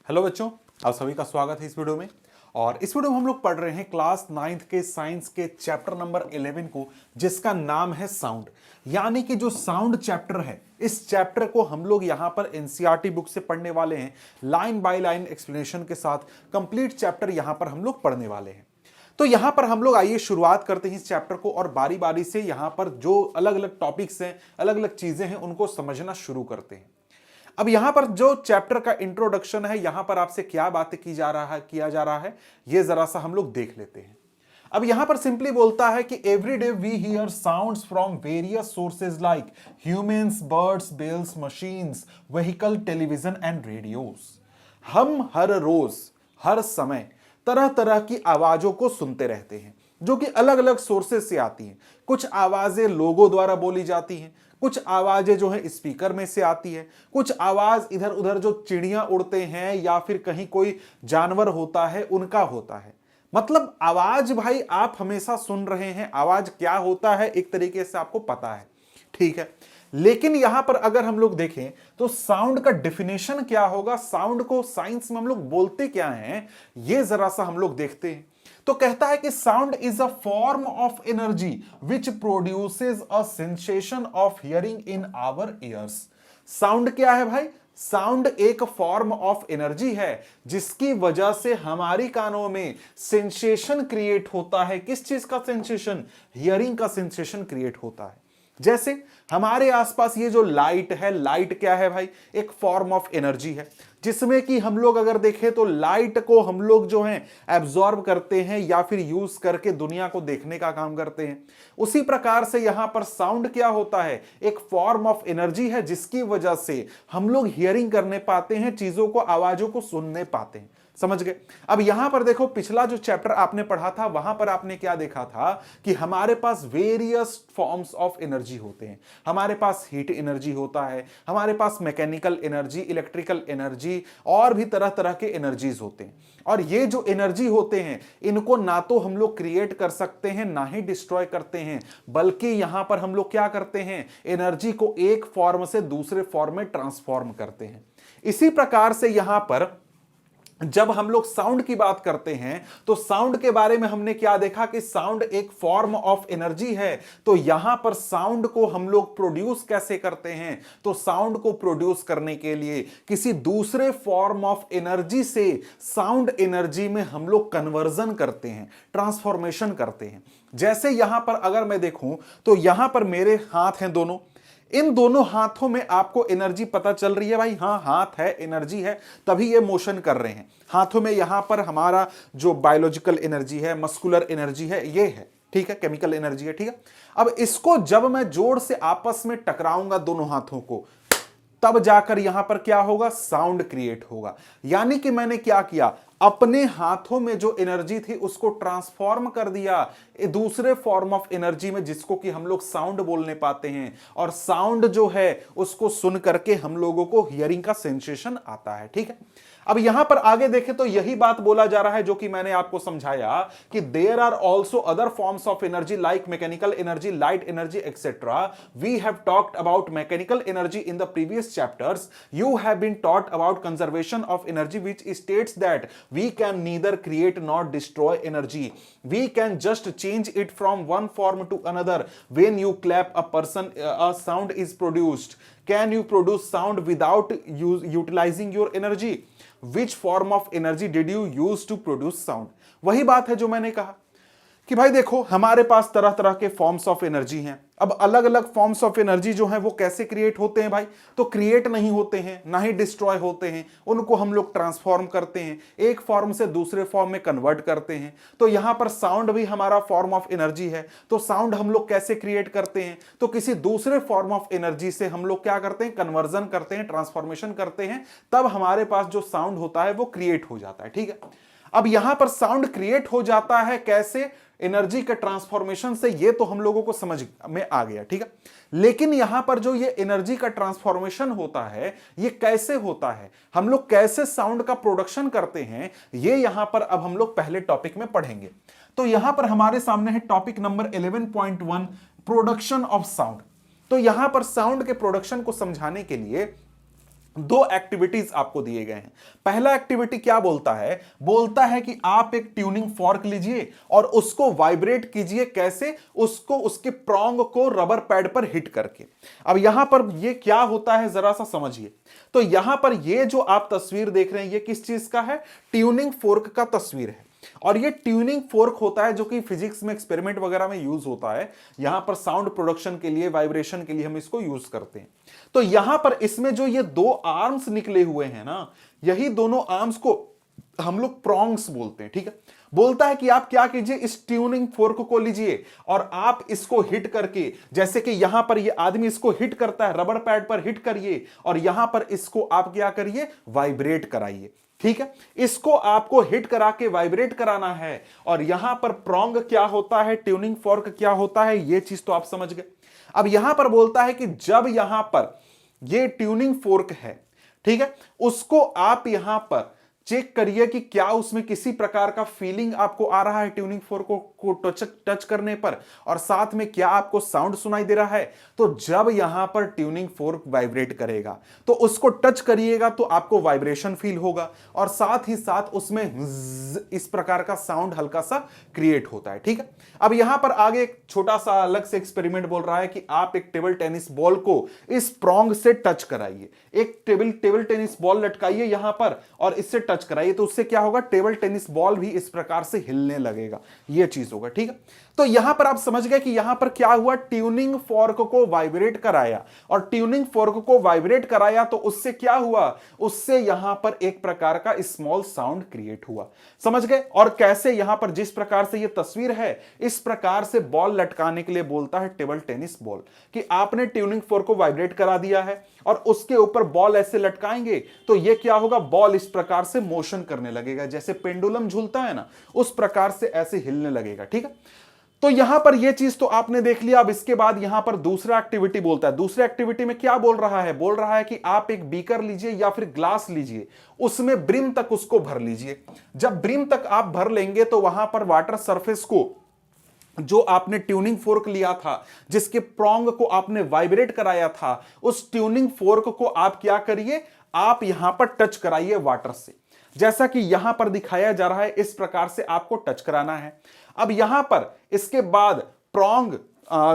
Hello बच्चों, आप सभी का स्वागत है इस वीडियो में। और इस वीडियो में हम लोग पढ़ रहे हैं क्लास 9th के साइंस के चैप्टर नंबर 11 को, जिसका नाम है साउंड। यानी कि जो साउंड चैप्टर है, इस चैप्टर को हम लोग यहां पर एनसीईआरटी बुक से पढ़ने वाले हैं, लाइन बाय लाइन एक्सप्लेनेशन के साथ कंप्लीट चैप्टर यहां पर हम लोग पढ़ने वाले हैं। तो यहां पर हम लोग आइए शुरुआत करते हैं इस चैप्टर को और बारी बारी से यहां पर जो अलग अलग टॉपिक्स हैं, अलग अलग चीजें हैं, उनको समझना शुरू करते हैं। अब यहां पर जो चैप्टर का इंट्रोडक्शन है, यहां पर आपसे क्या बातें किया जा रहा है, ये जरा सा हम लोग देख लेते हैं। अब यहां पर सिंपली बोलता है कि every day we hear sounds from various sources like humans, birds, bells, machines, vehicle, television and radios. हम हर रोज, हर समय तरह तरह की आवाजों को सुनते रहते हैं, जो कि अलग अलग सोर्सेज से आती हैं। कुछ आवाजें लोगों द्वारा बोली जाती हैं, कुछ आवाजें जो है स्पीकर में से आती है, कुछ आवाज इधर उधर जो चिड़ियां उड़ते हैं या फिर कहीं कोई जानवर होता है उनका होता है। मतलब आवाज भाई आप हमेशा सुन रहे हैं, आवाज क्या होता है एक तरीके से आपको पता है, ठीक है। लेकिन यहां पर अगर हम लोग देखें तो साउंड का डेफिनेशन क्या होगा, साउंड को साइंस में हम लोग बोलते क्या हैं, ये जरा सा हम लोग देखते हैं। तो कहता है कि sound is a form of energy which produces a sensation of hearing in our ears. Sound क्या है भाई? साउंड एक फॉर्म ऑफ एनर्जी है जिसकी वजह से हमारी कानों में सेंसेशन क्रिएट होता है। किस चीज का सेंसेशन? हियरिंग का सेंसेशन क्रिएट होता है। जैसे हमारे आसपास ये जो लाइट है, लाइट क्या है भाई? एक फॉर्म ऑफ एनर्जी है, जिसमें कि हम लोग अगर देखें तो लाइट को हम लोग जो है एब्जॉर्ब करते हैं या फिर यूज करके दुनिया को देखने का काम करते हैं। उसी प्रकार से यहां पर साउंड क्या होता है? एक फॉर्म ऑफ एनर्जी है जिसकी वजह से हम लोग हियरिंग करने पाते हैं, चीजों को, आवाजों को सुनने पाते हैं। समझ गए? अब यहां पर देखो, पिछला जो चैप्टर आपने पढ़ा था वहां पर आपने क्या देखा था कि हमारे पास वेरियस फॉर्म्स ऑफ एनर्जी होते हैं। हमारे पास हीट एनर्जी होता है, हमारे पास मैकेनिकल एनर्जी, इलेक्ट्रिकल एनर्जी और भी तरह तरह के एनर्जीज होते हैं। और ये जो एनर्जी होते हैं, इनको ना तो हम लोग क्रिएट कर सकते हैं, ना ही डिस्ट्रॉय करते हैं, बल्कि यहां पर हम लोग क्या करते हैं? एनर्जी को एक फॉर्म से दूसरे फॉर्म में ट्रांसफॉर्म करते हैं। इसी प्रकार से यहां पर जब हम लोग साउंड की बात करते हैं तो साउंड के बारे में हमने क्या देखा कि साउंड एक फॉर्म ऑफ एनर्जी है। तो यहां पर साउंड को हम लोग प्रोड्यूस कैसे करते हैं? तो साउंड को प्रोड्यूस करने के लिए किसी दूसरे फॉर्म ऑफ एनर्जी से साउंड एनर्जी में हम लोग कन्वर्जन करते हैं, ट्रांसफॉर्मेशन करते हैं। जैसे यहां पर अगर मैं देखूं तो यहां पर मेरे हाथ हैं दोनों, इन दोनों हाथों में आपको एनर्जी पता चल रही है भाई? हाँ, हाथ है, एनर्जी है, तभी ये मोशन कर रहे हैं। हाथों में यहां पर हमारा जो बायोलॉजिकल एनर्जी है, मस्कुलर एनर्जी है, ये है, ठीक है, केमिकल एनर्जी है, ठीक है। अब इसको जब मैं जोर से आपस में टकराऊंगा दोनों हाथों को, तब जाकर यहां पर क्या होगा? साउंड क्रिएट होगा। यानी कि मैंने क्या किया? अपने हाथों में जो एनर्जी थी उसको ट्रांसफॉर्म कर दिया दूसरे फॉर्म ऑफ एनर्जी में, जिसको कि हम लोग साउंड बोलने पाते हैं। और साउंड जो है उसको सुन करके हम लोगों को हियरिंग का सेंसेशन आता है, ठीक है। अब यहां पर आगे देखें तो यही बात बोला जा रहा है जो कि मैंने आपको समझाया कि there are also other forms of energy like mechanical energy, light energy, etcetera. We have talked about mechanical energy in the previous chapters. You have been taught about conservation of energy, which states that we can neither create nor destroy energy. We can just change it from one form to another. When you clap a person, a sound is produced. Can you produce sound without utilizing your energy? Which form of energy did you use to produce sound? वही बात है जो मैंने कहा कि भाई देखो, हमारे पास तरह तरह के फॉर्म्स ऑफ एनर्जी हैं। अब अलग अलग फॉर्म्स ऑफ एनर्जी जो हैं वो कैसे क्रिएट होते हैं भाई? तो क्रिएट नहीं होते हैं, ना ही डिस्ट्रॉय होते हैं, उनको हम लोग ट्रांसफॉर्म करते हैं, एक फॉर्म से दूसरे फॉर्म में कन्वर्ट करते हैं। तो यहां पर साउंड भी हमारा फॉर्म ऑफ एनर्जी है। तो साउंड हम लोग कैसे क्रिएट करते हैं? तो किसी दूसरे फॉर्म ऑफ एनर्जी से हम लोग क्या करते हैं? कन्वर्जन करते हैं, ट्रांसफॉर्मेशन करते हैं, तब हमारे पास जो साउंड होता है वो क्रिएट हो जाता है, ठीक है। अब यहां पर साउंड क्रिएट हो जाता है कैसे? एनर्जी के ट्रांसफॉर्मेशन से। ये तो हम लोगों को समझ में आ गया, ठीक है। लेकिन यहां पर जो ये एनर्जी का ट्रांसफॉर्मेशन होता है, ये कैसे होता है, हम लोग कैसे साउंड का प्रोडक्शन करते हैं, ये यहां पर अब हम लोग पहले टॉपिक में पढ़ेंगे। तो यहां पर हमारे सामने है topic number 11.1, production of sound. तो यहां पर साउंड के प्रोडक्शन को समझाने के लिए दो एक्टिविटीज आपको दिए गए हैं। पहला एक्टिविटी क्या बोलता है कि आप एक ट्यूनिंग फॉर्क लीजिए और उसको वाइब्रेट कीजिए। कैसे? उसको उसके प्रोंग को रबर पैड पर हिट करके। अब यहां पर ये क्या होता है जरा सा समझिए। तो यहां पर ये जो आप तस्वीर देख रहे हैं ये किस चीज का है? ट्यूनिंग फोर्क का तस्वीर है। और ये ट्यूनिंग फोर्क होता है जो कि फिजिक्स में एक्सपेरिमेंट वगैरह में यूज होता है। यहां पर साउंड प्रोडक्शन के लिए, वाइब्रेशन के लिए हम इसको यूज करते हैं। तो यहां पर इसमें जो ये दो आर्म्स निकले हुए हैं ना, यही दोनों आर्म्स को हम लोग प्रॉन्ग्स बोलते हैं। ठीक है, बोलता है कि आप क्या कीजिए, इस ट्यूनिंग फोर्क को लीजिए और आप इसको हिट करके, जैसे कि यहां पर ये आदमी इसको हिट करता है, रबर पैड पर हिट करिए और यहां पर इसको आप क्या करिए, वाइब्रेट कराइए। ठीक है, इसको आपको हिट करा के वाइब्रेट कराना है। और यहां पर प्रोंग क्या होता है, ट्यूनिंग फोर्क क्या होता है, यह चीज तो आप समझ गए। अब यहां पर बोलता है कि जब यहां पर यह ट्यूनिंग फोर्क है, ठीक है, उसको आप यहां पर चेक करिए कि क्या उसमें किसी प्रकार का फीलिंग आपको आ रहा है ट्यूनिंग फोर्क को टच करने पर, और साथ में क्या आपको साउंड सुनाई दे रहा है। तो जब यहां पर ट्यूनिंग फोर्क वाइब्रेट करेगा तो उसको टच करिएगा तो आपको वाइब्रेशन फील होगा और साथ ही साथ उसमें इस प्रकार का साउंड हल्का सा क्रिएट होता है। ठीक है, अब यहां पर आगे एक छोटा सा अलग से एक्सपेरिमेंट बोल रहा है कि आप एक टेबल टेनिस बॉल को इस प्रोंग से टच कराइए। एक टेबल टेनिस बॉल लटकाइए यहां पर और इससे टच कराइए, तो उससे क्या होगा, टेबल टेनिस बॉल भी इस प्रकार से हिलने लगेगा। यह चीज होगा। ठीक है, तो यहां पर आप समझ गए कि यहां पर क्या हुआ, ट्यूनिंग फोर्क को वाइब्रेट कराया और ट्यूनिंग फोर्क को वाइब्रेट कराया तो उससे क्या हुआ, उससे यहां पर एक प्रकार का स्मॉल साउंड क्रिएट हुआ। समझ गए? और कैसे, यहां पर जिस प्रकार से यह तस्वीर है, इस प्रकार से बॉल लटकाने के लिए बोलता है टेबल टेनिस बॉल, कि आपने ट्यूनिंग फोर्क को वाइब्रेट करा दिया है और उसके ऊपर बॉल ऐसे लटकाएंगे तो यह क्या होगा, बॉल इस प्रकार से मोशन करने लगेगा, जैसे पेंडुलम झूलता है ना, उस प्रकार से ऐसे हिलने लगेगा। ठीक है, तो यहां पर यह चीज तो आपने देख लिया। अब इसके बाद यहां पर दूसरा एक्टिविटी बोलता है। दूसरे एक्टिविटी में क्या बोल रहा है, बोल रहा है कि आप एक बीकर लीजिए या फिर ग्लास लीजिए, उसमें ब्रिम तक उसको भर लीजिए। जब ब्रिम तक आप भर लेंगे तो वहां पर वाटर सरफेस को, जो आपने ट्यूनिंग फोर्क लिया था, जिसके प्रोंग को आपने वाइब्रेट कराया था, उस ट्यूनिंग फोर्क को आप क्या करिए, आप यहां पर टच कराइए वाटर से, जैसा कि यहां पर दिखाया जा रहा है। इस प्रकार से आपको टच कराना है। अब यहां पर इसके बाद प्रोंग,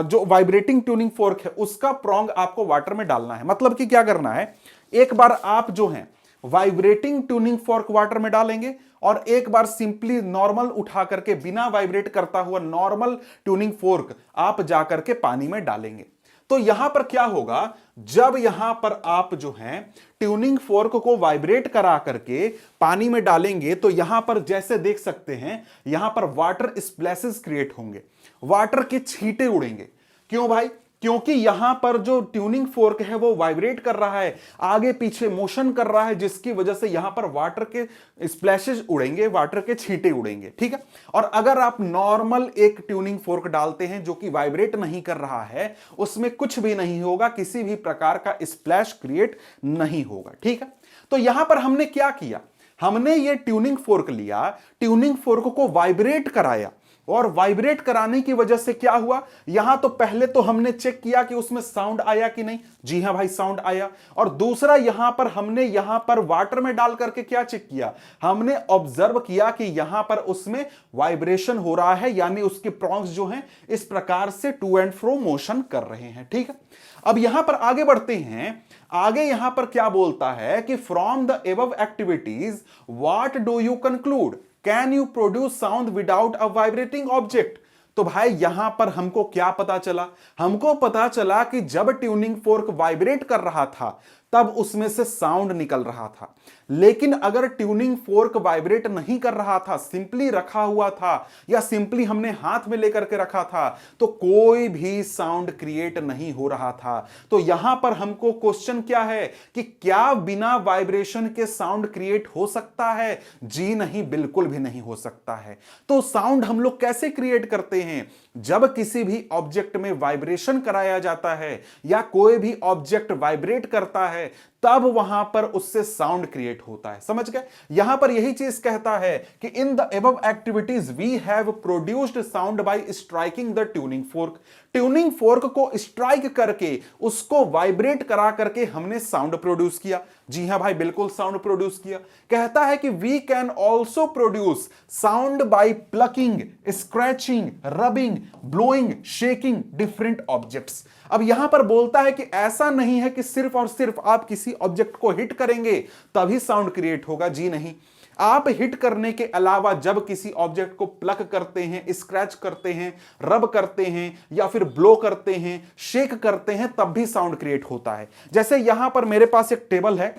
जो वाइब्रेटिंग ट्यूनिंग फोर्क है, उसका प्रोंग आपको वाटर में डालना है। मतलब कि क्या करना है, एक बार आप जो है वाइब्रेटिंग ट्यूनिंग फोर्क वाटर में डालेंगे और एक बार सिंपली नॉर्मल उठा करके, बिना वाइब्रेट करता हुआ नॉर्मल ट्यूनिंग फोर्क आप जाकर के पानी में डालेंगे। तो यहां पर क्या होगा, जब यहां पर आप जो है ट्यूनिंग फोर्क को वाइब्रेट करा करके पानी में डालेंगे तो यहां पर जैसे देख सकते हैं, यहां पर वाटर स्प्लैशेस क्रिएट होंगे, वाटर के छींटे उड़ेंगे। क्यों भाई? क्योंकि यहां पर जो ट्यूनिंग फोर्क है वो वाइब्रेट कर रहा है, आगे पीछे मोशन कर रहा है, जिसकी वजह से यहां पर वाटर के स्प्लैशेस उड़ेंगे, वाटर के छींटे उड़ेंगे। ठीक है, और अगर आप नॉर्मल एक ट्यूनिंग फोर्क डालते हैं जो कि वाइब्रेट नहीं कर रहा है, उसमें कुछ भी नहीं होगा, किसी भी प्रकार का स्प्लैश क्रिएट नहीं होगा। ठीक है, तो यहां पर हमने क्या किया, हमने ये ट्यूनिंग फोर्क लिया, ट्यूनिंग फोर्क को वाइब्रेट कराया और वाइब्रेट कराने की वजह से क्या हुआ, यहां तो पहले तो हमने चेक किया कि उसमें साउंड आया कि नहीं। जी हां भाई, साउंड आया। और दूसरा, यहां पर हमने यहां पर वाटर में डाल करके क्या चेक किया, हमने ऑब्जर्व किया कि यहां पर उसमें वाइब्रेशन हो रहा है, यानी उसके प्रोंग्स जो हैं इस प्रकार से टू एंड फ्रो मोशन कर रहे हैं। ठीक है, अब यहां पर आगे बढ़ते हैं। आगे यहां पर क्या बोलता है कि from the above activities what do you conclude, can you produce sound without a vibrating object. तो भाई यहां पर हमको क्या पता चला, हमको पता चला कि जब ट्यूनिंग फोर्क वाइब्रेट कर रहा था तब उसमें से साउंड निकल रहा था, लेकिन अगर ट्यूनिंग फोर्क वाइब्रेट नहीं कर रहा था, सिंपली रखा हुआ था या सिंपली हमने हाथ में लेकर के रखा था, तो कोई भी साउंड क्रिएट नहीं हो रहा था। तो यहां पर हमको क्वेश्चन क्या है कि क्या बिना वाइब्रेशन के साउंड क्रिएट हो सकता है? जी नहीं, बिल्कुल भी नहीं हो सकता है। तो साउंड हम लोग कैसे क्रिएट करते हैं, जब किसी भी ऑब्जेक्ट में वाइब्रेशन कराया जाता है या कोई भी ऑब्जेक्ट वाइब्रेट करता है, तब वहां पर उससे साउंड क्रिएट होता है। समझ गए? यहां पर यही चीज कहता है कि in the above activities we have produced sound by striking the tuning fork. Tuning fork को स्ट्राइक करके उसको वाइब्रेट करा करके हमने साउंड प्रोड्यूस किया। जी हां भाई, बिल्कुल साउंड प्रोड्यूस किया। कहता है कि we can also produce sound by plucking, scratching, rubbing, blowing, shaking different objects. अब यहां पर बोलता है कि ऐसा नहीं है कि सिर्फ और सिर्फ आप किसी ऑब्जेक्ट को हिट करेंगे तभी साउंड क्रिएट होगा। जी नहीं, आप हिट करने के अलावा जब किसी ऑब्जेक्ट को प्लक करते हैं, स्क्रैच करते हैं, रब करते हैं या फिर ब्लो करते हैं, शेक करते हैं, तब भी साउंड क्रिएट होता है। जैसे यहां पर मेरे पास एक टेबल है,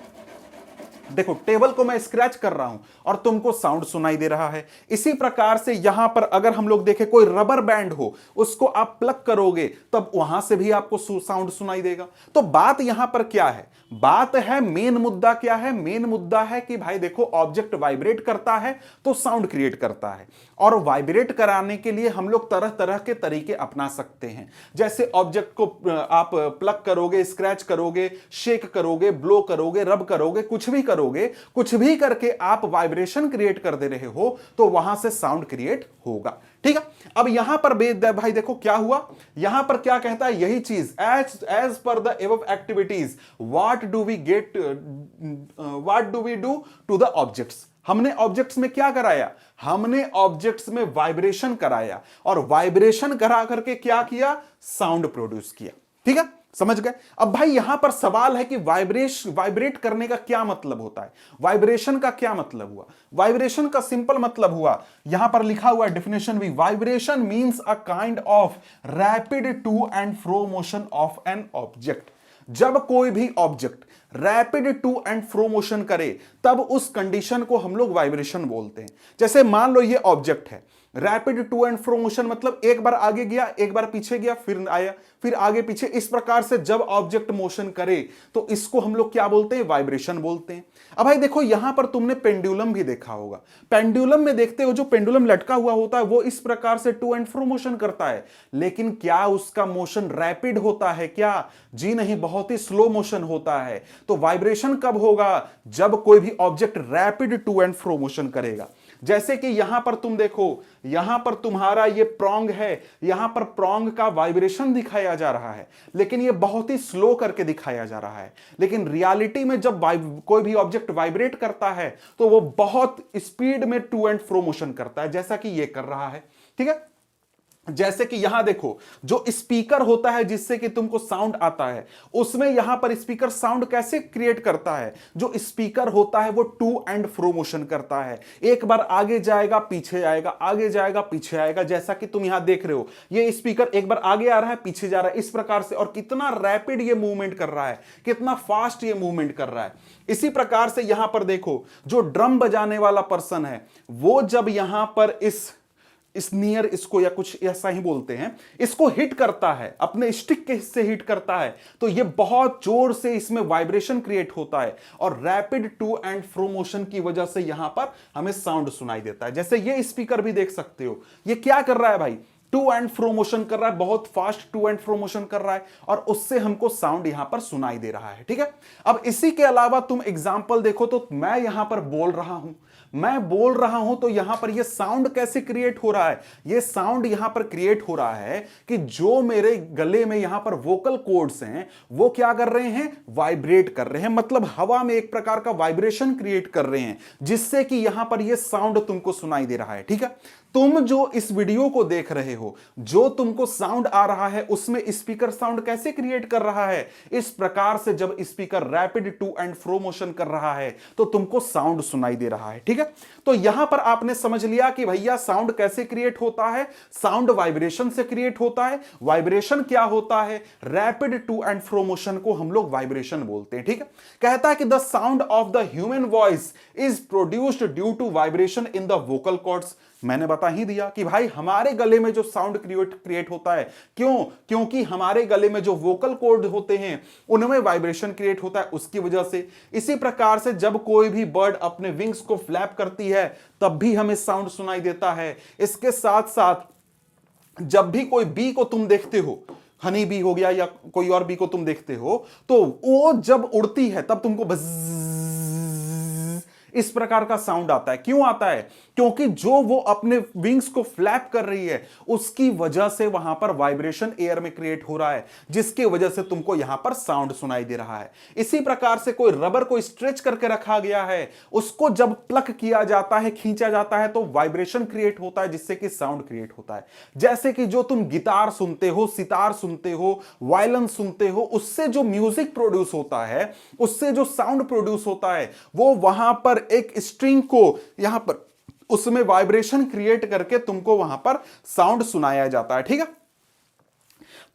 देखो टेबल को मैं स्क्रैच कर रहा हूं और तुमको साउंड सुनाई दे रहा है। इसी प्रकार से यहां पर अगर हम लोग देखें कोई रबर बैंड हो, उसको आप प्लग करोगे तब वहां से भी आपको साउंड सुनाई देगा। तो बात यहां पर क्या है, बात है मेन मुद्दा क्या है, मेन मुद्दा है कि भाई देखो ऑब्जेक्ट वाइब्रेट करता है तो साउंड क्रिएट करता है, और वाइब्रेट कराने के लिए हम लोग तरह तरह के तरीके अपना सकते हैं। जैसे ऑब्जेक्ट को आप प्लग करोगे, स्क्रैच करोगे, शेक करोगे, ब्लो करोगे, रब करोगे, कुछ भी करोगे, कुछ भी करके आप वाइब्रेशन क्रिएट कर दे रहे हो तो वहां से साउंड क्रिएट होगा। ठीक है, अब यहां पर भाई देखो क्या हुआ, यहां पर क्या कहता है, यही चीज as per the above activities what do we do to the objects. हमने ऑब्जेक्ट्स में क्या कराया, हमने ऑब्जेक्ट्स में वाइब्रेशन कराया, और वाइब्रेशन करा करके क्या किया, साउंड प्रोड्यूस किया। ठीक है, समझ गए। अब भाई यहां पर सवाल है कि वाइब्रेट करने का क्या मतलब होता है, वाइब्रेशन का क्या मतलब हुआ। वाइब्रेशन का सिंपल मतलब हुआ, यहां पर लिखा हुआ है डेफिनेशन भी, vibration means a kind of rapid to and fro motion of an object. जब कोई भी object rapid to and fro motion करे तब उस कंडीशन को हम लोग वाइब्रेशन बोलते हैं। जैसे मान लो ये ऑब्जेक्ट है, rapid to and fro motion मतलब एक बार आगे गया, एक बार पीछे गया, फिर आया, फिर आगे पीछे, इस प्रकार से जब ऑब्जेक्ट मोशन करे तो इसको हम लोग क्या बोलते हैं, वाइब्रेशन बोलते हैं। अब भाई देखो यहां पर तुमने पेंडुलम भी देखा होगा, पेंडुलम में देखते हो जो पेंडुलम लटका हुआ होता है वो इस प्रकार से टू एंड फ्रो मोशन करता है, लेकिन क्या उसका मोशन रैपिड होता है क्या, जी नहीं, बहुत ही स्लो मोशन होता है। तो वाइब्रेशन कब होगा, जब कोई भी object rapid to and fro motion करेगा। जैसे कि यहां पर तुम देखो, यहां पर तुम्हारा ये प्रोंग है, यहां पर प्रोंग का वाइब्रेशन दिखाया जा रहा है, लेकिन ये बहुत ही स्लो करके दिखाया जा रहा है। लेकिन रियलिटी में जब कोई भी ऑब्जेक्ट वाइब्रेट करता है तो वो बहुत स्पीड में टू एंड फ्रो मोशन करता है, जैसा कि ये कर रहा है। ठीक है, जैसे कि यहां देखो जो स्पीकर होता है जिससे कि तुमको साउंड आता है, उसमें यहां पर स्पीकर साउंड कैसे क्रिएट करता है, जो स्पीकर होता है वो टू एंड फ्रो मोशन करता है, एक बार आगे जाएगा पीछे आएगा, आगे जाएगा पीछे आएगा, जैसा कि तुम यहां देख रहे हो ये स्पीकर एक बार आगे आ रहा है पीछे जा रहा है, इस प्रकार से। और कितना रैपिड ये मूवमेंट कर रहा है, कितना फास्ट ये मूवमेंट कर रहा है। इसी प्रकार से यहां पर देखो जो ड्रम बजाने वाला पर्सन है वो जब यहां पर इस नियर इसको या कुछ ऐसा ही बोलते हैं, इसको हिट करता है, अपने स्टिक के हिस्से हिट करता है, तो ये बहुत जोर से इसमें वाइब्रेशन क्रिएट होता है और rapid to and fro motion की वजह से यहां पर हमें साउंड सुनाई देता है। जैसे ये स्पीकर भी देख सकते हो, ये क्या कर रहा है भाई, टू एंड फ्रो मोशन कर रहा है, बहुत fast to and fro motion कर रहा है, और उससे हमको साउंड यहां पर सुनाई दे रहा है। ठीक है, अब इसी के अलावा तुम एग्जांपल देखो तो मैं यहां पर बोल रहा हूं तो यहां पर ये साउंड कैसे क्रिएट हो रहा है, ये साउंड यहां पर क्रिएट हो रहा है कि जो मेरे गले में यहां पर वोकल कॉर्ड्स हैं वो क्या कर रहे हैं, वाइब्रेट कर रहे हैं, मतलब हवा में एक प्रकार का वाइब्रेशन क्रिएट कर रहे हैं, जिससे कि यहां पर ये साउंड तुमको सुनाई दे रहा है। ठीक है, तुम जो इस वीडियो को देख रहे हो, जो तुमको साउंड आ रहा है उसमें स्पीकर साउंड कैसे क्रिएट कर रहा है, इस प्रकार से जब speaker rapid to and fro motion कर रहा है तो तुमको साउंड सुनाई दे रहा है। ठीक है, तो यहां पर आपने समझ लिया कि भैया साउंड कैसे क्रिएट होता है, साउंड वाइब्रेशन से क्रिएट होता है। वाइब्रेशन क्या होता है, rapid to and fro motion को हम लोग वाइब्रेशन बोलते हैं। ठीक है, कहता है कि the sound of the human voice is produced due to vibration in the vocal cords. मैंने बता ही दिया कि भाई हमारे गले में जो साउंड क्रिएट होता है, क्योंकि हमारे गले में जो वोकल कॉर्ड होते हैं उनमें वाइब्रेशन क्रिएट होता है, उसकी वजह से। इसी प्रकार से जब कोई भी बर्ड अपने विंग्स को फ्लैप करती है तब भी हमें साउंड सुनाई देता है। इसके साथ साथ जब भी कोई बी को तुम देखते हो, हनी बी हो गया या कोई और बी को तुम देखते हो, तो वो जब उड़ती है तब तुमको बज़ इस प्रकार का साउंड आता है। क्यों आता है? क्योंकि जो वो अपने विंग्स को फ्लैप कर रही है उसकी वजह से वहां पर वाइब्रेशन एयर में क्रिएट हो रहा है, जिसकी वजह से तुमको यहां पर साउंड सुनाई दे रहा है। इसी प्रकार से कोई रबर को स्ट्रेच करके रखा गया है, उसको जब प्लक किया जाता है, खींचा जाता है, तो वाइब्रेशन क्रिएट होता है, जिससे कि साउंड क्रिएट होता है। जैसे कि जो तुम गिटार सुनते हो, सितार सुनते हो, वायलिन सुनते हो, उससे जो म्यूजिक प्रोड्यूस होता है, उससे जो साउंड प्रोड्यूस होता है, वो वहां पर एक स्ट्रिंग को यहां पर उसमें वाइब्रेशन क्रिएट करके तुमको वहां पर साउंड सुनाया जाता है। ठीक है,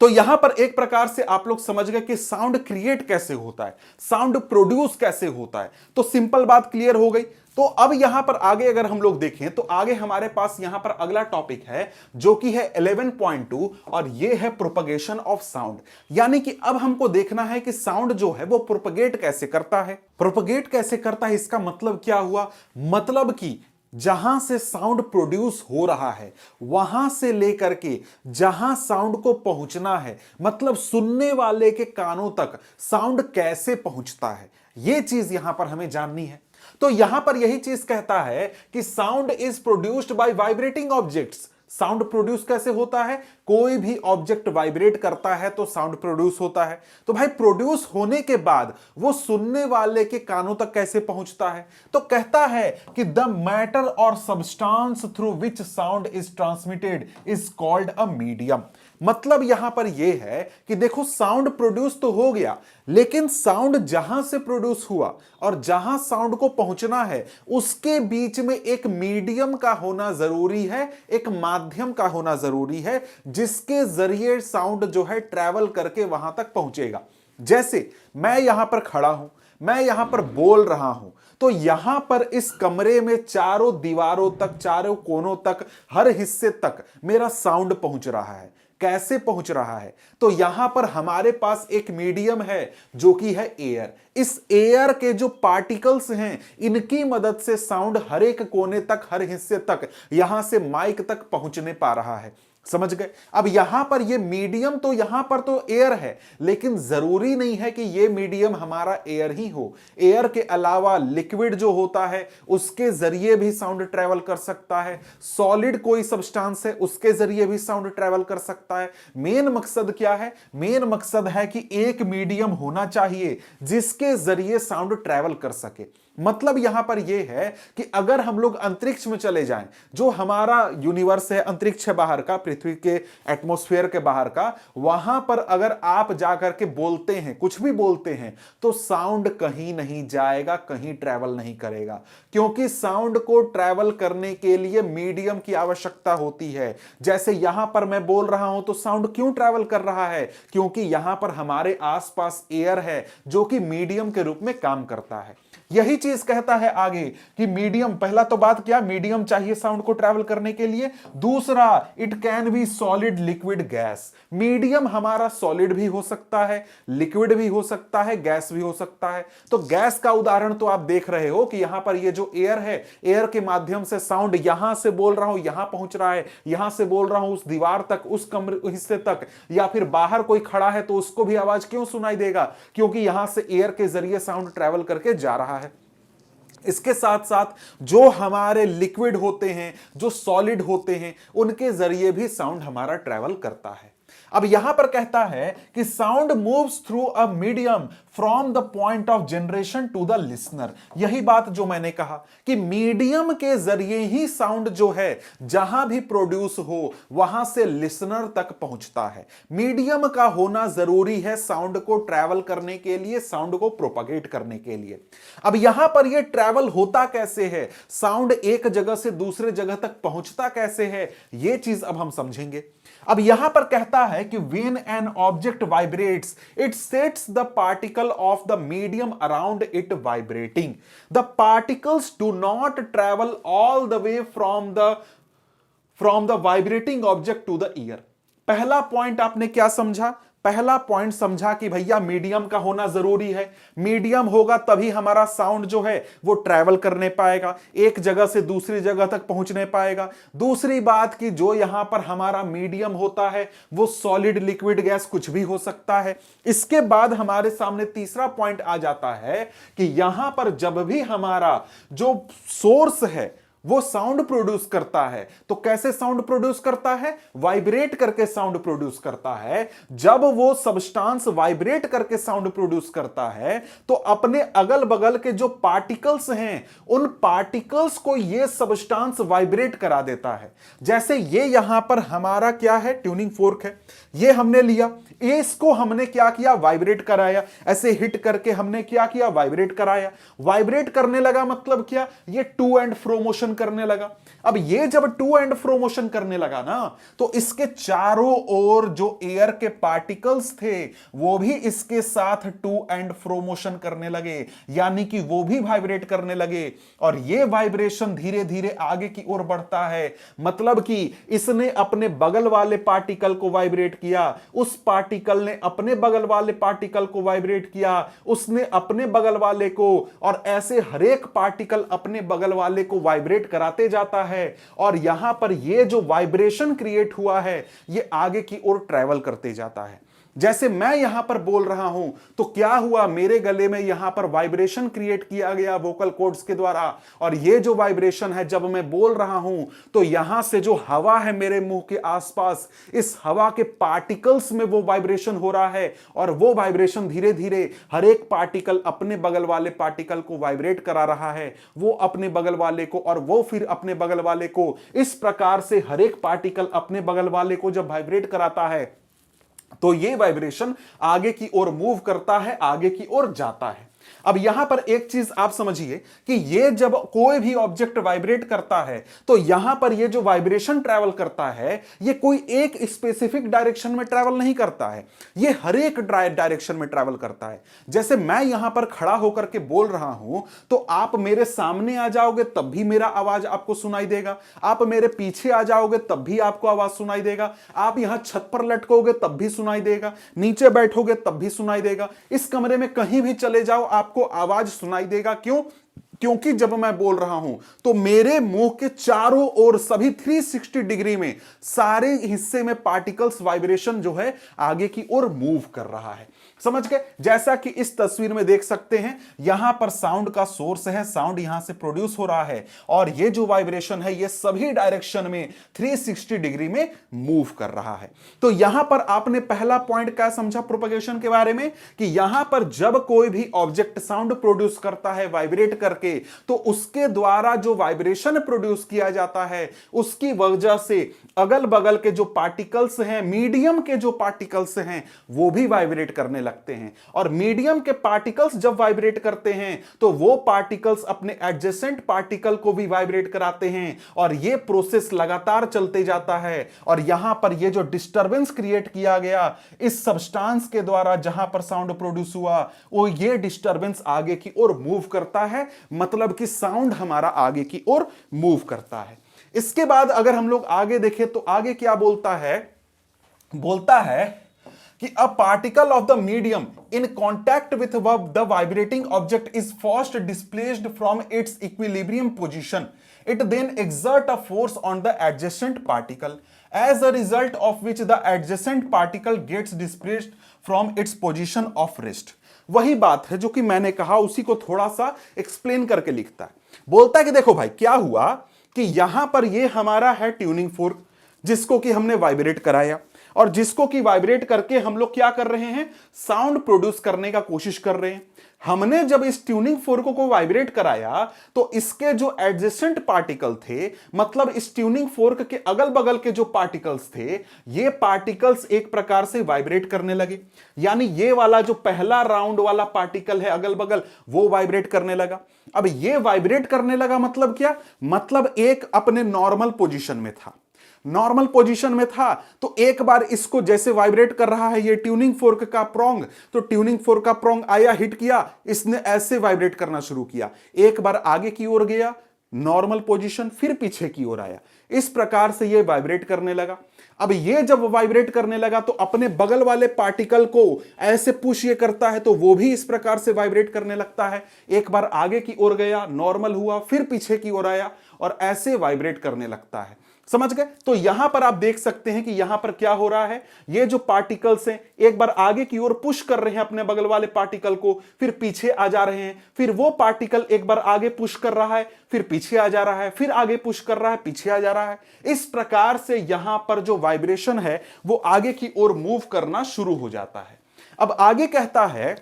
तो यहां पर एक प्रकार से आप लोग समझ गए कि साउंड क्रिएट कैसे होता है, साउंड प्रोड्यूस कैसे होता है। तो सिंपल बात क्लियर हो गई। तो अब यहां पर आगे अगर हम लोग देखें तो आगे हमारे पास यहां पर अगला टॉपिक है जो कि है 11.2 और ये है प्रोपगेशन ऑफ साउंड। यानी कि अब हमको देखना है कि साउंड जो है वो प्रोपगेट कैसे करता है। प्रोपगेट कैसे करता है इसका मतलब क्या हुआ? मतलब कि जहां से साउंड प्रोड्यूस हो रहा है वहां से लेकर के जहां साउंड को पहुंचना है, मतलब सुनने वाले के कानों तक साउंड कैसे पहुंचता है, यह चीज यहां पर हमें जाननी है। तो यहां पर यही चीज कहता है कि sound is produced by vibrating objects. Sound produce कैसे होता है? कोई भी ऑब्जेक्ट वाइब्रेट करता है तो साउंड प्रोड्यूस होता है। तो भाई प्रोड्यूस होने के बाद वो सुनने वाले के कानों तक कैसे पहुंचता है? तो कहता है कि द मैटर और substance through which sound is transmitted is called a medium. मतलब यहां पर यह है कि देखो साउंड प्रोड्यूस तो हो गया, लेकिन साउंड जहां से प्रोड्यूस हुआ और जहां साउंड को पहुंचना है उसके बीच में एक मीडियम का होना जरूरी है, एक माध्यम का होना जरूरी है, जिसके जरिए साउंड जो है ट्रैवल करके वहां तक पहुंचेगा। जैसे मैं यहां पर खड़ा हूं, मैं यहां पर बोल रहा हूं, तो यहां पर इस कमरे में चारों दीवारों तक, चारों कोनों तक, हर हिस्से तक मेरा साउंड पहुंच रहा है। कैसे पहुंच रहा है? तो यहां पर हमारे पास एक मीडियम है जो कि है एयर। इस एयर के जो पार्टिकल्स हैं इनकी मदद से साउंड हर एक कोने तक, हर हिस्से तक, यहां से माइक तक पहुंचने पा रहा है। समझ गए? अब यहां पर ये मीडियम तो यहां पर तो एयर है, लेकिन जरूरी नहीं है कि ये मीडियम हमारा एयर ही हो। एयर के अलावा लिक्विड जो होता है उसके जरिए भी साउंड ट्रेवल कर सकता है। सॉलिड कोई सब्सटेंस है उसके जरिए भी साउंड ट्रेवल कर सकता है। मेन मकसद क्या है? मेन मकसद है कि एक मीडियम होना चाहिए जिसके जरिए साउंड ट्रेवल कर सके। मतलब यहां पर यह है कि अगर हम लोग अंतरिक्ष में चले जाएं, जो हमारा यूनिवर्स है, अंतरिक्ष है बाहर का, पृथ्वी के एटमॉस्फेयर के बाहर का, वहां पर अगर आप जाकर के बोलते हैं, कुछ भी बोलते हैं, तो साउंड कहीं नहीं जाएगा, कहीं ट्रैवल नहीं करेगा, क्योंकि साउंड को ट्रैवल करने के लिए मीडियम की आवश्यकता होती है। जैसे यहां पर मैं बोल रहा हूं तो साउंड क्यों ट्रैवल कर रहा है? क्योंकि यहां पर हमारे आसपास एयर है जो कि मीडियम के रूप में काम करता है। यही चीज कहता है आगे कि मीडियम, पहला तो बात क्या, मीडियम चाहिए साउंड को ट्रैवल करने के लिए। दूसरा, it can be solid, liquid, gas. Medium हमारा सॉलिड भी हो सकता है, लिक्विड भी हो सकता है, गैस भी हो सकता है। तो गैस का उदाहरण तो आप देख रहे हो कि यहां पर ये जो एयर है, एयर के माध्यम से साउंड यहां से बोल रहा हूं यहां पहुंच रहा है, यहां से बोल रहा हूं उस दीवार तक, उस कमरे हिस्से तक, या फिर बाहर कोई खड़ा है तो उसको भी आवाज क्यों सुनाई देगा? क्योंकि यहां से एयर के जरिए साउंड ट्रैवल करके जा रहा है। इसके साथ साथ जो हमारे लिक्विड होते हैं, जो सॉलिड होते हैं, उनके जरिए भी साउंड हमारा ट्रैवल करता है। अब यहां पर कहता है कि sound moves through a medium from the point of generation to the listener. यही बात जो मैंने कहा कि मीडियम के जरिए ही साउंड जो है जहां भी प्रोड्यूस हो वहां से लिसनर तक पहुंचता है। मीडियम का होना जरूरी है साउंड को ट्रैवल करने के लिए, साउंड को प्रोपगेट करने के लिए। अब यहां पर यह ट्रैवल होता कैसे है, साउंड एक जगह से दूसरे जगह तक पहुंचता कैसे है, यह चीज अब हम समझेंगे। अब यहां पर कहता है कि when an object vibrates, it sets the particle of the medium around it vibrating. The particles do not travel all the way from the vibrating object to the ear. पहला पॉइंट आपने क्या समझा? पहला पॉइंट समझा कि भैया medium का होना जरूरी है, मीडियम होगा तभी हमारा साउंड जो है वो ट्रैवल करने पाएगा, एक जगह से दूसरी जगह तक पहुंचने पाएगा। दूसरी बात कि जो यहां पर हमारा मीडियम होता है वो सॉलिड, लिक्विड, गैस कुछ भी हो सकता है। इसके बाद हमारे सामने तीसरा पॉइंट आ जाता है कि यहां पर जब भी हमारा जो सोर्स है वो साउंड प्रोड्यूस करता है, तो कैसे साउंड प्रोड्यूस करता है? वाइब्रेट करके साउंड प्रोड्यूस करता है। जब वो सब्सटेंस वाइब्रेट करके साउंड प्रोड्यूस करता है तो अपने अगल बगल के जो पार्टिकल्स हैं उन पार्टिकल्स को ये सब्सटेंस वाइब्रेट करा देता है। जैसे ये यहां पर हमारा क्या है? ट्यूनिंग फोर्क है, ये हमने लिया, ये इसको हमने क्या किया? वाइब्रेट कराया। ऐसे हिट करके हमने क्या किया? वाइब्रेट कराया। वाइब्रेट करने लगा मतलब क्या? ये टू एंड फ्रो मोशन करने लगा। अब ये जब टू एंड फ्रो मोशन करने लगा ना तो इसके चारों ओर जो एयर के पार्टिकल्स थे वो भी इसके साथ टू एंड फ्रो मोशन करने लगे, यानी कि वो भी वाइब्रेट करने लगे। और ये वाइब्रेशन धीरे धीरे आगे की ओर बढ़ता है, मतलब कि इसने अपने बगल वाले पार्टिकल को वाइब्रेट किया, उस पार्टिकल ने अपने बगल वाले पार्टिकल को वाइब्रेट किया, उसने अपने बगल वाले को, और ऐसे हर एक पार्टिकल अपने बगल वाले को वाइब्रेट कराते जाता है। और यहां पर ये जो वाइब्रेशन क्रिएट हुआ है ये आगे की ओर ट्रैवल करते जाता है। जैसे मैं यहां पर बोल रहा हूं तो क्या हुआ? मेरे गले में यहां पर वाइब्रेशन क्रिएट किया गया वोकल कॉर्ड्स के द्वारा, और ये जो वाइब्रेशन है जब मैं बोल रहा हूं तो यहां से जो हवा है मेरे मुंह के आसपास, इस हवा के पार्टिकल्स में वो वाइब्रेशन हो रहा है, और वो वाइब्रेशन धीरे धीरे हर एक पार्टिकल अपने बगल वाले पार्टिकल को वाइब्रेट करा रहा है, वो अपने बगल वाले को, और वो फिर अपने बगल वाले को। इस प्रकार से हर एक पार्टिकल अपने बगल वाले को जब वाइब्रेट कराता है तो ये वाइब्रेशन आगे की ओर मूव करता है, आगे की ओर जाता है। अब यहां पर एक चीज आप समझिए कि ये जब कोई भी ऑब्जेक्ट वाइब्रेट करता है तो यहां पर ये जो वाइब्रेशन ट्रैवल करता है ये कोई एक स्पेसिफिक डायरेक्शन में ट्रैवल नहीं करता है, ये हर एक डायरेक्शन में ट्रैवल करता है। जैसे मैं यहां पर खड़ा होकर के बोल रहा हूं तो आप मेरे सामने आ जाओगे तब भी मेरा आवाज आपको सुनाई देगा, आप मेरे पीछे आ जाओगे तब भी आपको आवाज सुनाई देगा, आप यहां छत पर लटकोगे तब भी सुनाई देगा, नीचे बैठोगे तब भी सुनाई देगा, इस कमरे में कहीं भी चले जाओ आपको आवाज सुनाई देगा। क्यों? क्योंकि जब मैं बोल रहा हूं तो मेरे मुंह के चारों ओर सभी 360 डिग्री में सारे हिस्से में पार्टिकल्स वाइब्रेशन जो है आगे की ओर मूव कर रहा है। समझ गए? जैसा कि इस तस्वीर में देख सकते हैं यहां पर साउंड का सोर्स है, साउंड यहां से प्रोड्यूस हो रहा है, और ये जो वाइब्रेशन है ये सभी डायरेक्शन में 360 डिग्री में मूव कर रहा है। तो यहां पर आपने पहला पॉइंट क्या समझा प्रोपगेशन के बारे में? कि यहां पर जब कोई भी ऑब्जेक्ट साउंड प्रोड्यूस करता है वाइब्रेट करके, तो उसके द्वारा जो वाइब्रेशन प्रोड्यूस किया जाता है उसकी वजह से अगल बगल के जो पार्टिकल्स हैं, मीडियम के जो पार्टिकल्स हैं वो भी वाइब्रेट करने लगते हैं। और मीडियम के पार्टिकल्स जब वाइब्रेट करते हैं तो वो पार्टिकल्स अपने एडजेसेंट पार्टिकल को भी वाइब्रेट कराते हैं, और ये प्रोसेस लगातार चलते जाता है। और यहां पर ये जो डिस्टरबेंस क्रिएट किया गया इस सब्सटेंस के द्वारा जहां पर साउंड प्रोड्यूस हुआ, वो ये डिस्टरबेंस आगे की ओर मूव करता है, मतलब कि साउंड हमारा आगे की ओर मूव करता है। इसके बाद अगर हम लोग आगे देखें तो आगे क्या बोलता है? बोलता है कि a particle of the medium in contact with the vibrating object is first displaced from its equilibrium position. It then exerts a force on the adjacent particle, as a result of which the adjacent particle gets displaced from its position of rest. वही बात है जो कि मैंने कहा, उसी को थोड़ा सा एक्सप्लेन करके लिखता है। बोलता है कि देखो भाई क्या हुआ कि यहां पर ये हमारा है ट्यूनिंग फोर्क जिसको कि हमने वाइब्रेट कराया, और जिसको कि वाइब्रेट करके हम लोग क्या कर रहे हैं? साउंड प्रोड्यूस करने का कोशिश कर रहे हैं। हमने जब इस ट्यूनिंग फोर्क को वाइब्रेट कराया तो इसके जो एडजेसेंट पार्टिकल थे, मतलब इस ट्यूनिंग फोर्क के अगल बगल के जो पार्टिकल्स थे, ये पार्टिकल्स एक प्रकार से वाइब्रेट करने लगे। यानी ये वाला जो पहला राउंड वाला पार्टिकल है अगल बगल वो वाइब्रेट करने लगा। अब ये वाइब्रेट करने लगा मतलब क्या? मतलब एक अपने नॉर्मल पोजीशन में था, नॉर्मल पोजीशन में था, तो एक बार इसको जैसे वाइब्रेट कर रहा है ये ट्यूनिंग फोर्क का प्रोंग, तो ट्यूनिंग फोर्क का प्रोंग आया, हिट किया, इसने ऐसे वाइब्रेट करना शुरू किया। एक बार आगे की ओर गया, नॉर्मल पोजीशन, फिर पीछे की ओर आया। इस प्रकार से ये वाइब्रेट करने लगा। अब ये जब वाइब्रेट करने लगा तो अपने बगल वाले पार्टिकल को ऐसे पुश ये करता है तो वो भी इस प्रकार से वाइब्रेट करने लगता है। एक बार आगे की ओर गया, नॉर्मल हुआ, फिर पीछे की ओर आया और ऐसे वाइब्रेट करने लगता है। समझ गए? तो यहां पर आप देख सकते हैं कि यहां पर क्या हो रहा है, ये जो पार्टिकल्स हैं एक बार आगे की ओर पुश कर रहे हैं अपने बगल वाले पार्टिकल को, फिर पीछे आ जा रहे हैं, फिर वो पार्टिकल एक बार आगे पुश कर रहा है, फिर पीछे आ जा रहा है, फिर आगे पुश कर रहा है, पीछे आ जा रहा है। इस प्रकार से यहां पर जो वाइब्रेशन है वो आगे की ओर मूव करना शुरू हो जाता है। अब आगे कहता है,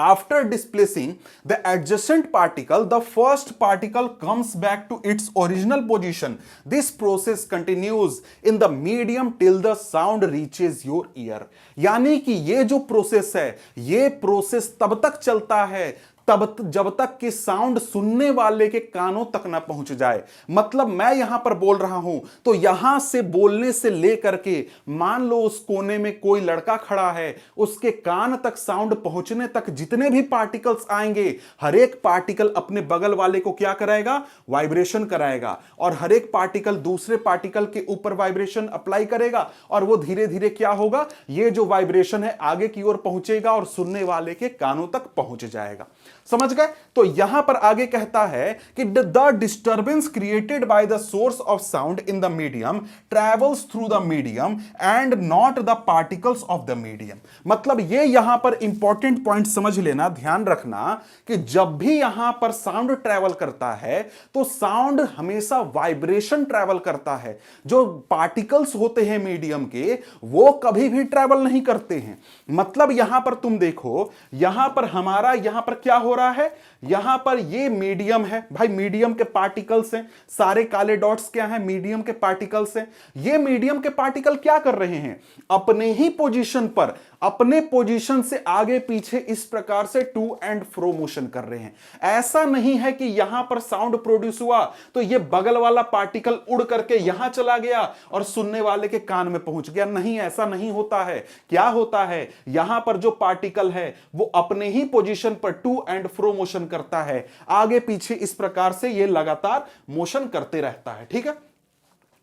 after displacing the adjacent particle, the first particle comes back to its original position. This process continues in the medium till the sound reaches your ear. यानी कि ये जो प्रोसेस है, ये प्रोसेस तब तक चलता है जब तक कि साउंड सुनने वाले के कानों तक ना पहुंच जाए। मतलब मैं यहां पर बोल रहा हूं तो यहां से बोलने से लेकर के मान लो उस कोने में कोई लड़का खड़ा है, उसके कान तक साउंड पहुंचने तक जितने भी पार्टिकल्स आएंगे, हर एक पार्टिकल अपने बगल वाले को क्या कराएगा, वाइब्रेशन कराएगा, और हर एक पार्टिकल दूसरे पार्टिकल के ऊपर वाइब्रेशन अप्लाई करेगा, और वो धीरे धीरे क्या होगा, ये जो वाइब्रेशन है आगे की ओर पहुंचेगा और सुनने वाले के कानों तक पहुंच जाएगा। समझ गए? तो यहां पर आगे कहता है कि the disturbance created by the source of sound in the medium travels through the medium and not the particles of the medium. मतलब ये यहां पर इंपॉर्टेंट पॉइंट समझ लेना, ध्यान रखना कि जब भी यहां पर साउंड ट्रेवल करता है तो साउंड हमेशा वाइब्रेशन ट्रेवल करता है। जो पार्टिकल्स होते हैं मीडियम के वो कभी भी ट्रेवल नहीं करते हैं। मतलब यहां पर तुम देखो, यहां पर हमारा यहां पर क्या हो रहा है, यहां पर ये मीडियम है भाई, मीडियम के पार्टिकल्स हैं, सारे काले डॉट्स क्या हैं, मीडियम के पार्टिकल्स हैं। ये मीडियम के पार्टिकल क्या कर रहे हैं, अपने ही पोजीशन पर, अपने पोजीशन से आगे पीछे इस प्रकार से टू एंड फ्रो मोशन कर रहे हैं। ऐसा नहीं है कि यहां पर साउंड प्रोड्यूस हुआ तो ये बगल वाला पार्टिकल उड़ करके यहां चला गया और सुनने वाले के कान में पहुंच गया। नहीं, ऐसा नहीं होता है। क्या होता है, यहां पर जो पार्टिकल है वो अपने ही पोजीशन पर टू एंड फ्रो मोशन करता है, आगे पीछे इस प्रकार से ये लगातार मोशन करते रहता है। ठीक है,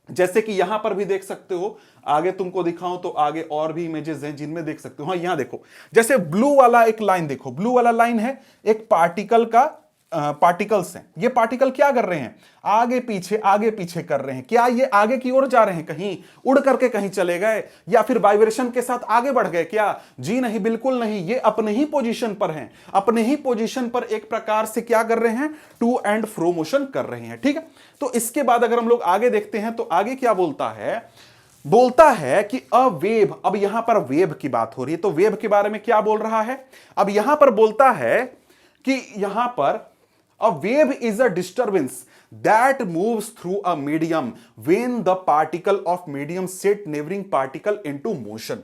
जैसे कि यहां पर भी देख सकते हो, आगे तुमको दिखाऊं तो आगे और भी इमेजेस हैं जिनमें देख सकते हो। हाँ, यहां देखो, जैसे ब्लू वाला एक लाइन देखो, ब्लू वाला लाइन है एक पार्टिकल का, पार्टिकल्स हैं। ये पार्टिकल क्या कर रहे हैं, आगे पीछे कर रहे हैं। क्या ये आगे की ओर जा रहे हैं, कहीं उड़ करके कहीं चले गए, या फिर वाइब्रेशन के साथ आगे बढ़ गए क्या? जी नहीं, बिल्कुल नहीं। ये अपने ही पोजीशन पर हैं, अपने ही पोजीशन पर एक प्रकार से क्या कर रहे हैं, टू एंड फ्रो मोशन कर रहे हैं। ठीक है, तो इसके बाद अगर हम लोग आगे देखते हैं तो आगे क्या बोलता है कि अ वेव। अब यहां पर वेव की बात हो रही है, तो वेव के बारे में क्या बोल रहा है, अब यहां पर बोलता है कि यहां पर a wave is a disturbance that moves through a medium when the particle of medium set neighboring particle into motion।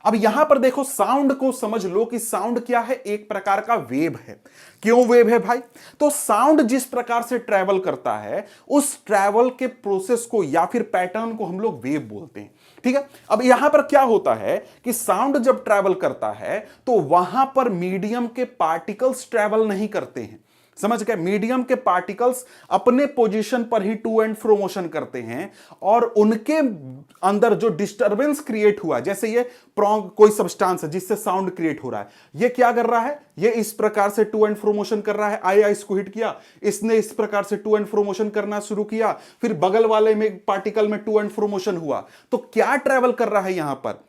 अब यहां पर देखो, साउंड को समझ लो कि साउंड क्या है, एक प्रकार का वेव है। क्यों वेव है भाई? तो साउंड जिस प्रकार से ट्रैवल करता है उस ट्रैवल के प्रोसेस को या फिर पैटर्न को हम लोग वेव बोलते हैं। ठीक है, अब यहां पर क्या होता है कि साउंड जब ट्रैवल करता है तो वहां पर मीडियम के पार्टिकल्स ट्रैवल नहीं करते हैं। समझ गए? मीडियम के पार्टिकल्स अपने पोजीशन पर ही टू एंड फ्रो मोशन करते हैं, और उनके अंदर जो डिस्टरबेंस क्रिएट हुआ, जैसे ये कोई सब्सटेंस है जिससे साउंड क्रिएट हो रहा है, ये क्या कर रहा है, ये इस प्रकार से टू एंड फ्रो मोशन कर रहा है। आया, इसको हिट किया, इसने इस प्रकार से टू एंड फ्रो मोशन करना शुरू किया, फिर बगल वाले में पार्टिकल में टू एंड फ्रो मोशन हुआ। तो क्या ट्रैवल कर रहा है यहां पर,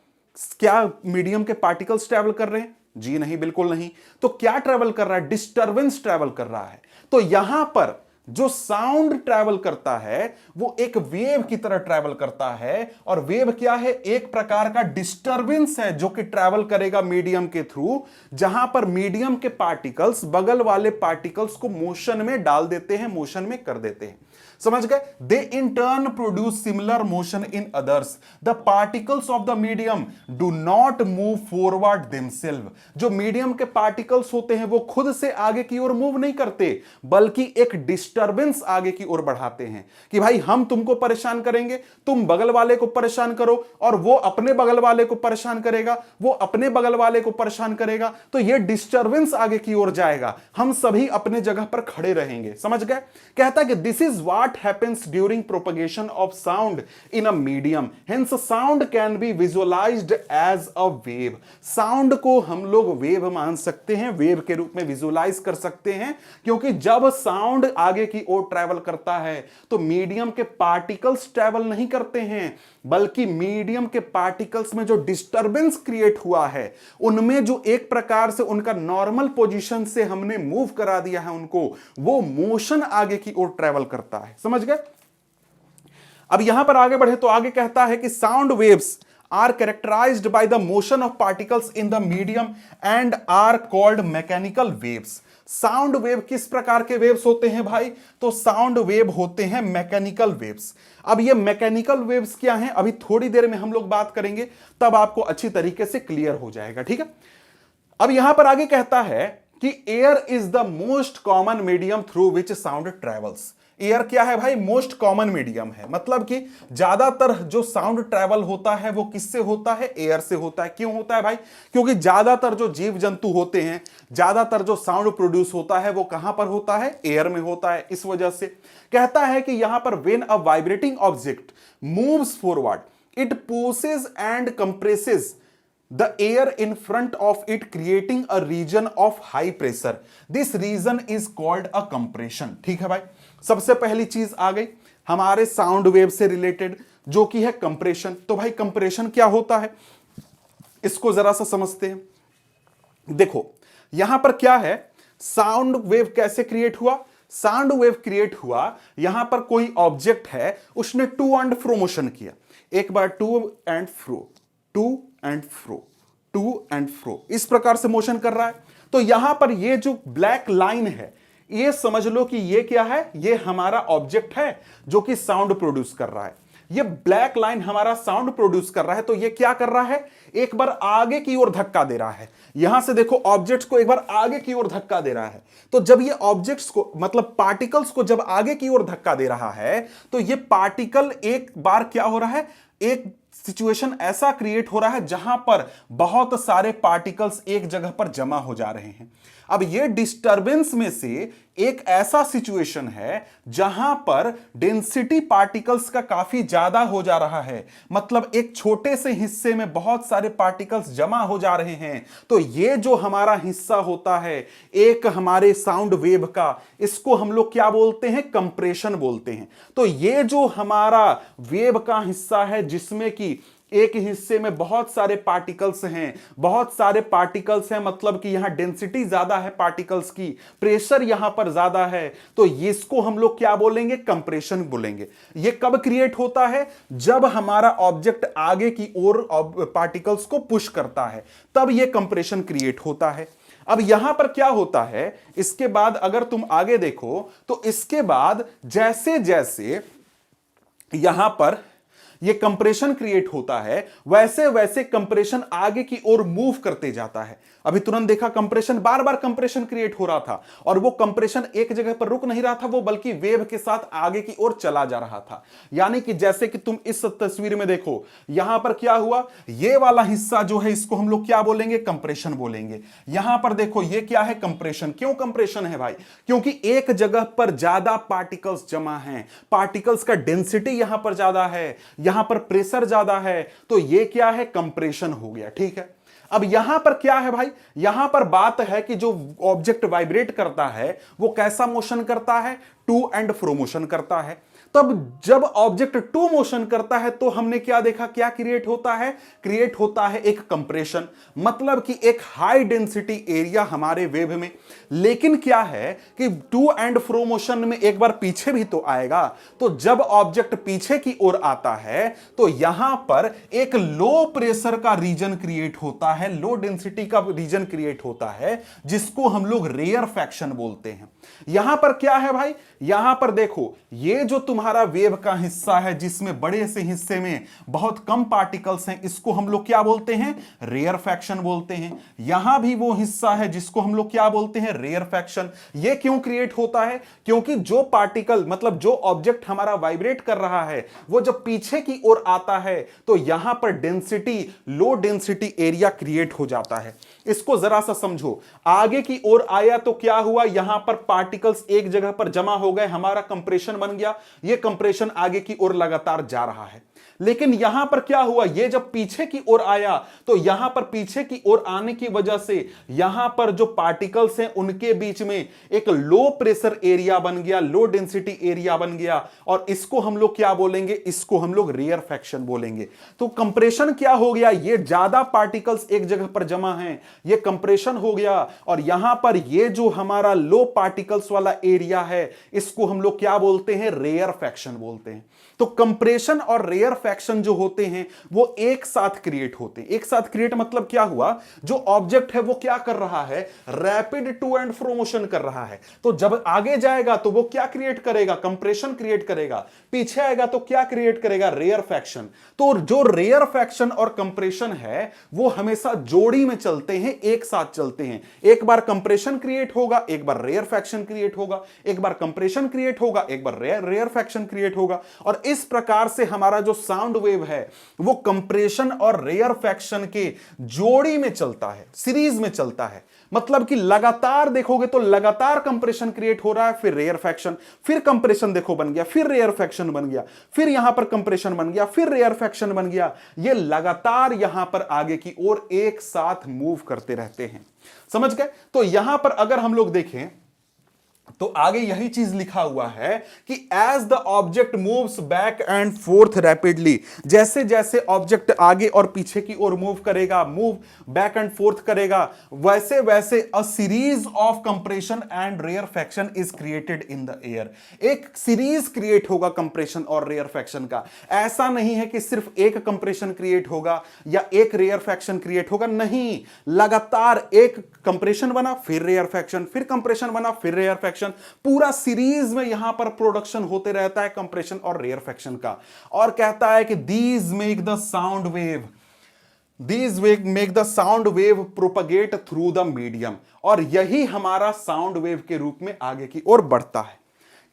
क्या मीडियम के पार्टिकल्स ट्रैवल कर रहे हैं? जी नहीं, बिल्कुल नहीं। तो क्या ट्रैवल कर रहा है, डिस्टरबेंस ट्रैवल कर रहा है। तो यहां पर जो साउंड ट्रैवल करता है वो एक वेव की तरह ट्रैवल करता है, और वेव क्या है, एक प्रकार का डिस्टरबेंस है जो कि ट्रैवल करेगा मीडियम के थ्रू, जहां पर मीडियम के पार्टिकल्स बगल वाले पार्टिकल्स को मोशन में डाल देते हैं, मोशन में कर देते हैं। समझ गए? They in turn produce similar motion in others. The particles of the medium do not move forward themselves. जो मीडियम के पार्टिकल्स होते हैं वो खुद से आगे की ओर मूव नहीं करते, बल्कि एक डिस्टरबेंस आगे की ओर बढ़ाते हैं कि भाई हम तुमको परेशान करेंगे, तुम बगल वाले को परेशान करो, और वो अपने बगल वाले को परेशान करेगा, वो अपने बगल वाले को परेशान करेगा, तो ये डिस्टरबेंस आगे की ओर जाएगा, हम सभी अपने जगह पर खड़े रहेंगे। समझ गए? कहता है कि this is what happens during propagation of sound in a medium, hence sound can be visualized as a wave. Sound को हम लोग वेव मान सकते हैं, वेव के रूप में विजुअलाइज कर सकते हैं, क्योंकि जब साउंड आगे की ओर ट्रैवल करता है तो मीडियम के पार्टिकल्स ट्रैवल नहीं करते हैं, बल्कि मीडियम के पार्टिकल्स में जो डिस्टरबेंस क्रिएट हुआ है, उनमें जो एक प्रकार से उनका नॉर्मल पोजीशन से हमने मूव करा दिया है उनको, वो मोशन आगे की ओर ट्रैवल करता है। समझ गए? अब यहां पर आगे बढ़े तो आगे कहता है कि sound waves are characterized by the motion of particles in the medium and are called mechanical waves। Sound wave किस प्रकार के वेव्स होते हैं भाई? तो साउंड वेव होते हैं मैकेनिकल वेव्स। अब ये मैकेनिकल वेव्स क्या हैं, अभी थोड़ी देर में हम लोग बात करेंगे, तब आपको अच्छी तरीके से क्लियर हो जाएगा। ठीक है? अब यहां पर आगे कहता है कि air is the most common medium through which sound travels. Air क्या है भाई? मोस्ट कॉमन मीडियम है, मतलब कि ज्यादातर जो साउंड ट्रैवल होता है वो किससे होता है? एयर से होता है। क्यों होता है भाई? क्योंकि ज्यादातर जो जीव जंतु होते हैं, ज्यादातर जो साउंड प्रोड्यूस होता है वो कहां पर होता है? एयर में होता है। इस वजह से कहता है कि यहां पर when a vibrating object moves forward, it pushes and compresses the air in front of it, creating a region of high pressure. This region is called a compression। ठीक है भाई? सबसे पहली चीज आ गई हमारे साउंड वेव से रिलेटेड, जो कि है कंप्रेशन। तो भाई कंप्रेशन क्या होता है, इसको जरा सा समझते हैं। देखो यहां पर क्या है, साउंड वेव कैसे क्रिएट हुआ? साउंड वेव क्रिएट हुआ, यहां पर कोई ऑब्जेक्ट है, उसने टू एंड फ्रो मोशन किया, एक बार to and fro, to and fro, to and fro, इस प्रकार से मोशन कर रहा है। तो यहां पर ये जो ब्लैक लाइन है, ये समझ लो कि ये क्या है? ये हमारा ऑब्जेक्ट है जो कि साउंड प्रोड्यूस कर रहा है। ये ब्लैक लाइन हमारा साउंड प्रोड्यूस कर रहा है, तो ये क्या कर रहा है? एक बार आगे की ओर धक्का दे रहा है। यहां से देखो ऑब्जेक्ट्स को एक बार आगे की ओर धक्का दे रहा है। तो जब ये ऑब्जेक्ट्स को, मतलब पार्टिकल्स को जब आगे की ओर धक्का दे रहा है, तो ये पार्टिकल एक बार क्या हो रहा है? एक सिचुएशन ऐसा क्रिएट हो रहा है जहां पर बहुत सारे पार्टिकल्स एक जगह पर जमा हो जा रहे हैं। अब ये डिस्टरबेंस में से एक ऐसा सिचुएशन है जहां पर डेंसिटी पार्टिकल्स का काफी ज्यादा हो जा रहा है, मतलब एक छोटे से हिस्से में बहुत सारे पार्टिकल्स जमा हो जा रहे हैं। तो ये जो हमारा हिस्सा होता है एक हमारे साउंड वेव का, इसको हम लोग क्या बोलते हैं? कंप्रेशन बोलते हैं। तो ये जो हमारा वेव का हिस्सा है, जिसमें कि एक हिस्से में बहुत सारे पार्टिकल्स हैं, बहुत सारे पार्टिकल्स हैं, मतलब कि यहां डेंसिटी ज्यादा है पार्टिकल्स की, प्रेशर यहां पर ज्यादा है, तो इसको हम लोग क्या बोलेंगे? कंप्रेशन बोलेंगे। ये कब क्रिएट होता है? जब हमारा ऑब्जेक्ट आगे की ओर पार्टिकल्स को पुश करता है, तब ये कंप्रेशन क्रिएट होता है। अब यहां पर क्या होता है, इसके बाद अगर तुम आगे देखो तो इसके बाद जैसे जैसे यहां पर ये कंप्रेशन क्रिएट होता है, वैसे वैसे कंप्रेशन आगे की ओर मूव करते जाता है। अभी तुरंत देखा कंप्रेशन, बार बार कंप्रेशन क्रिएट हो रहा था, और वो कंप्रेशन एक जगह पर रुक नहीं रहा था, वो बल्कि वेव के साथ आगे की ओर चला जा रहा था। यानी कि जैसे कि तुम इस तस्वीर में देखो, यहां पर क्या हुआ? ये वाला हिस्सा जो है इसको हम लोग क्या बोलेंगे? कंप्रेशन बोलेंगे। यहां पर देखो ये क्या है? कंप्रेशन। क्यों कंप्रेशन है भाई? क्योंकि एक जगह पर ज्यादा पार्टिकल्स जमा हैं, पार्टिकल्स का डेंसिटी यहां पर ज्यादा है, यहां पर प्रेशर ज्यादा है, तो ये क्या है? कंप्रेशन हो गया। ठीक है? अब यहां पर क्या है भाई? यहां पर बात है कि जो ऑब्जेक्ट वाइब्रेट करता है वो कैसा मोशन करता है? टू एंड फ्रो मोशन करता है। तब जब ऑब्जेक्ट टू मोशन करता है तो हमने क्या देखा? क्या क्रिएट होता है? क्रिएट होता है एक कंप्रेशन, मतलब कि एक हाई डेंसिटी एरिया हमारे वेव में। लेकिन क्या है कि टू एंड फ्रो मोशन में एक बार पीछे भी तो आएगा, तो जब ऑब्जेक्ट पीछे की ओर आता है तो यहां पर एक लो प्रेशर का रीजन क्रिएट होता है, लो डेंसिटी का रीजन क्रिएट होता है, जिसको हम लोग रेयरफैक्शन बोलते हैं। यहां पर क्या है भाई, यहां पर देखो ये जो तुम्हारा वेव का हिस्सा है जिसमें बड़े से हिस्से में बहुत कम पार्टिकल्स हैं, इसको हम लोग क्या बोलते हैं, रेयरफैक्शन बोलते हैं। यहां भी वो हिस्सा है जिसको हम लोग क्या बोलते हैं, रेयरफैक्शन। ये क्यों क्रिएट होता है, क्योंकि जो पार्टिकल मतलब जो ऑब्जेक्ट हमारा वाइब्रेट कर रहा है वो जब पीछे की ओर आता है तो यहां पर density, low density area create हो जाता है। इसको जरा सा समझो, आगे की ओर आया तो क्या हुआ, यहां पर पार्टिकल्स एक जगह पर जमा हो गए, हमारा कंप्रेशन बन गया, ये कंप्रेशन आगे की ओर लगातार जा रहा है। लेकिन यहां पर क्या हुआ, ये जब पीछे की ओर आया तो यहां पर पीछे की ओर आने की वजह से यहां पर जो पार्टिकल्स हैं उनके बीच में एक लो प्रेशर एरिया बन गया, लो डेंसिटी एरिया बन गया, और इसको हम लोग क्या बोलेंगे, इसको हम लोग रेयरफैक्शन बोलेंगे। तो कंप्रेशन क्या हो गया, ये ज्यादा पार्टिकल्स एक जगह पर जमा हैं, ये कंप्रेशन हो गया, और यहां पर ये जो हमारा लो पार्टिकल्स वाला एरिया है इसको हम लोग क्या बोलते हैं, रेयरफैक्शन बोलते हैं। तो कंप्रेशन और रेयरफैक्शन जो होते हैं वो एक साथ क्रिएट होते हैं। एक साथ क्रिएट मतलब क्या हुआ, जो ऑब्जेक्ट है वो क्या कर रहा है, rapid to and fro motion कर रहा है। तो जब आगे जाएगा तो वो क्या क्रिएट करेगा, कंप्रेशन क्रिएट करेगा, पीछे आएगा तो क्या क्रिएट करेगा, रेयरफैक्शन। तो जो रेयरफैक्शन और कंप्रेशन है वो हमेशा जोड़ी में चलते हैं, एक साथ चलते हैं। एक बार कंप्रेशन क्रिएट होगा, एक बार रेयरफैक्शन क्रिएट होगा, एक बार कंप्रेशन क्रिएट होगा, एक बार रेयरफैक्शन क्रिएट होगा। और इस प्रकार से हमारा जो साउंड वेव है वो कंप्रेशन और रेयरफैक्शन के जोड़ी में चलता है, सीरीज में चलता है। मतलब कि लगातार देखोगे तो लगातार कंप्रेशन क्रिएट हो रहा है, फिर रेयरफैक्शन, फिर कंप्रेशन देखो बन गया, फिर रेयरफैक्शन बन गया, फिर यहां पर कंप्रेशन बन गया, फिर रेयरफैक्शन बन गया। ये लगातार यहां पर आगे की ओर एक साथ मूव करते रहते हैं। समझ गए। तो यहां पर अगर हम लोग देखें तो आगे यही चीज लिखा हुआ है कि as the object moves back and forth rapidly, जैसे जैसे ऑब्जेक्ट आगे और पीछे की ओर मूव करेगा, मूव बैक एंड फोर्थ करेगा, वैसे वैसे a series of compression and rarefaction is created in the air. एक सीरीज क्रिएट होगा कंप्रेशन और रेयरफैक्शन का। ऐसा नहीं है कि सिर्फ एक कंप्रेशन क्रिएट होगा या एक रेयरफैक्शन क्रिएट होगा, नहीं, लगातार एक कंप्रेशन बना फिर रेयरफैक्शन, फिर कंप्रेशन बना फिर रेयरफैक्शन, पूरा सीरीज में यहां पर प्रोडक्शन होते रहता है कंप्रेशन और रेयरफैक्शन का। और कहता है कि these make the sound wave, These make the sound wave propagate through the medium, और यही हमारा साउंड वेव के रूप में आगे की ओर बढ़ता है।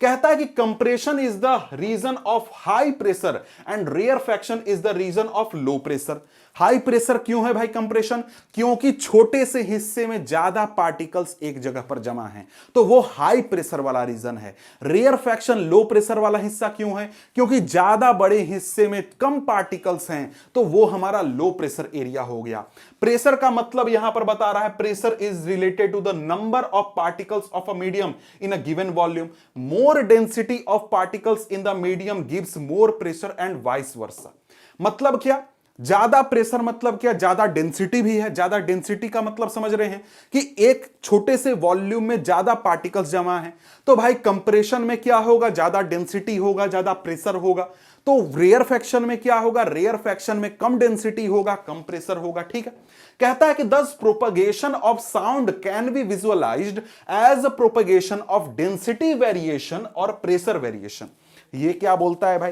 कहता है कि compression is the region of high pressure and rarefaction is the region of low pressure. High pressure क्यों है भाई कंप्रेशन, क्योंकि छोटे से हिस्से में ज्यादा पार्टिकल्स एक जगह पर जमा हैं, तो वो हाई प्रेशर वाला रीजन है। रेयरफैक्शन लो प्रेशर वाला हिस्सा क्यों है, क्योंकि ज्यादा बड़े हिस्से में कम पार्टिकल्स हैं, तो वो हमारा लो प्रेशर एरिया हो गया। प्रेशर का मतलब यहां पर बता रहा है, pressure is related to the number of particles of a medium in a given volume. More density of particles in the medium gives more pressure and vice versa. मतलब क्या, ज्यादा प्रेशर मतलब क्या, ज्यादा डेंसिटी भी है। ज्यादा डेंसिटी का मतलब समझ रहे हैं कि एक छोटे से वॉल्यूम में ज्यादा पार्टिकल्स जमा हैं, तो भाई कंप्रेशन में क्या होगा, ज्यादा डेंसिटी होगा, ज्यादा प्रेशर होगा। तो रेयरफैक्शन में क्या होगा, रेयरफैक्शन में कम डेंसिटी होगा, कम प्रेशर होगा। ठीक है। कहता है कि thus propagation of sound can be visualized as a propagation of density variation और प्रेशर वेरिएशन। ये क्या बोलता है भाई,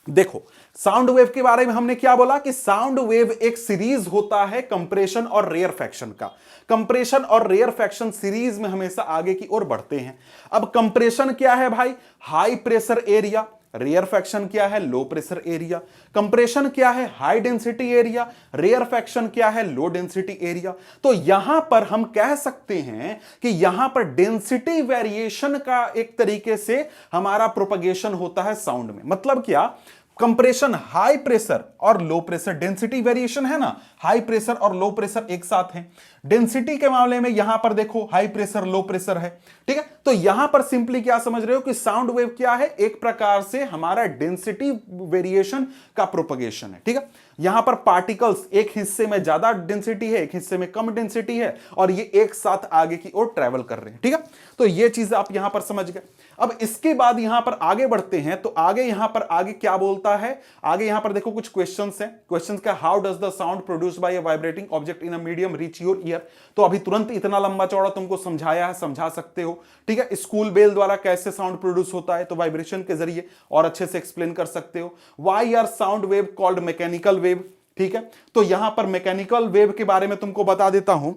देखो साउंड वेव के बारे में हमने क्या बोला कि साउंड वेव एक सीरीज होता है कंप्रेशन और रेयरफैक्शन का। कंप्रेशन और रेयरफैक्शन सीरीज में हमेशा आगे की ओर बढ़ते हैं। अब कंप्रेशन क्या है भाई, हाई प्रेशर एरिया, रेयरफैक्शन क्या है, लो प्रेशर एरिया। कंप्रेशन क्या है, हाई डेंसिटी एरिया, रेयरफैक्शन क्या है, लो डेंसिटी एरिया। तो यहां पर हम कह सकते हैं कि यहां पर डेंसिटी वेरिएशन का एक तरीके से हमारा प्रोपगेशन होता है साउंड में। मतलब क्या, कंप्रेशन हाई प्रेशर और लो प्रेशर, डेंसिटी वेरिएशन है ना, हाई प्रेशर और लो प्रेशर एक साथ है। डेंसिटी के मामले में यहां पर देखो हाई प्रेशर लो प्रेशर है। ठीक है। तो यहां पर सिंपली क्या समझ रहे हो कि साउंड वेव क्या है, एक प्रकार से हमारा डेंसिटी वेरिएशन का प्रोपगेशन है। ठीक है। यहां पर पार्टिकल्स एक हिस्से में ज्यादा डेंसिटी है, एक हिस्से में कम डेंसिटी है, और ये एक साथ आगे की ओर ट्रेवल कर रहे हैं। ठीक है, तो ये चीज आप यहां पर समझ गए। अब इसके बाद यहां पर आगे बढ़ते हैं, तो आगे यहां पर आगे क्या बोलता है, आगे यहां पर देखो कुछ क्वेश्चंस हैं। क्वेश्चंस का, how does the sound produced by a vibrating object in a medium reach your year. तो अभी तुरंत इतना लंबा चौड़ा तुमको समझाया है, समझा सकते हो। ठीक है, स्कूल बेल द्वारा कैसे साउंड प्रोड्यूस होता है, तो वाइब्रेशन के जरिए, और अच्छे से एक्सप्लेन कर सकते हो। Why are sound wave called mechanical wave. ठीक है, तो यहां पर मैकेनिकल वेव के बारे में तुमको बता देता हूं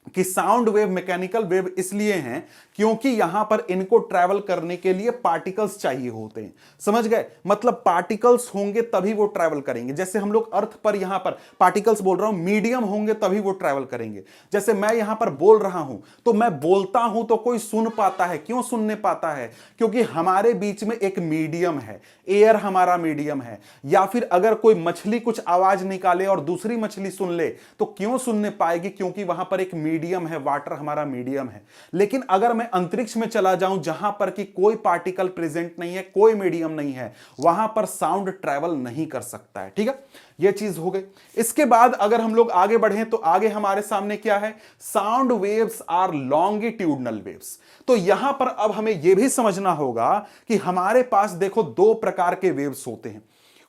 कि साउंड वेव मैकेनिकल वेव इसलिए हैं क्योंकि यहां पर इनको ट्रैवल करने के लिए पार्टिकल्स चाहिए होते हैं। समझ गए, मतलब पार्टिकल्स होंगे तभी वो ट्रैवल करेंगे। जैसे हम लोग अर्थ पर यहां पर पार्टिकल्स बोल रहा हूं, मीडियम होंगे तभी वो ट्रैवल करेंगे। जैसे मैं यहां पर बोल रहा हूं, तो मैं बोलता हूं तो कोई सुन पाता है। क्यों सुनने पाता है? क्योंकि हमारे बीच में एक मीडियम है, एयर हमारा मीडियम है। या फिर अगर कोई मछली कुछ आवाज निकाले और दूसरी मछली सुन ले, तो क्यों सुनने पाएगी? क्योंकि वहां पर एक मीडियम है, वाटर हमारा मीडियम है। लेकिन अगर मैं अंतरिक्ष में चला जाऊं जहां पर कि कोई पार्टिकल प्रेजेंट नहीं है, कोई मीडियम नहीं है, वहां पर साउंड ट्रैवल नहीं कर सकता है। ठीक है, यह चीज हो गई। इसके बाद अगर हम लोग आगे बढ़े तो आगे हमारे सामने क्या है, sound waves are longitudinal waves. तो यहां पर अब हमें यह भी समझना होगा कि हमारे पास देखो दो प्रकार के वेव्स होते हैं,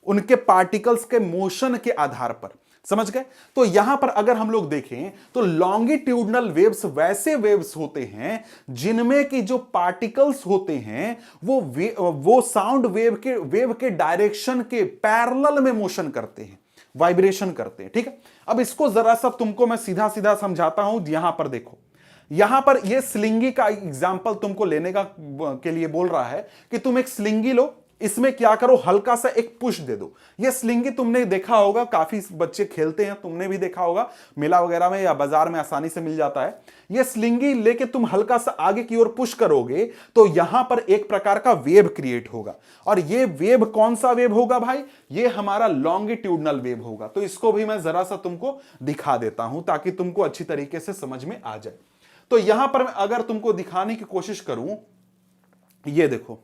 उनके पार्टिकल्स के मोशन के आधार पर। समझ गए? तो यहां पर अगर हम लोग देखें तो लॉन्गिट्यूडनल वेव्स वैसे वेव्स होते हैं जिनमें कि जो पार्टिकल्स होते हैं वो साउंड वेव के डायरेक्शन के पैरेलल में मोशन करते हैं, वाइब्रेशन करते हैं। ठीक है, अब इसको जरा सा तुमको मैं सीधा सीधा समझाता हूं। यहां पर देखो, यहां पर ये स्लिंगी का एग्जाम्पल तुमको लेने के लिए बोल रहा है कि तुम एक स्लिंगी लो, इसमें क्या करो, हल्का सा एक पुश दे दो। ये स्लिंगी तुमने देखा होगा, काफी बच्चे खेलते हैं, तुमने भी देखा होगा, मेला वगैरह में या बाजार में आसानी से मिल जाता है। ये स्लिंगी लेके तुम हल्का सा आगे की ओर पुश करोगे तो यहां पर एक प्रकार का वेव क्रिएट होगा। और ये वेव कौन सा वेव होगा भाई? ये हमारा लॉन्गिट्यूडनल वेव होगा। तो इसको भी मैं जरा सा तुमको दिखा देता हूं ताकि तुमको अच्छी तरीके से समझ में आ जाए। तो यहां पर मैं अगर तुमको दिखाने की कोशिश करूं, ये देखो,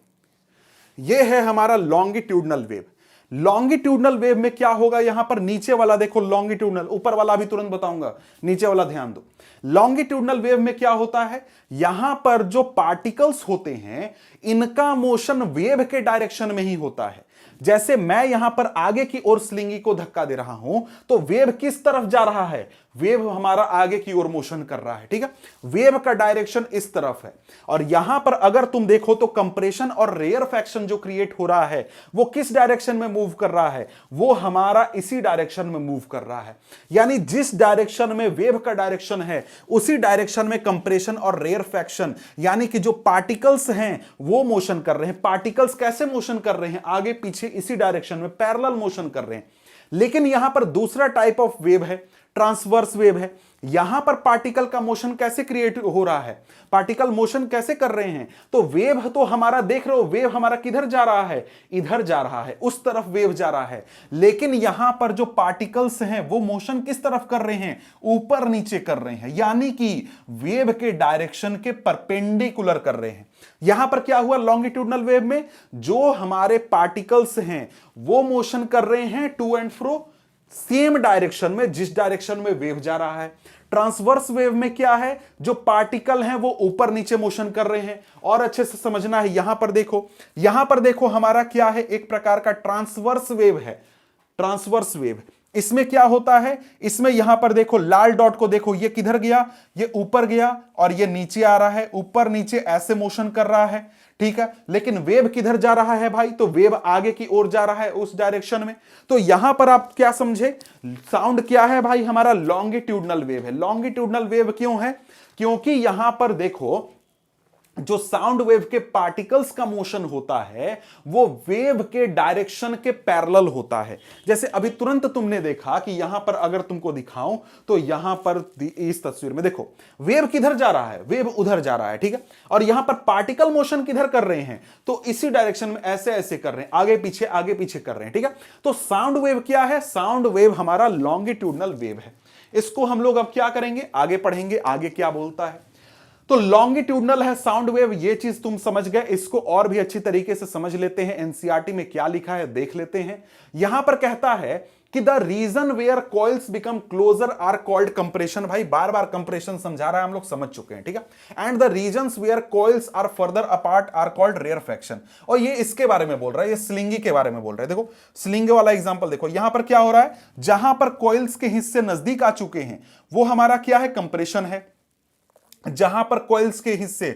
ये है हमारा लॉन्गिट्यूडनल वेव। लॉन्गिट्यूडनल वेव में क्या होगा, यहां पर नीचे वाला देखो लॉन्गिट्यूडनल, ऊपर वाला भी तुरंत बताऊंगा, नीचे वाला ध्यान दो। लॉन्गिट्यूडनल वेव में क्या होता है, यहां पर जो पार्टिकल्स होते हैं इनका मोशन वेव के डायरेक्शन में ही होता है। जैसे मैं यहां पर आगे की ओर स्लिंगी को धक्का दे रहा हूं तो वेव किस तरफ जा रहा है, वेव हमारा आगे की ओर मोशन कर रहा है। ठीक है, वेव का डायरेक्शन इस तरफ है। और यहां पर अगर तुम देखो तो कंप्रेशन और रेयरफैक्शन जो क्रिएट हो रहा है वो किस डायरेक्शन में मूव कर रहा है, वो हमारा इसी डायरेक्शन में मूव कर रहा है। यानी जिस डायरेक्शन में वेव का डायरेक्शन है उसी डायरेक्शन में कंप्रेशन और रेयरफैक्शन यानी कि जो पार्टिकल्स हैं वो मोशन कर रहे हैं। पार्टिकल्स कैसे मोशन कर रहे हैं, आगे पीछे इसी डायरेक्शन में पैरेलल मोशन कर रहे हैं। लेकिन यहां पर दूसरा टाइप ऑफ वेव है, ट्रांसवर्स वेव है। यहां पर पार्टिकल का मोशन कैसे क्रिएट हो रहा है, पार्टिकल मोशन कैसे कर रहे हैं, तो वेव तो हमारा देख रहे हो, वेव हमारा किधर जा रहा है, इधर जा रहा है, उस तरफ वेव जा रहा है। लेकिन यहां पर जो पार्टिकल्स हैं वो मोशन किस तरफ कर रहे हैं, ऊपर नीचे कर रहे हैं, यानी कि वेव के डायरेक्शन के परपेंडिकुलर कर रहे हैं। यहां पर क्या हुआ, लॉन्गिट्यूडनल वेव में जो हमारे पार्टिकल्स हैं वो मोशन कर रहे हैं to and fro same direction में, जिस डायरेक्शन में वेव जा रहा है। ट्रांसवर्स वेव में क्या है, जो पार्टिकल हैं वो ऊपर नीचे मोशन कर रहे हैं। और अच्छे से समझना है, यहां पर देखो हमारा क्या है, एक प्रकार का ट्रांसवर्स वेव है। ट्रांसवर्स वेव इसमें क्या होता है, इसमें यहां पर देखो लाल डॉट को देखो, ये किधर गया, ये ऊपर गया और ये नीचे आ रहा है, ऊपर नीचे ऐसे मोशन कर रहा है। ठीक है, लेकिन वेव किधर जा रहा है भाई, तो वेव आगे की ओर जा रहा है उस डायरेक्शन में। तो यहां पर आप क्या समझे, साउंड क्या है भाई, हमारा लॉन्गिट्यूडनल वेव है। लॉन्गिट्यूडनल वेव क्यों है, क्योंकि यहां पर देखो जो साउंड वेव के पार्टिकल्स का मोशन होता है वो वेव के डायरेक्शन के पैरेलल होता है। जैसे अभी तुरंत तुमने देखा कि यहां पर अगर तुमको दिखाऊं तो यहां पर इस तस्वीर में देखो वेव किधर जा रहा है, वेव उधर जा रहा है। ठीक है, और यहां पर पार्टिकल मोशन किधर कर रहे हैं, तो इसी डायरेक्शन में ऐसे ऐसे कर रहे हैं, आगे पीछे कर रहे हैं। ठीक है, तो साउंड वेव क्या है, साउंड वेव हमारा लॉन्गिट्यूडनल वेव है। इसको हम लोग अब क्या करेंगे, आगे पढ़ेंगे, आगे क्या बोलता है। तो लॉन्गिट्यूडनल है साउंड वेव, ये चीज तुम समझ गए। इसको और भी अच्छी तरीके से समझ लेते हैं, एनसीईआरटी में क्या लिखा है देख लेते हैं। यहां पर कहता है कि the region where coils become closer are called compression. भाई बार बार कंप्रेशन समझा रहा है, हम लोग समझ चुके हैं, ठीक है। And the regions where coils are further apart are called rarefaction. और ये इसके बारे में बोल रहा है, ये स्लिंगी के बारे में बोल रहा है। देखो स्लिंगी वाला एग्जांपल देखो, यहां पर क्या हो रहा है, जहां पर कॉइल्स के हिस्से नजदीक आ चुके हैं वो हमारा क्या है, कंप्रेशन है। जहां पर कॉइल्स के हिस्से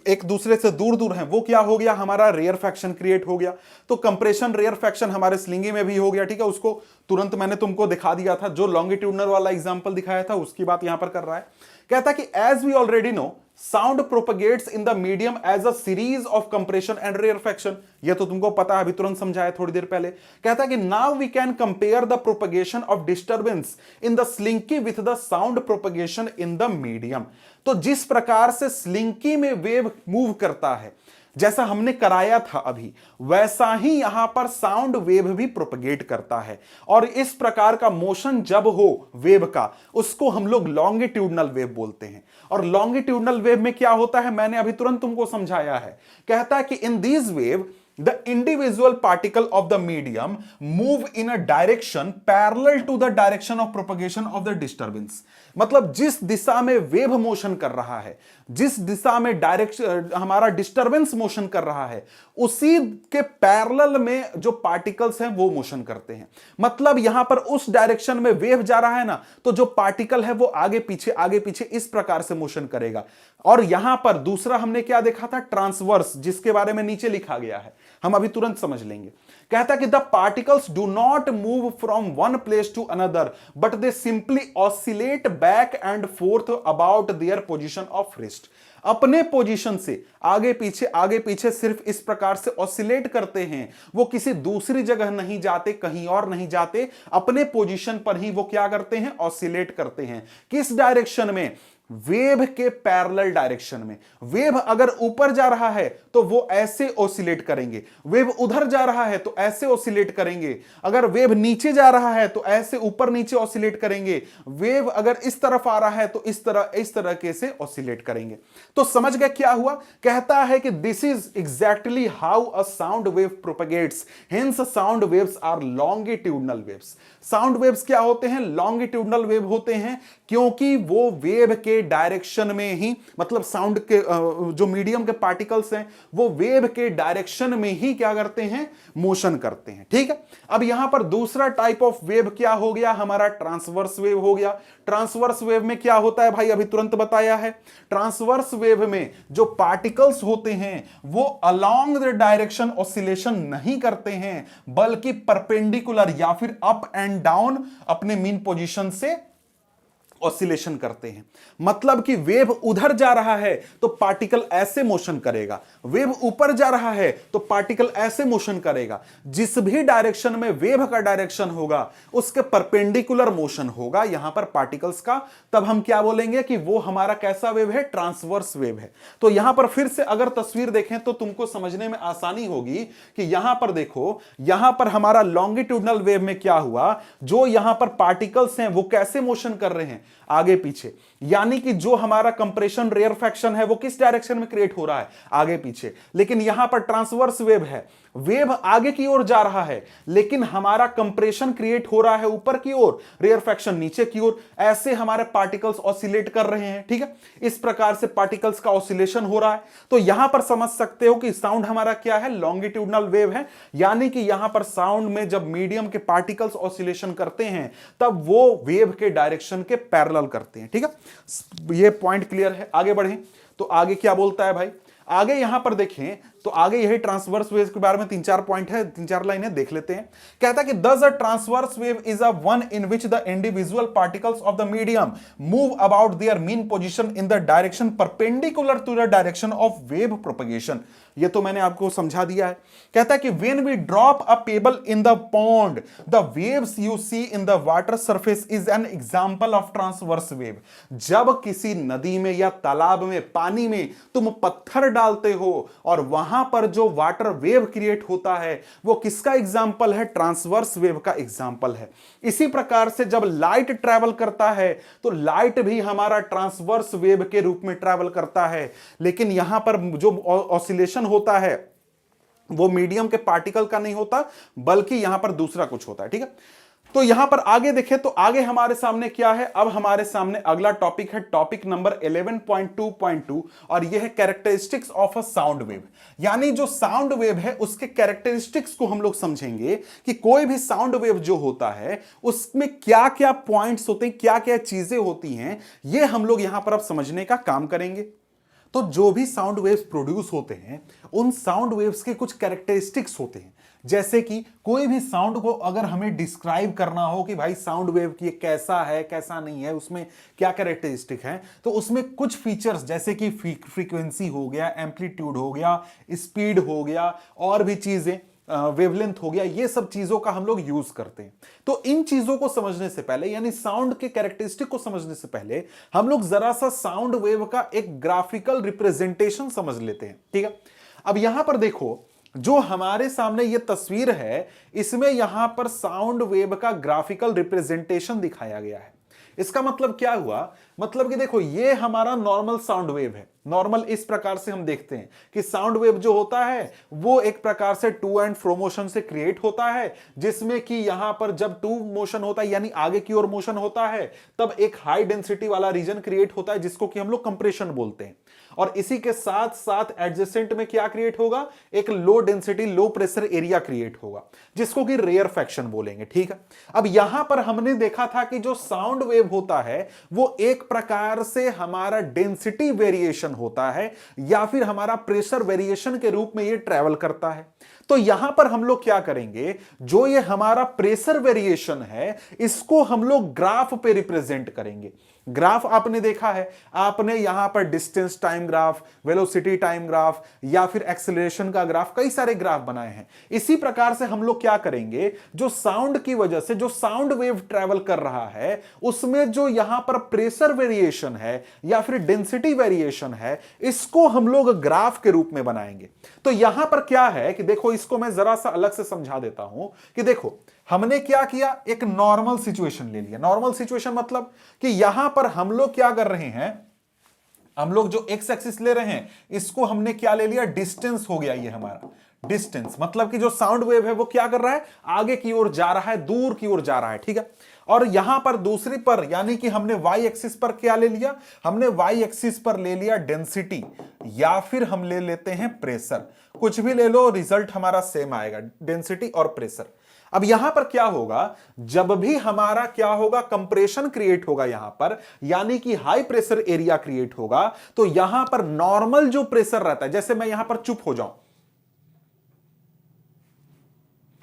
एक दूसरे से दूर दूर हैं वो क्या हो गया, हमारा रेयरफैक्शन क्रिएट हो गया। तो कंप्रेशन रेयरफैक्शन हमारे स्लिंगी में भी हो गया, ठीक है। उसको तुरंत मैंने तुमको दिखा दिया था, जो लॉन्गिट्यूडनल वाला एग्जांपल दिखाया था उसकी बात यहां पर कर रहा है। कहता कि as we already know sound propagates in the medium as a series of compression and rarefaction. ये तो तुमको पता है, अभी तुरंत समझाया थोड़ी देर पहले। कहता है कि now we can compare the propagation of disturbance in the slinky with the sound propagation in the medium. तो जिस प्रकार से स्लिंकी में वेव मूव करता है, जैसा हमने कराया था अभी, वैसा ही यहां पर साउंड वेव भी प्रोपगेट करता है। और इस प्रकार का मोशन जब हो वेव का, उसको हम लोग लॉन्गिट्यूडनल वेव बोलते हैं। और लॉन्गिट्यूडनल वेव में क्या होता है, मैंने अभी तुरंत तुमको समझाया है। कहता है कि in this wave the individual particle of the medium move in a direction parallel to the direction of propagation of the disturbance। मतलब जिस दिशा में वेव मोशन कर रहा है, जिस दिशा में डायरेक्शन हमारा डिस्टरबेंस मोशन कर रहा है, उसी के पैरेलल में जो पार्टिकल्स हैं वो मोशन करते हैं। मतलब यहां पर उस डायरेक्शन में वेव जा रहा है ना, तो जो पार्टिकल है वो आगे पीछे इस प्रकार से मोशन करेगा। और यहां पर दूसरा हमने क्या देखा था, ट्रांसवर्स, जिसके बारे में नीचे लिखा गया है, हम अभी तुरंत समझ लेंगे। कहता है कि the particles do not move from one place to another but they simply oscillate back and forth about their position of rest. अपने पोजीशन से आगे पीछे सिर्फ इस प्रकार से ऑसिलेट करते हैं, वो किसी दूसरी जगह नहीं जाते, कहीं और नहीं जाते, अपने पोजीशन पर ही वो क्या करते हैं, ऑसिलेट करते हैं। किस डायरेक्शन में, वेव के पैरेलल डायरेक्शन में। वेव अगर ऊपर जा रहा है तो वो ऐसे ऑसिलेट करेंगे, वेव उधर जा रहा है तो ऐसे ऑसिलेट करेंगे, अगर वेव नीचे जा रहा है तो ऐसे ऊपर नीचे ऑसिलेट करेंगे, वेव अगर इस तरफ आ रहा है तो इस तरह के से ऑसिलेट करेंगे। तो समझ गए क्या हुआ। कहता है कि this is exactly how a sound wave propagates, hence sound waves are longitudinal waves. Sound waves क्या होते हैं, लॉन्गिट्यूडनल वेव होते हैं, क्योंकि वो वेव के डायरेक्शन में ही, मतलब साउंड के जो मीडियम के पार्टिकल्स हैं वो वेव के डायरेक्शन में ही क्या करते हैं, मोशन करते हैं, ठीक है। अब यहां पर दूसरा टाइप ऑफ वेव क्या हो गया, हमारा ट्रांसवर्स वेव हो गया। ट्रांसवर्स वेव में क्या होता है भाई, अभी तुरंत बताया है। ट्रांसवर्स वेव में जो पार्टिकल्स होते हैं वो अलोंग द डायरेक्शन ऑसिलेशन नहीं करते हैं, बल्कि परपेंडिकुलर या फिर अप एंड डाउन अपने मीन पोजीशन से ऑसिलेशन करते हैं। मतलब कि वेव उधर जा रहा है तो पार्टिकल ऐसे मोशन करेगा, वेव ऊपर जा रहा है तो पार्टिकल ऐसे मोशन करेगा। जिस भी डायरेक्शन में वेव का डायरेक्शन होगा उसके परपेंडिकुलर मोशन होगा यहां पर पार्टिकल्स का, तब हम क्या बोलेंगे कि वो हमारा कैसा वेव है, ट्रांसवर्स वेव है। तो यहां पर फिर से अगर तस्वीर देखें तो तुमको समझने में आसानी होगी कि यहां पर देखो, यहां पर हमारा लॉन्गिट्यूडनल वेव में क्या हुआ, जो यहां पर पार्टिकल्स हैं वो कैसे मोशन कर रहे हैं, आगे पीछे। यानी कि जो हमारा कंप्रेशन रेयरफैक्शन है वो किस डायरेक्शन में क्रिएट हो रहा है, आगे पीछे। लेकिन यहां पर ट्रांसवर्स वेव है, वेव आगे की ओर जा रहा है, लेकिन हमारा कंप्रेशन क्रिएट हो रहा है ऊपर की ओर, रेयरफैक्शन नीचे की ओर। ऐसे हमारे पार्टिकल्स ऑसिलेट कर रहे हैं, ठीक है। इस प्रकार से पार्टिकल्स का ऑसिलेशन हो रहा है। तो यहां पर समझ सकते हो कि साउंड हमारा क्या है, लॉन्गिट्यूडनल वेव है। यानी कि यहां पर साउंड में जब मीडियम के पार्टिकल्स ऑसिलेशन करते हैं तब वो वेव के डायरेक्शन के पैरेलल करते हैं, ठीक है। ये पॉइंट क्लियर है। आगे बढ़ें तो आगे क्या बोलता है भाई, आगे यहां पर देखें तो आगे यही ट्रांसवर्स वेव के बारे में 3-4 पॉइंट है, 3-4 लाइनें देख लेते हैं। कहता है कि thus a transverse wave is a one in which the individual particles of the medium move about their mean position in the direction perpendicular to the direction of wave propagation. ये तो मैंने आपको समझा दिया है। कहता है कि when we drop a pebble in the pond the waves you see in the water surface is an example of transverse wave. जब किसी नदी में या तालाब में, पानी में तुम पत्थर डालते हो और वहां यहां पर जो वाटर वेव क्रिएट होता है वो किसका एग्जाम्पल है? ट्रांसवर्स वेव का एग्जाम्पल है। इसी प्रकार से जब लाइट ट्रैवल करता है तो लाइट भी हमारा ट्रांसवर्स वेव के रूप में ट्रैवल करता है, लेकिन यहां पर जो ऑसिलेशन होता है वो मीडियम के पार्टिकल का नहीं होता, बल्कि यहां पर दूसरा कुछ होता है। ठीक है, तो यहां पर आगे देखें तो आगे हमारे सामने क्या है? अब हमारे सामने अगला टॉपिक है, टॉपिक नंबर 11.2.2, और यह है characteristics of a sound wave. यानी जो साउंड वेव है उसके कैरेक्टरिस्टिक्स को हम लोग समझेंगे कि कोई भी साउंड वेव जो होता है उसमें क्या क्या पॉइंट्स होते हैं, क्या क्या चीजें होती हैं, यह हम लोग यहां पर अब समझने का काम करेंगे। तो जो भी साउंड वेव्स प्रोड्यूस होते हैं उन साउंड वेव्स के कुछ कैरेक्टरिस्टिक्स होते हैं। जैसे कि कोई भी साउंड को अगर हमें डिस्क्राइब करना हो कि भाई साउंड वेव की कैसा है कैसा नहीं है, उसमें क्या कैरेक्टरिस्टिक है, तो उसमें कुछ फीचर्स जैसे कि फ्रीक्वेंसी हो गया, एम्पलीट्यूड हो गया, स्पीड हो गया, और भी चीजें, वेवलेंथ हो गया, ये सब चीजों का हम लोग यूज करते हैं। तो इन चीजों को समझने से पहले, यानी साउंड के कैरेक्टरिस्टिक को समझने से पहले, हम लोग जरा सा साउंड वेव का एक ग्राफिकल रिप्रेजेंटेशन समझ लेते हैं। ठीक है, अब यहां पर देखो, जो हमारे सामने ये तस्वीर है इसमें यहां पर साउंड वेव का ग्राफिकल रिप्रेजेंटेशन दिखाया गया है। इसका मतलब क्या हुआ? मतलब कि देखो, ये हमारा नॉर्मल साउंड वेव है। नॉर्मल इस प्रकार से हम देखते हैं कि साउंड वेव जो होता है वो एक प्रकार से टू एंड फ्रो मोशन से क्रिएट होता है, जिसमें कि यहां पर जब टू मोशन होता है यानी आगे की ओर मोशन होता है, तब एक हाई डेंसिटी वाला रीजन क्रिएट होता है जिसको कि हम लोग कंप्रेशन बोलते हैं। और इसी के साथ साथ एडजेसेंट में क्या क्रिएट होगा? एक low density low pressure area create होगा, जिसको कि रेयरफैक्शन बोलेंगे। ठीक है, अब यहां पर हमने देखा था कि जो साउंड वेव होता है वो एक प्रकार से हमारा डेंसिटी वेरिएशन होता है या फिर हमारा प्रेशर वेरिएशन के रूप में ये ट्रैवल करता है। तो यहां पर हम लोग क्या करेंगे, जो ये हमारा प्रेशर वेरिएशन है इसको हम लोग ग्राफ पे रिप्रेजेंट करेंगे। ग्राफ आपने देखा है, आपने यहां पर distance time graph, velocity time graph, या फिर एक्सेलरेशन का ग्राफ, कई सारे ग्राफ बनाए हैं। इसी प्रकार से हम लोग क्या करेंगे, जो साउंड की वजह से जो साउंड वेव ट्रैवल कर रहा है उसमें जो यहां पर प्रेशर वेरिएशन है या फिर डेंसिटी वेरिएशन है, इसको हम लोग ग्राफ के रूप में बनाएंगे। तो यहां पर क्या है कि देखो, इसको मैं जरा सा अलग से समझा देता हूं कि देखो, हमने क्या किया, एक नॉर्मल सिचुएशन ले लिया। नॉर्मल सिचुएशन मतलब कि यहां पर हम लोग क्या कर रहे हैं, हम लोग जो एक्स एक्सिस ले रहे हैं इसको हमने क्या ले लिया, डिस्टेंस हो गया ये हमारा डिस्टेंस। मतलब कि जो साउंड वेव है वो क्या कर रहा है, आगे की ओर जा रहा है, दूर की ओर जा रहा है। ठीक है, और यहां पर दूसरी पर यानी कि हमने वाई एक्सिस पर क्या ले लिया, हमने वाई एक्सिस पर ले लिया डेंसिटी, या फिर हम ले लेते हैं प्रेशर। कुछ भी ले लो, रिजल्ट हमारा सेम आएगा, डेंसिटी और प्रेशर। अब यहां पर क्या होगा, जब भी हमारा क्या होगा, कंप्रेशन क्रिएट होगा यहां पर, यानी कि हाई प्रेशर एरिया क्रिएट होगा, तो यहां पर नॉर्मल जो प्रेशर रहता है, जैसे मैं यहां पर चुप हो जाऊं,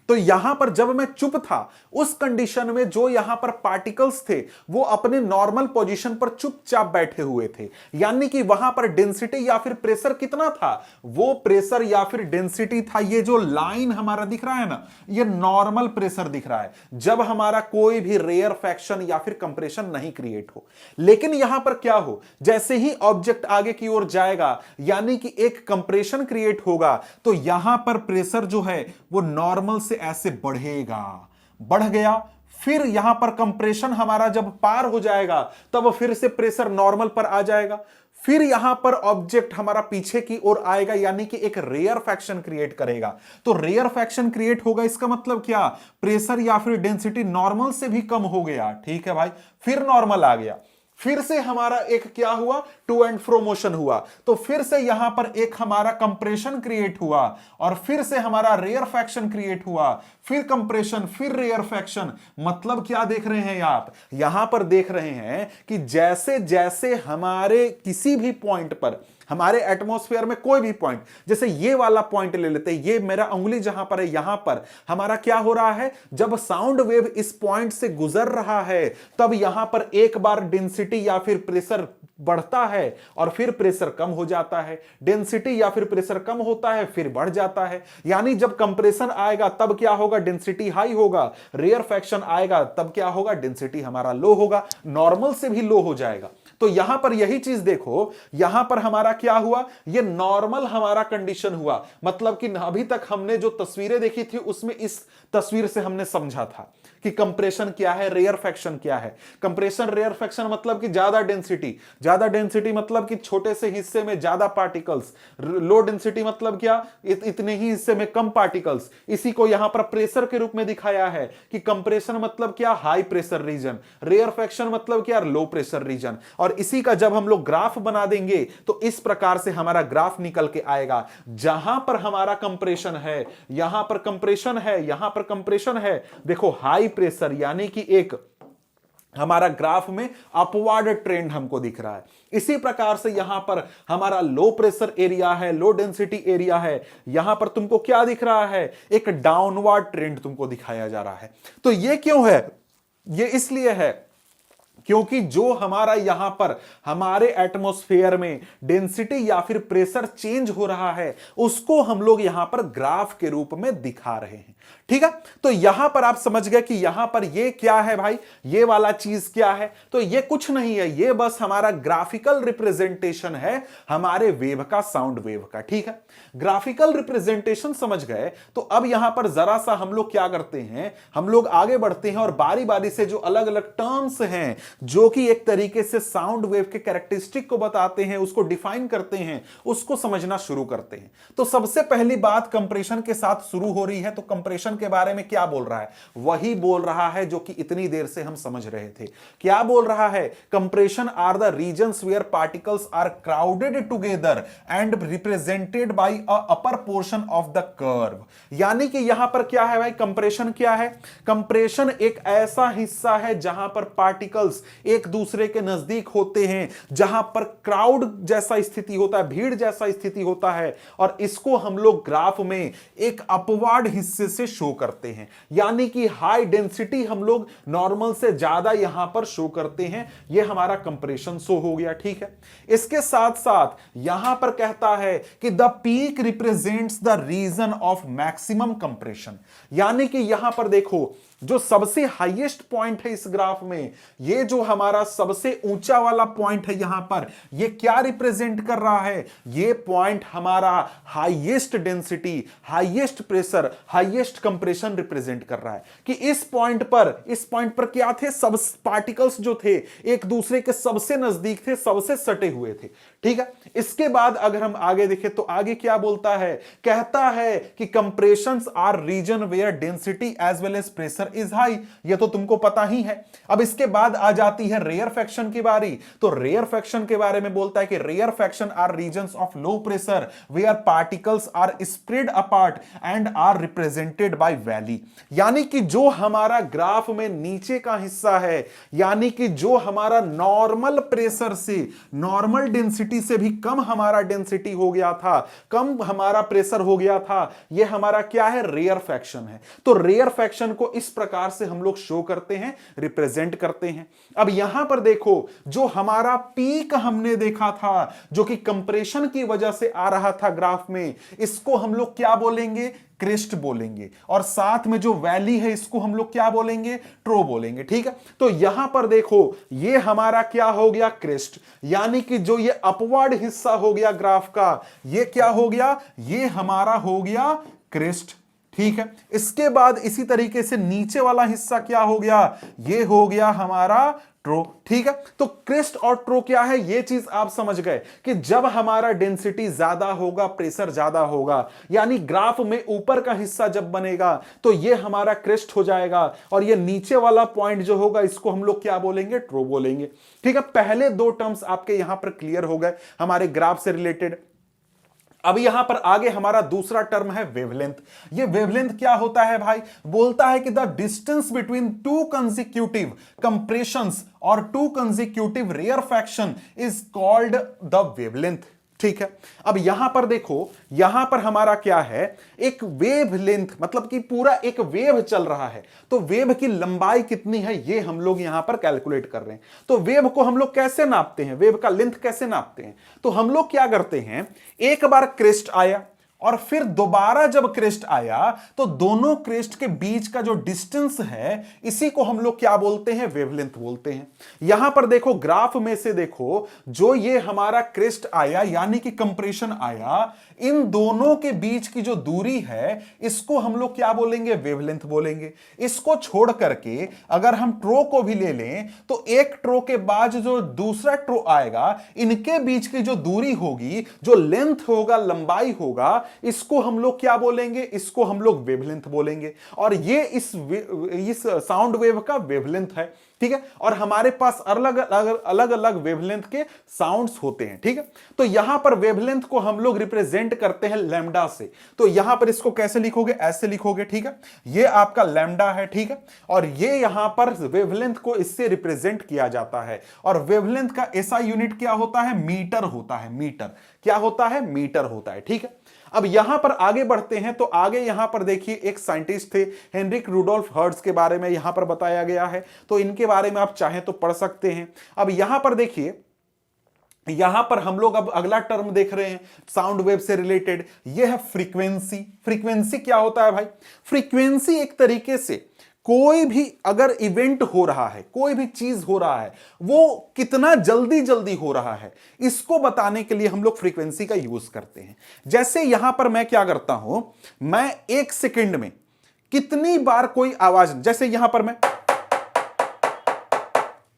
तो यहां पर जब मैं चुप था उस कंडीशन में जो यहां पर पार्टिकल्स थे वो अपने नॉर्मल पोजीशन पर चुपचाप बैठे हुए थे, यानी कि वहां पर डेंसिटी या फिर प्रेशर कितना था, वो प्रेशर या फिर डेंसिटी था, ये जो लाइन हमारा दिख रहा है ना, ये नॉर्मल प्रेशर दिख रहा है जब हमारा कोई भी रेयरफैक्शन या फिर कंप्रेशन नहीं क्रिएट हो। लेकिन यहां पर क्या हो, जैसे ही ऑब्जेक्ट आगे की ओर जाएगा यानी कि एक कंप्रेशन क्रिएट होगा, तो यहां पर प्रेशर जो है वो नॉर्मल से ऐसे बढ़ेगा, बढ़ गया, फिर यहां पर कंप्रेशन हमारा जब पार हो जाएगा तब फिर से प्रेशर नॉर्मल पर आ जाएगा, फिर यहां पर ऑब्जेक्ट हमारा पीछे की ओर आएगा यानी कि एक रेयरफैक्शन क्रिएट करेगा। तो रेयरफैक्शन क्रिएट होगा, इसका मतलब क्या, प्रेशर या फिर डेंसिटी नॉर्मल से भी कम हो गया। ठीक है भाई, फिर नॉर्मल आ गया, फिर से हमारा एक क्या हुआ, टू एंड फ्रो मोशन हुआ, तो फिर से यहां पर एक हमारा कंप्रेशन क्रिएट हुआ, और फिर से हमारा रेयरफैक्शन क्रिएट हुआ, फिर कंप्रेशन, फिर रेयरफैक्शन। मतलब क्या देख रहे हैं आप, यहां पर देख रहे हैं कि जैसे जैसे हमारे किसी भी पॉइंट पर, हमारे एटमॉस्फेयर में कोई भी पॉइंट, जैसे ये वाला पॉइंट ले लेते हैं, ये मेरा उंगली जहां पर है, यहां पर हमारा क्या हो रहा है, जब साउंड वेव इस पॉइंट से गुजर रहा है तब यहां पर एक बार डेंसिटी या फिर प्रेशर बढ़ता है और फिर प्रेशर कम हो जाता है, डेंसिटी या फिर प्रेशर कम होता है फिर बढ़ जाता है। यानी जब कंप्रेशन आएगा तब क्या होगा, डेंसिटी हाई होगा, रेयरफैक्शन आएगा तब क्या होगा, डेंसिटी हमारा लो होगा, नॉर्मल से भी लो हो जाएगा। तो यहां पर यही चीज देखो, यहां पर हमारा क्या हुआ, ये नॉर्मल हमारा कंडीशन हुआ। मतलब कि अभी तक हमने जो तस्वीरें देखी थी उसमें इस तस्वीर से हमने समझा था कि कंप्रेशन क्या है, रेयरफेक्शन क्या है। कंप्रेशन रेयरफेक्शन मतलब कि ज्यादा डेंसिटी मतलब कि छोटे से हिस्से में ज्यादा पार्टिकल्स, लो डेंसिटी मतलब क्या, इतने ही हिस्से में कम पार्टिकल्स। इसी को यहां पर प्रेशर के रूप में दिखाया है कि कंप्रेशन मतलब क्या, हाई प्रेशर रीजन, रेयरफेक्शन मतलब क्या, लो प्रेशर रीजन। और इसी का जब हम लोग ग्राफ बना देंगे तो इस प्रकार से हमारा ग्राफ निकल के आएगा। जहां पर हमारा कंप्रेशन है, यहां पर कंप्रेशन है, यहां पर कंप्रेशन है, देखो हाई प्रेशर यानी कि एक हमारा ग्राफ में अपवर्ड ट्रेंड हमको दिख रहा है। इसी प्रकार से यहां पर हमारा लो प्रेशर एरिया है, लो डेंसिटी एरिया है, यहां पर तुमको क्या दिख रहा है, एक डाउनवर्ड ट्रेंड तुमको दिखाया जा रहा है। तो ये क्यों है, ये इसलिए है क्योंकि जो हमारा यहां पर हमारे एटमॉस्फेयर में डेंसिटी या फिर प्रेशर चेंज हो रहा है उसको हम लोग यहां पर ग्राफ के रूप में दिखा रहे हैं। ठीक है, तो यहां पर आप समझ गए कि यहां पर ये क्या है भाई, ये वाला चीज क्या है। तो ये कुछ नहीं है, ये बस हमारा ग्राफिकल रिप्रेजेंटेशन है हमारे वेव का, साउंड वेव का। ठीक है, ग्राफिकल रिप्रेजेंटेशन समझ गए। तो अब यहां पर जरा सा हम लोग क्या करते हैं, हम लोग आगे बढ़ते हैं और बारी बारी से जो अलग अलग टर्म्स हैं जो कि एक तरीके से साउंड वेव के कैरेक्टरिस्टिक को बताते हैं, उसको डिफाइन करते हैं, उसको समझना शुरू करते हैं। तो सबसे पहली बात कंप्रेशन के साथ शुरू हो रही है। तो कंप्रेशन के बारे में क्या बोल रहा है, वही बोल रहा है जो कि इतनी देर से हम समझ रहे थे। क्या बोल रहा है, compression are the regions where particles are crowded together and represented by a upper portion of the curve. यानी कि यहां पर क्या है भाई, कंप्रेशन क्या है, कंप्रेशन एक ऐसा हिस्सा है जहां पर पार्टिकल्स एक दूसरे के नजदीक होते हैं, जहां पर क्राउड जैसा स्थिति होता है, भीड़ जैसा स्थिति होता है, और इसको हम लोग ग्राफ में एक अपवर्ड हिस्से से शो करते हैं। यानी कि हाई डेंसिटी हम लोग नॉर्मल से ज्यादा यहां पर शो करते हैं, यह हमारा कंप्रेशन शो हो गया। ठीक है, इसके साथ साथ यहां पर कहता है कि the peak represents the region of maximum compression. यानी कि यहां पर देखो जो सबसे हाईएस्ट पॉइंट है इस ग्राफ में, ये जो हमारा सबसे ऊंचा वाला पॉइंट है यहां पर, ये क्या रिप्रेजेंट कर रहा है, ये पॉइंट हमारा highest density, highest pressure, highest compression represent कर रहा है। कि इस पॉइंट पर क्या थे, सब पार्टिकल्स जो थे एक दूसरे के सबसे नजदीक थे, सबसे सटे हुए थे। ठीक है, इसके बाद अगर हम आगे देखें तो आगे क्या बोलता है, कहता है कि compressions are region where density as well as pressure is high. ये तो तुमको पता ही है। अब इसके बाद आ जाती है रेयरफेक्शन की बारी। तो रेयरफेक्शन के बारे में बोलता है कि rarefaction are regions of low pressure where particles are spread apart and are represented by valley. यानी कि जो हमारा ग्राफ में नीचे का हिस्सा है, यानी कि जो हमारा नॉर्मल प्रेशर से, नॉर्मल डेंसिटी से भी कम हमारा डेंसिटी हो गया था, कम हमारा प्रेशर हो गया था, यह हमारा क्या है, रेयरफेक्शन है। तो रेयरफेक्शन को इस प्रकार से हम लोग शो करते हैं, रिप्रेजेंट करते हैं। अब यहां पर देखो जो हमारा पीक हमने देखा था जो कि कंप्रेशन की वजह से आ रहा था ग्राफ में, इसको हम लोग क्या बोलेंगे, क्रेस्ट बोलेंगे। और साथ में जो वैली है इसको हम लोग क्या बोलेंगे, ट्रो बोलेंगे। ठीक है, तो यहां पर देखो ये हमारा क्या हो गया, क्रेस्ट। यानी कि जो ये अपवर्ड हिस्सा हो गया ग्राफ का, ये क्या हो गया, ये हमारा हो गया क्रेस्ट। ठीक है, इसके बाद इसी तरीके से नीचे वाला हिस्सा क्या हो गया, ये हो गया हमारा ट्रो। ठीक है, तो क्रेस्ट और ट्रो क्या है, ये चीज आप समझ गए कि जब हमारा डेंसिटी ज्यादा होगा, प्रेशर ज्यादा होगा, यानी ग्राफ में ऊपर का हिस्सा जब बनेगा तो ये हमारा क्रेस्ट हो जाएगा, और ये नीचे वाला पॉइंट जो होगा इसको हम लोग क्या बोलेंगे, ट्रो बोलेंगे। ठीक है, पहले दो टर्म्स आपके यहां पर क्लियर हो गए हमारे ग्राफ से रिलेटेड। अब यहां पर आगे हमारा दूसरा टर्म है वेवलेंथ। ये वेवलेंथ क्या होता है भाई, बोलता है कि the distance between two consecutive compressions और two consecutive rarefaction is called the wavelength. ठीक है, अब यहां पर देखो, यहां पर हमारा क्या है, एक वेवलेंथ मतलब कि पूरा एक वेव चल रहा है, तो वेव की लंबाई कितनी है ये हम लोग यहां पर कैलकुलेट कर रहे हैं। तो वेव को हम लोग कैसे नापते हैं, वेव का लेंथ कैसे नापते हैं, तो हम लोग क्या करते हैं, एक बार क्रेस्ट आया, और फिर दोबारा जब क्रेस्ट आया तो दोनों क्रेस्ट के बीच का जो डिस्टेंस है इसी को हम लोग क्या बोलते हैं, वेवलेंथ बोलते हैं। यहां पर देखो ग्राफ में से देखो, जो ये हमारा क्रेस्ट आया यानी कि कंप्रेशन आया, इन दोनों के बीच की जो दूरी है इसको हम लोग क्या बोलेंगे, वेवलेंथ बोलेंगे। इसको छोड़ करके अगर हम ट्रो को भी ले लें तो एक ट्रो के बाद जो दूसरा ट्रो आएगा, इनके बीच की जो दूरी होगी, जो लेंथ होगा, लंबाई होगा, इसको हम लोग क्या बोलेंगे, इसको हम लोग वेवलेंथ बोलेंगे। और ये इस साउंड वेव का वेवलेंथ है, ठीक है। और हमारे पास अलग अलग वेवलेंथ के साउंड्स होते हैं, ठीक है। तो यहां पर वेवलेंथ को हम लोग रिप्रेजेंट करते हैं लैम्डा से। तो यहां पर इसको कैसे लिखोगे, ऐसे लिखोगे, ठीक है। ये आपका लैम्डा है, ठीक है। और ये यहां पर वेवलेंथ को इससे रिप्रेजेंट किया जाता है। और वेवलेंथ का ऐसा यूनिट क्या होता है, मीटर होता है। मीटर क्या होता है, मीटर होता है, ठीक है। अब यहां पर आगे बढ़ते हैं तो आगे यहां पर देखिए एक साइंटिस्ट थे, हेनरिक रुडोल्फ हर्ट्ज के बारे में यहां पर बताया गया है। तो इनके बारे में आप चाहें तो पढ़ सकते हैं। अब यहां पर देखिए, यहां पर हम लोग अब अगला टर्म देख रहे हैं साउंड वेव से रिलेटेड, यह है फ्रीक्वेंसी। फ्रीक्वेंसी क्या होता है भाई, फ्रीक्वेंसी एक तरीके से कोई भी अगर इवेंट हो रहा है, कोई भी चीज हो रहा है, वो कितना जल्दी जल्दी हो रहा है, इसको बताने के लिए हम लोग फ्रीक्वेंसी का यूज करते हैं। जैसे यहां पर मैं क्या करता हूं, मैं एक सेकंड में कितनी बार कोई आवाज, जैसे यहां पर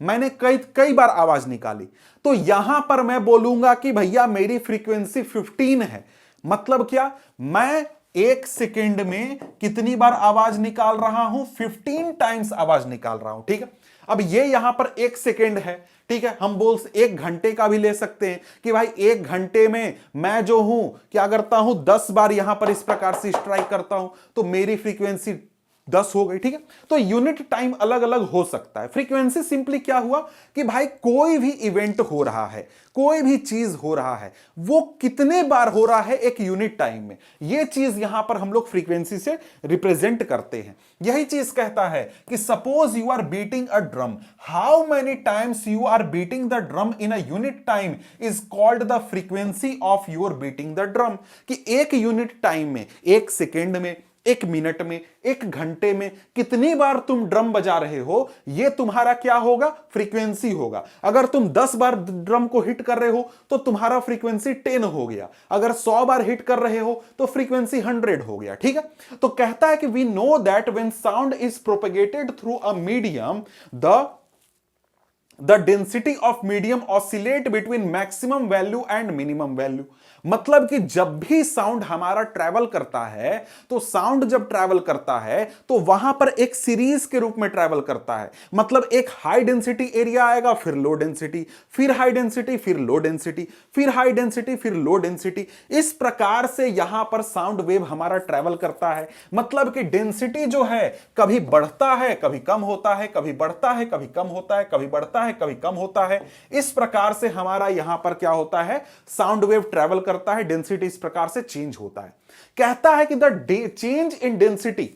मैंने कई बार आवाज निकाली, तो यहां पर मैं बोलूंगा कि भैया मेरी फ्रीक्वेंसी 15 है। मतलब क्या, मैं एक सेकंड में कितनी बार आवाज निकाल रहा हूं, 15 टाइम्स आवाज निकाल रहा हूं, ठीक है। अब ये यहां पर एक सेकंड है, ठीक है। हम बोल एक घंटे का भी ले सकते हैं कि भाई एक घंटे में मैं जो हूं क्या करता हूं, 10 बार यहां पर इस प्रकार से स्ट्राइक करता हूं, तो मेरी फ्रीक्वेंसी 10 हो गई, ठीक है। तो यूनिट टाइम अलग अलग हो सकता है। फ्रीक्वेंसी सिंपली क्या हुआ कि भाई कोई भी इवेंट हो रहा है, कोई भी चीज हो रहा है, वो कितने बार हो रहा है एक यूनिट टाइम में, ये चीज यहां पर हम लोग फ्रीक्वेंसी से रिप्रेजेंट करते हैं। यही चीज कहता है कि suppose you are beating a drum, how many times you are beating the drum in a unit time is called the frequency of your beating the drum. कि एक यूनिट टाइम में, एक सेकेंड में, एक मिनट में, एक घंटे में कितनी बार तुम ड्रम बजा रहे हो, यह तुम्हारा क्या होगा, फ्रीक्वेंसी होगा। अगर तुम 10 बार ड्रम को हिट कर रहे हो तो तुम्हारा फ्रीक्वेंसी 10 हो गया। अगर 100 बार हिट कर रहे हो तो फ्रीक्वेंसी 100 हो गया, ठीक है। तो कहता है कि we know that when sound is propagated through a medium, the density of medium oscillate between maximum value and minimum value। मतलब कि जब भी साउंड हमारा ट्रैवल करता है, तो साउंड जब ट्रैवल करता है तो वहां पर एक सीरीज के रूप में ट्रैवल करता है। मतलब एक हाई डेंसिटी एरिया आएगा, फिर लो डेंसिटी, फिर हाई डेंसिटी, फिर लो डेंसिटी, फिर हाई डेंसिटी, फिर लो डेंसिटी। इस प्रकार से यहां पर साउंड वेव हमारा ट्रैवल करता है। मतलब कि डेंसिटी जो है कभी बढ़ता है, कभी कम होता है, कभी बढ़ता है, कभी कम होता है, कभी बढ़ता है, कभी कम होता है। इस प्रकार से हमारा यहां पर क्या होता है, साउंड वेव ट्रैवल करता है, डेंसिटी इस प्रकार से चेंज होता है। कहता है कि the change in density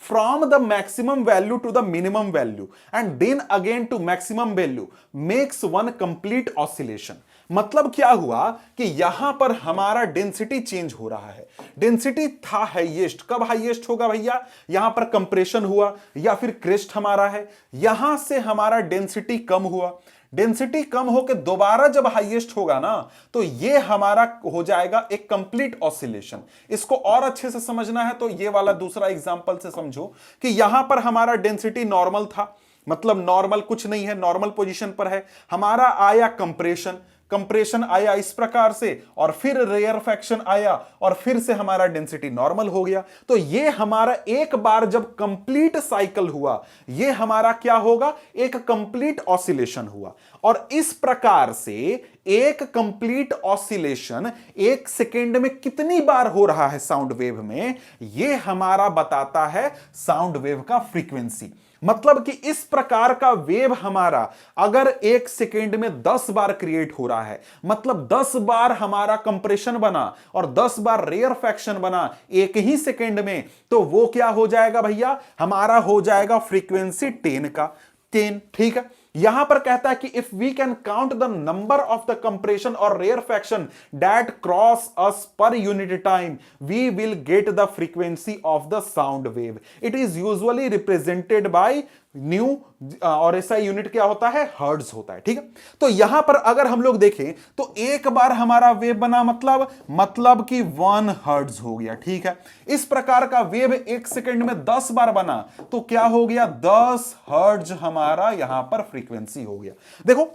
from the maximum value to the minimum value and then again to maximum value makes one complete oscillation। मतलब क्या हुआ कि यहां पर हमारा डेंसिटी चेंज हो रहा है। डेंसिटी था हाईएस्ट, कब हाईएस्ट होगा भैया, यहां पर कंप्रेशन हुआ या फिर क्रेस्ट हमारा है, यहां से हमारा डेंसिटी कम हुआ। डेंसिटी कम होकर दोबारा जब हाईएस्ट होगा ना, तो ये हमारा हो जाएगा एक कंप्लीट ऑसिलेशन। इसको और अच्छे से समझना है तो ये वाला दूसरा एग्जांपल से समझो कि यहां पर हमारा डेंसिटी नॉर्मल था, मतलब नॉर्मल कुछ नहीं है, नॉर्मल पोजीशन पर है। हमारा आया कंप्रेशन, कंप्रेशन आया इस प्रकार से, और फिर रेयरफैक्शन आया, और फिर से हमारा डेंसिटी नॉर्मल हो गया। तो ये हमारा एक बार जब कंप्लीट साइकिल हुआ, ये हमारा क्या होगा, एक कंप्लीट ऑसिलेशन हुआ। और इस प्रकार से एक कंप्लीट ऑसिलेशन एक सेकेंड में कितनी बार हो रहा है साउंड वेव में, ये हमारा बताता है साउंड वेव का फ्रीक्वेंसी। मतलब कि इस प्रकार का वेव हमारा अगर एक सेकेंड में 10 बार क्रिएट हो रहा है, मतलब 10 बार हमारा कंप्रेशन बना और 10 बार रेयरफैक्शन बना एक ही सेकेंड में, तो वो क्या हो जाएगा भैया, हमारा हो जाएगा फ्रीक्वेंसी 10 का 10, ठीक है। यहां पर कहता है कि if we can count the number of the compression और rarefaction that cross us per unit time we will get the frequency of the sound wave. It is usually represented by nu, और ऐसा unit क्या होता है, hertz होता है। ठीक है, तो यहां पर अगर हम लोग देखें तो एक बार हमारा वेव बना मतलब कि 1 हर्ट्ज हो गया। ठीक है, इस प्रकार का वेव 1 सेकंड में 10 बार बना तो क्या हो गया, 10 हर्ट्ज हमारा यहां पर फ्रीक्वेंसी हो गया। देखो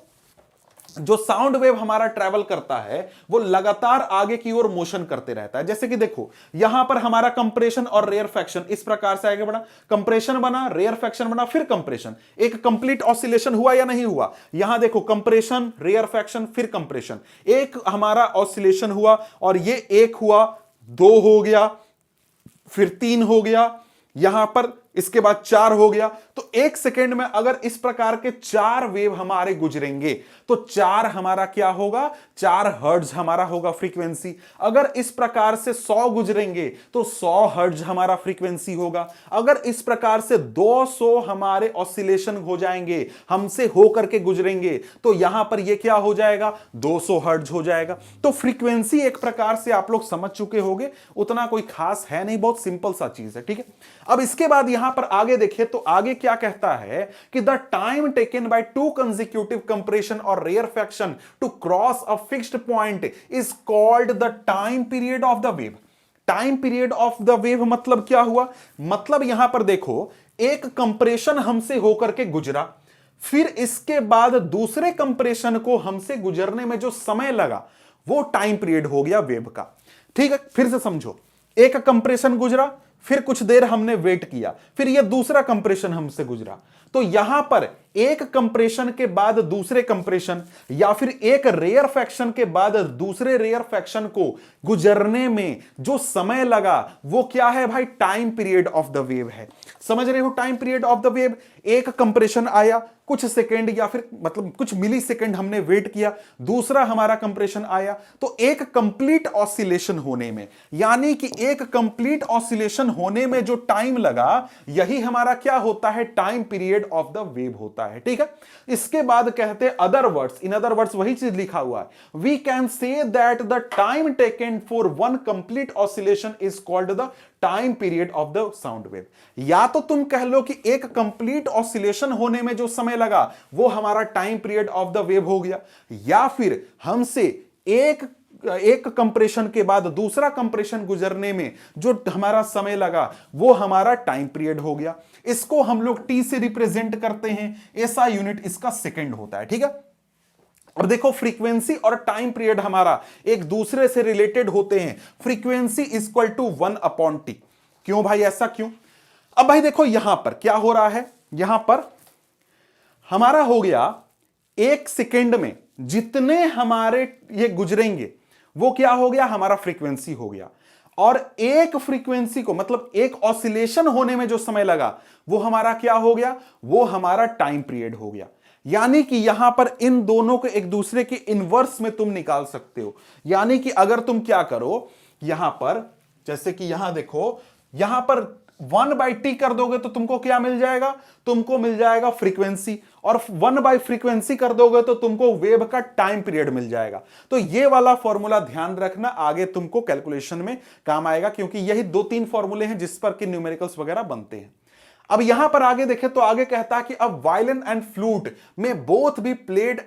जो साउंड वेव हमारा ट्रैवल करता है वो लगातार आगे की ओर मोशन करते रहता है। जैसे कि देखो यहां पर हमारा कंप्रेशन और रेयरफैक्शन इस प्रकार से आगे बढ़ा, कंप्रेशन बना, रेयरफैक्शन बना, फिर कंप्रेशन, एक कंप्लीट ऑसिलेशन हुआ या नहीं हुआ। यहां देखो कंप्रेशन, रेयरफैक्शन, फिर कंप्रेशन, एक हमारा ऑसिलेशन हुआ और ये एक हुआ, 2 हो गया, फिर 3 हो गया, यहां पर इसके बाद 4 हो गया। तो 1 सेकेंड में अगर इस प्रकार के 4 वेव हमारे गुजरेंगे तो 4 हमारा क्या होगा, 4 हर्ट्ज हमारा होगा फ्रीक्वेंसी। अगर इस प्रकार से 100 गुजरेंगे तो 100 हर्ट्ज हमारा फ्रीक्वेंसी होगा। अगर इस प्रकार से 200 हमारे ऑसिलेशन हो जाएंगे, हमसे होकर के गुजरेंगे, तो यहां पर ये क्या हो जाएगा, 200 हर्ट्ज हो जाएगा। तो फ्रीक्वेंसी एक प्रकार से आप लोग समझ चुके होंगे, उतना कोई खास है नहीं, बहुत सिंपल सा चीज है। ठीक है, अब इसके बाद यहां पर आगे देखिए तो आगे क्या कहता है कि the time taken by 2 consecutive compression और rarefaction to cross a fixed point is called the time period of the wave. Time period of the wave मतलब क्या हुआ, मतलब यहां पर देखो एक कंप्रेशन हमसे होकर के गुजरा, फिर इसके बाद दूसरे कंप्रेशन को हमसे गुजरने में जो समय लगा वो टाइम पीरियड हो गया वेव का। ठीक है, फिर से समझो, एक कंप्रेशन गुजरा, फिर कुछ देर हमने वेट किया, फिर यह दूसरा कंप्रेशन हमसे गुजरा, तो यहां पर एक कंप्रेशन के बाद दूसरे कंप्रेशन या फिर एक रेयरफैक्शन के बाद दूसरे रेयरफैक्शन को गुजरने में जो समय लगा वो क्या है भाई, time period of the wave है। समझ रहे हो, time period of the wave, एक कंप्रेशन आया, कुछ सेकंड या फिर मतलब कुछ मिली सेकंड हमने वेट किया, दूसरा हमारा कंप्रेशन आया, तो एक कंप्लीट ऑसिलेशन होने में, यानी कि एक कंप्लीट ऑसिलेशन होने में जो टाइम लगा यही हमारा क्या होता है, time period of the wave होता है। ठीक है, इसके बाद कहते हैं other words, in other words वही चीज लिखा हुआ है, we can say that the time taken for 1 complete oscillation is called the time period of the sound wave. या तो तुम कह लो कि एक कंप्लीट ऑसिलेशन होने में जो समय लगा वो हमारा time period of the wave हो गया, या फिर हमसे एक कंप्रेशन के बाद दूसरा कंप्रेशन गुजरने में जो हमारा समय लगा वो हमारा टाइम पीरियड हो गया। इसको हम लोग टी से रिप्रेजेंट करते हैं, ऐसा यूनिट इसका सेकंड होता है। ठीक है, और देखो फ्रीक्वेंसी और टाइम पीरियड हमारा एक दूसरे से रिलेटेड होते हैं। Frequency equal to 1/t। क्यों भाई, ऐसा क्यों? अब भाई देखो यहां पर क्या हो रहा है, यहां पर हमारा हो गया 1 सेकेंड में जितने हमारे ये गुजरेंगे वो क्या हो गया, हमारा फ्रीक्वेंसी हो गया। और एक फ्रीक्वेंसी को मतलब एक ऑसिलेशन होने में जो समय लगा वो हमारा क्या हो गया, वो हमारा टाइम पीरियड हो गया। यानी कि यहां पर इन दोनों को एक दूसरे के इनवर्स में तुम निकाल सकते हो। यानी कि अगर तुम क्या करो, यहां पर जैसे कि यहां देखो, यहां पर 1/t कर दोगे तो तुमको क्या मिल जाएगा, तुमको मिल जाएगा फ्रीक्वेंसी, और 1/फ्रीक्वेंसी कर दोगे तो तुमको वेव का टाइम पीरियड मिल जाएगा। तो ये वाला फॉर्मूला ध्यान रखना, आगे तुमको कैलकुलेशन में काम आएगा, क्योंकि यही 2-3 फॉर्मूले हैं जिस पर कि न्यूमेरिकल्स वगैरह बनते हैं। अब यहां पर आगे देखें तो आगे कहता है कि अब violin and flute may both be played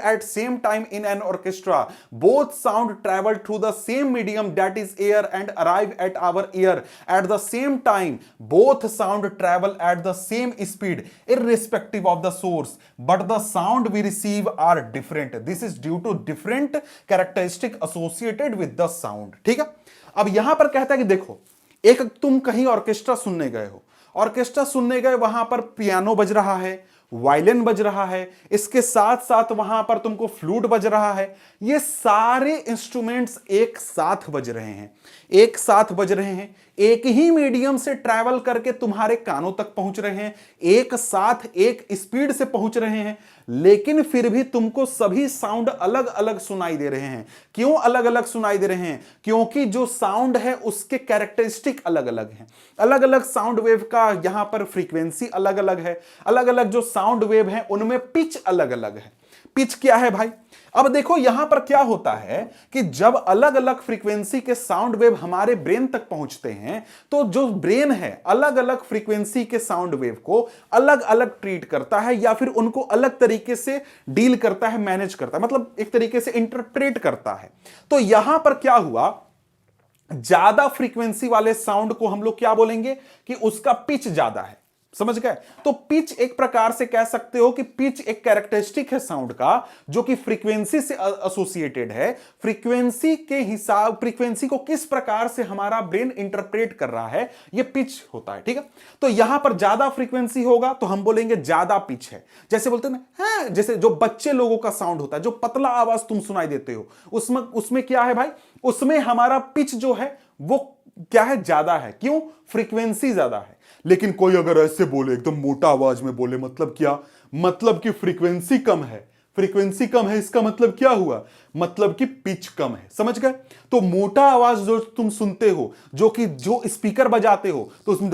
at same time in an orchestra, both sound travel through the same medium that is air and arrive at our ear at the same time, both sound travel at the same speed irrespective of the source, but the sound we receive are different. This is due to different characteristic associated with the sound. ठीक है, अब यहां पर कहता है कि देखो एक तुम कहीं ऑर्केस्ट्रा सुनने गए हो, ऑर्केस्ट्रा सुनने गए, वहां पर पियानो बज रहा है, वायलिन बज रहा है, इसके साथ साथ वहां पर तुमको फ्लूट बज रहा है। ये सारे इंस्ट्रूमेंट्स एक साथ बज रहे हैं, एक साथ बज रहे हैं, एक ही मीडियम से ट्रैवल करके तुम्हारे कानों तक पहुंच रहे हैं, एक साथ एक स्पीड से पहुंच रहे हैं, लेकिन फिर भी तुमको सभी साउंड अलग अलग सुनाई दे रहे हैं। क्यों अलग अलग सुनाई दे रहे हैं? क्योंकि जो साउंड है उसके कैरेक्टरिस्टिक अलग अलग हैं। अलग अलग साउंड वेव का यहां पर फ्रीक्वेंसी अलग अलग है, अलग अलग जो साउंड वेव है उनमें पिच अलग अलग है। पिच क्या है भाई? अब देखो यहां पर क्या होता है कि जब अलग अलग फ्रीक्वेंसी के साउंड वेव हमारे ब्रेन तक पहुंचते हैं तो जो ब्रेन है अलग अलग फ्रीक्वेंसी के साउंड वेव को अलग अलग ट्रीट करता है या फिर उनको अलग तरीके से डील करता है, मैनेज करता है, मतलब एक तरीके से इंटरप्रेट करता है। तो यहां पर क्या हुआ, ज्यादा फ्रीक्वेंसी वाले साउंड को हम लोग क्या बोलेंगे कि उसका पिच ज्यादा है। समझ गए? तो पिच एक प्रकार से कह सकते हो कि पिच एक कैरेक्टरिस्टिक है साउंड का जो कि फ्रीक्वेंसी से एसोसिएटेड है। फ्रीक्वेंसी के हिसाब, फ्रीक्वेंसी को किस प्रकार से हमारा ब्रेन इंटरप्रेट कर रहा है, यह पिच होता है। ठीक है, तो यहां पर ज्यादा फ्रीक्वेंसी होगा तो हम बोलेंगे ज्यादा पिच है। जैसे बोलते हैं ना, हाँ, जैसे जो बच्चे लोगों का साउंड होता है, जो पतला आवाज तुम सुनाई देते हो, उसमें क्या है भाई, उसमें हमारा पिच जो है वो क्या है, ज्यादा है। क्यों? फ्रीक्वेंसी ज्यादा है। लेकिन कोई अगर ऐसे बोले, एकदम मोटा आवाज में बोले, मतलब क्या? मतलब कि फ्रीक्वेंसी कम है। फ्रीक्वेंसी कम है इसका मतलब क्या हुआ? मतलब कि पिच कम है। समझ गए? तो मोटा आवाज जो तुम सुनते हो, जो स्पीकर बजाते हो, तो उसमें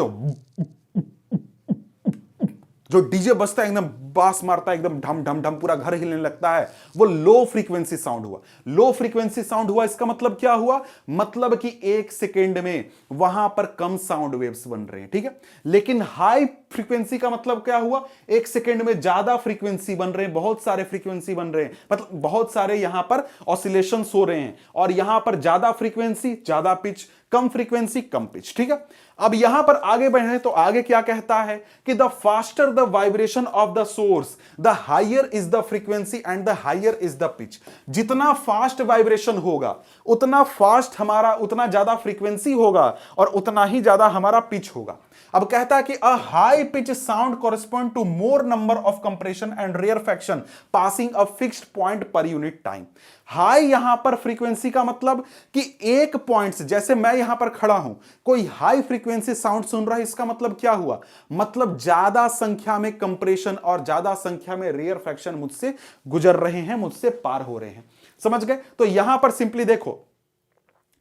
जो डीजे बजता है, एकदम बास मारता है, एकदम ढम ढम ढम, पूरा घर हिलने लगता है, वो लो फ्रीक्वेंसी साउंड हुआ। लो फ्रीक्वेंसी साउंड हुआ, इसका मतलब क्या हुआ? मतलब कि एक सेकेंड में वहां पर कम साउंड वेव्स बन रहे हैं। ठीक है, लेकिन हाई फ्रीक्वेंसी का मतलब क्या हुआ? एक सेकेंड में ज्यादा फ्रीक्वेंसी बन रहे हैं, बहुत सारे फ्रीक्वेंसी बन रहे हैं, मतलब बहुत सारे यहां पर ऑसिलेशंस हो रहे हैं। और यहां पर ज्यादा फ्रीक्वेंसी ज्यादा पिच, कम फ्रीक्वेंसी कम पिच। ठीक है, अब यहां पर आगे बढ़े तो आगे क्या कहता है कि the faster the vibration of the source the higher is the frequency and the higher is the pitch. जितना फास्ट वाइब्रेशन होगा उतना फास्ट हमारा, उतना ज्यादा फ्रीक्वेंसी होगा और उतना ही ज्यादा हमारा पिच होगा। अब कहता है कि a high pitch sound correspond to more number of compression and rarefaction passing a fixed point per unit time. High यहां पर फ्रीक्वेंसी का मतलब कि एक पॉइंट से, जैसे मैं यहां पर खड़ा हूं, कोई हाई फ्रीक्वेंसी साउंड सुन रहा है, इसका मतलब क्या हुआ? मतलब ज्यादा संख्या में कंप्रेशन और ज्यादा संख्या में रेयरफैक्शन मुझसे गुजर रहे हैं, मुझसे पार हो रहे हैं। समझ गए? तो यहां पर सिंपली देखो,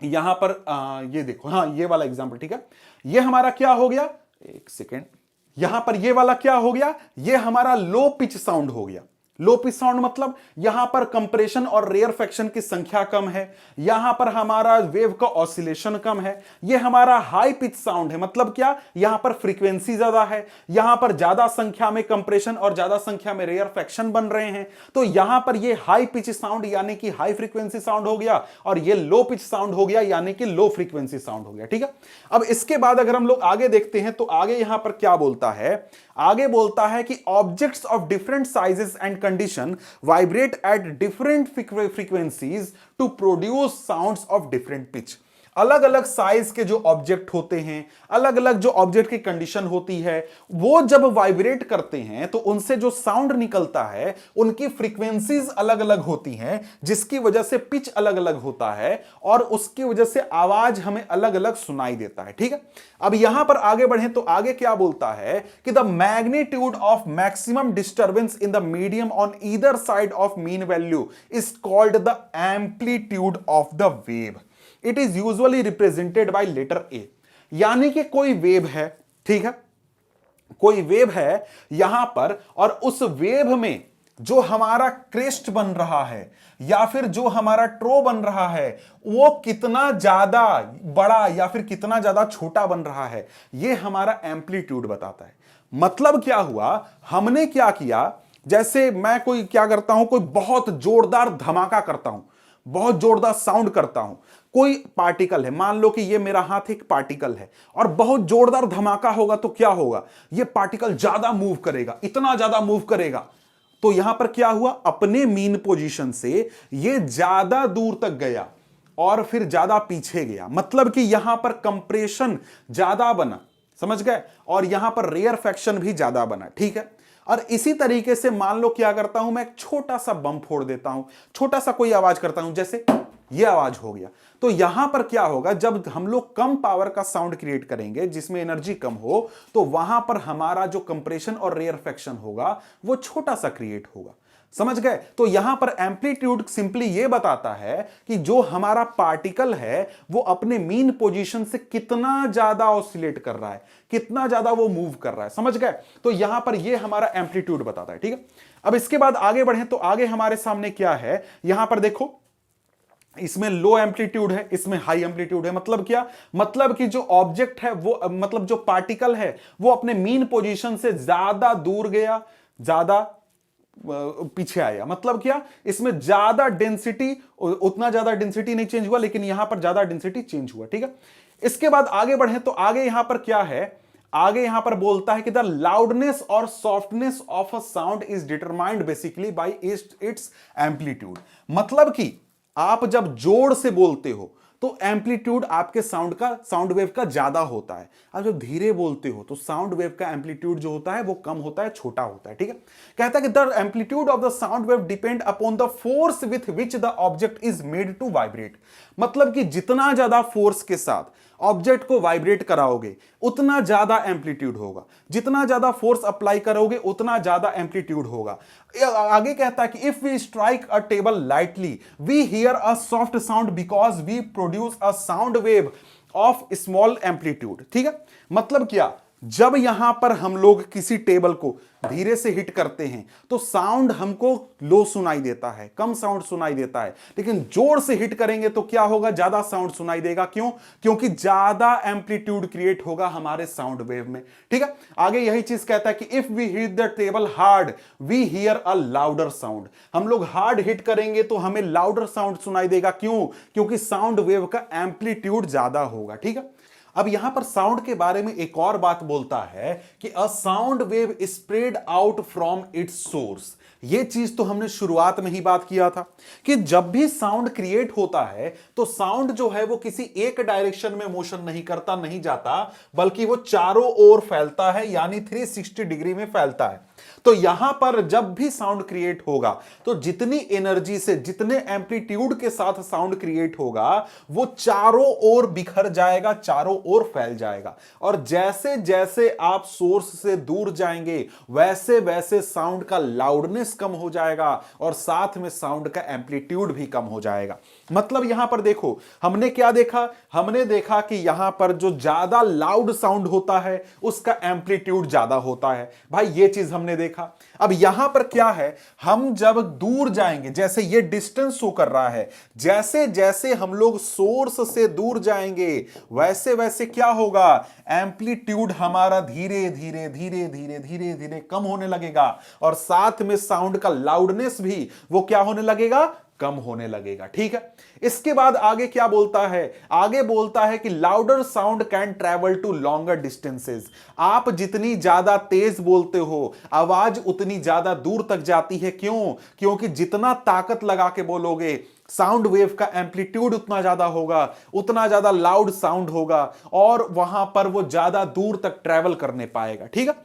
यहां पर ये देखो, हाँ ये वाला एग्जांपल। ठीक है, ये हमारा क्या हो गया, एक सेकेंड, यहां पर ये वाला क्या हो गया, ये हमारा लो पिच साउंड हो गया। लो पिच साउंड मतलब यहां पर कंप्रेशन और रेयरफैक्शन की संख्या कम है, यहां पर हमारा वेव का ऑसिलेशन कम है। यह हमारा हाई पिच साउंड है, मतलब क्या, यहां पर फ्रीक्वेंसी ज्यादा है, यहां पर ज्यादा संख्या में कंप्रेशन और ज्यादा संख्या में रेयरफैक्शन बन रहे हैं। तो यहां पर यह हाई पिच साउंड यानी कि हाई फ्रीक्वेंसी साउंड हो गया, और यह लो पिच साउंड हो गया यानी कि लो फ्रीक्वेंसी साउंड हो गया। ठीक है, अब इसके बाद अगर हम लोग आगे देखते हैं तो आगे यहां पर क्या बोलता है, आगे बोलता है कि objects of different sizes and condition vibrate at different frequencies to produce sounds of different pitch. अलग अलग साइज के जो ऑब्जेक्ट होते हैं, अलग अलग जो ऑब्जेक्ट की कंडीशन होती है, वो जब वाइब्रेट करते हैं तो उनसे जो साउंड निकलता है उनकी फ्रीक्वेंसीज अलग अलग होती हैं, जिसकी वजह से पिच अलग अलग होता है और उसकी वजह से आवाज हमें अलग अलग सुनाई देता है। ठीक है, अब यहां पर आगे बढ़े तो आगे क्या बोलता है कि the magnitude of maximum disturbance in the medium on either side of mean value is called the amplitude of the wave. It is usually represented by letter A. यानी कि कोई वेव है, ठीक है, कोई वेव है यहां पर, और उस वेव में जो हमारा क्रेस्ट बन रहा है या फिर जो हमारा ट्रो बन रहा है वो कितना ज्यादा बड़ा या फिर कितना ज्यादा छोटा बन रहा है, ये हमारा एम्पलीट्यूड बताता है। मतलब क्या हुआ, हमने क्या किया, जैसे मैं कोई क्या करता हूं, कोई बहुत जोरदार धमाका करता हूं, बहुत जोरदार साउंड करता हूं, कोई पार्टिकल है, मान लो कि ये मेरा हाथ एक पार्टिकल है और बहुत जोरदार धमाका होगा तो क्या होगा, ये पार्टिकल ज्यादा मूव करेगा, इतना ज्यादा मूव करेगा। तो यहां पर क्या हुआ, अपने मीन पोजीशन से ये ज्यादा दूर तक गया और फिर ज्यादा पीछे गया, मतलब कि यहां पर कंप्रेशन ज्यादा बना, समझ गए, और यहां पर रेयरफैक्शन भी ज्यादा बना। ठीक है, और इसी तरीके से मान लो क्या करता हूं मैं, एक छोटा सा बम फोड़ देता हूं, छोटा सा कोई आवाज करता हूं, जैसे ये आवाज हो गया। तो यहां पर क्या होगा, जब हम लोग कम पावर का साउंड क्रिएट करेंगे जिसमें एनर्जी कम हो, तो वहां पर हमारा जो कंप्रेशन और रेयरफेक्शन होगा वो छोटा सा क्रिएट होगा। समझ गए? तो यहां पर एम्पलीट्यूड सिंपली ये बताता है कि जो हमारा पार्टिकल है वो अपने मीन पोजीशन से कितना ज्यादा ऑसिलेट कर रहा है, कितना ज्यादा वो मूव कर रहा है। समझ गए? तो यहां पर ये हमारा एम्पलीट्यूड बताता है। ठीक है, अब इसके बाद आगे बढ़े तो आगे हमारे सामने क्या है, यहां पर देखो, इसमें लो एम्पलीट्यूड है, इसमें हाई एम्पलीट्यूड है। मतलब क्या? मतलब कि जो ऑब्जेक्ट है वो, मतलब जो पार्टिकल है वो अपने मीन पोजीशन से ज्यादा दूर गया, ज्यादा पीछे आया। मतलब क्या? इसमें ज्यादा डेंसिटी, उतना ज्यादा डेंसिटी नहीं चेंज हुआ, लेकिन यहां पर ज्यादा डेंसिटी चेंज हुआ। ठीक है, इसके बाद आगे बढ़े तो आगे यहां पर क्या है, आगे यहां पर बोलता है कि द लाउडनेस और softness of a sound is determined basically bye it's amplitude. मतलब कि आप जब जोर से बोलते हो तो एम्पलीट्यूड आपके साउंड वेव का ज्यादा होता है। आप जब धीरे बोलते हो तो साउंड वेव का एम्पलीट्यूड जो होता है वो कम होता है, छोटा होता है। ठीक है, कहता है कि the amplitude of the sound wave depend upon the force with which the object is made to vibrate. मतलब कि जितना ज्यादा फोर्स के साथ ऑब्जेक्ट को वाइब्रेट कराओगे उतना ज्यादा एम्पलीट्यूड होगा, जितना ज्यादा फोर्स अप्लाई करोगे उतना ज्यादा एम्पलीट्यूड होगा। आगे कहता है कि if we strike a table lightly we hear a soft sound because we produce a sound wave of small amplitude. ठीक है, मतलब क्या, जब यहां पर हम लोग किसी टेबल को धीरे से हिट करते हैं तो साउंड हमको लो सुनाई देता है, कम साउंड सुनाई देता है, लेकिन जोर से हिट करेंगे तो क्या होगा, ज्यादा साउंड सुनाई देगा। क्यों? क्योंकि ज्यादा एम्पलीट्यूड क्रिएट होगा हमारे साउंड वेव में। ठीक है, आगे यही चीज कहता है कि if we hit the table hard we hear a louder sound. हम लोग हार्ड हिट करेंगे तो हमें लाउडर साउंड सुनाई देगा। क्यों? क्योंकि साउंड वेव का एम्पलीट्यूड ज्यादा होगा। ठीक है, अब यहां पर साउंड के बारे में एक और बात बोलता है कि a sound wave spread out from its source. ये चीज तो हमने शुरुआत में ही बात किया था कि जब भी साउंड क्रिएट होता है तो साउंड जो है वो किसी एक डायरेक्शन में मोशन नहीं करता, नहीं जाता, बल्कि वो चारों ओर फैलता है, यानी 360 डिग्री में फैलता है। तो यहां पर जब भी साउंड क्रिएट होगा तो जितनी एनर्जी से, जितने एम्पलीट्यूड के साथ साउंड क्रिएट होगा वो चारों ओर बिखर जाएगा, चारों ओर फैल जाएगा। और जैसे जैसे आप सोर्स से दूर जाएंगे वैसे वैसे साउंड का लाउडनेस कम हो जाएगा और साथ में साउंड का एम्पलीट्यूड भी कम हो जाएगा। मतलब यहां पर देखो हमने क्या देखा, हमने देखा कि यहां पर जो ज्यादा लाउड साउंड होता है उसका एम्पलीट्यूड ज्यादा होता है। भाई ये चीज हमने देखा। अब यहां पर क्या है, हम जब दूर जाएंगे, जैसे ये डिस्टेंस शो कर रहा है, जैसे जैसे हम लोग सोर्स से दूर जाएंगे वैसे वैसे क्या होगा, एम्पलीट्यूड हमारा धीरे धीरे धीरे धीरे धीरे धीरे कम होने लगेगा और साथ में साउंड का लाउडनेस भी वो क्या होने लगेगा, कम होने लगेगा। ठीक है, इसके बाद आगे क्या बोलता है, आगे बोलता है कि louder sound can travel to longer distances. आप जितनी ज्यादा तेज बोलते हो आवाज उतनी ज्यादा दूर तक जाती है। क्यों? क्योंकि जितना ताकत लगा के बोलोगे साउंड वेव का एम्पलीट्यूड उतना ज्यादा होगा, उतना ज्यादा लाउड साउंड होगा और वहां पर वो ज्यादा दूर तक ट्रेवल करने पाएगा। ठीक है,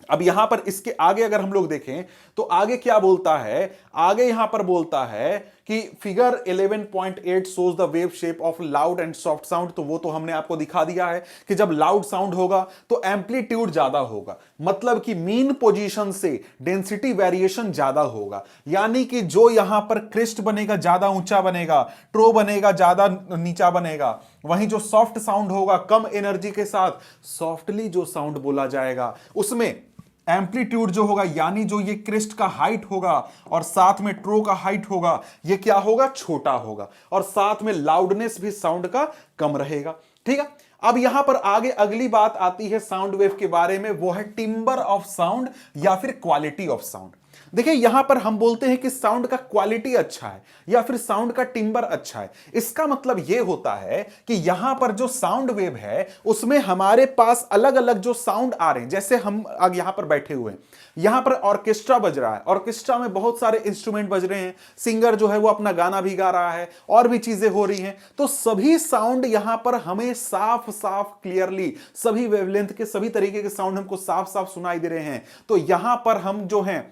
अब यहां पर इसके आगे अगर हम लोग देखें तो आगे क्या बोलता है, आगे यहां पर बोलता है कि figure 11.8 shows the wave shape of loud and soft sound. तो वो तो हमने आपको दिखा दिया है कि जब लाउड साउंड होगा तो एम्पलीट्यूड ज्यादा होगा, मतलब कि मीन पोजीशन से डेंसिटी वेरिएशन ज्यादा होगा, यानी कि जो यहां पर क्रिस्ट बनेगा ज्यादा ऊंचा बनेगा, ट्रो बनेगा ज्यादा नीचा बनेगा, वहीं जो सॉफ्ट साउंड होगा कम एनर्जी के साथ सॉफ्टली जो साउंड बोला जाएगा उसमें एम्पलीट्यूड जो होगा, यानी जो ये क्रिस्ट का हाइट होगा और साथ में ट्रो का हाइट होगा, ये क्या होगा, छोटा होगा और साथ में लाउडनेस भी साउंड का कम रहेगा। ठीक है, अब यहां पर आगे अगली बात आती है साउंड वेव के बारे में, वो है टिम्बर ऑफ साउंड या फिर क्वालिटी ऑफ साउंड। देखिए यहां पर हम बोलते हैं कि साउंड का क्वालिटी अच्छा है या फिर साउंड का टिम्बर अच्छा है। इसका मतलब यह होता है कि यहां पर जो साउंड वेव है उसमें हमारे पास अलग अलग जो साउंड आ रहे हैं, जैसे हम अब यहां पर बैठे हुए हैं, यहां पर ऑर्केस्ट्रा बज रहा है, ऑर्केस्ट्रा में बहुत सारे इंस्ट्रूमेंट बज रहे हैं, सिंगर जो है वो अपना गाना भी गा रहा है और भी चीजें हो रही हैं, तो सभी साउंड यहां पर हमें साफ साफ क्लियरली सभी वेवलेंथ के सभी तरीके के साउंड हमको साफ साफ सुनाई दे रहे हैं। तो यहां पर हम जो हैं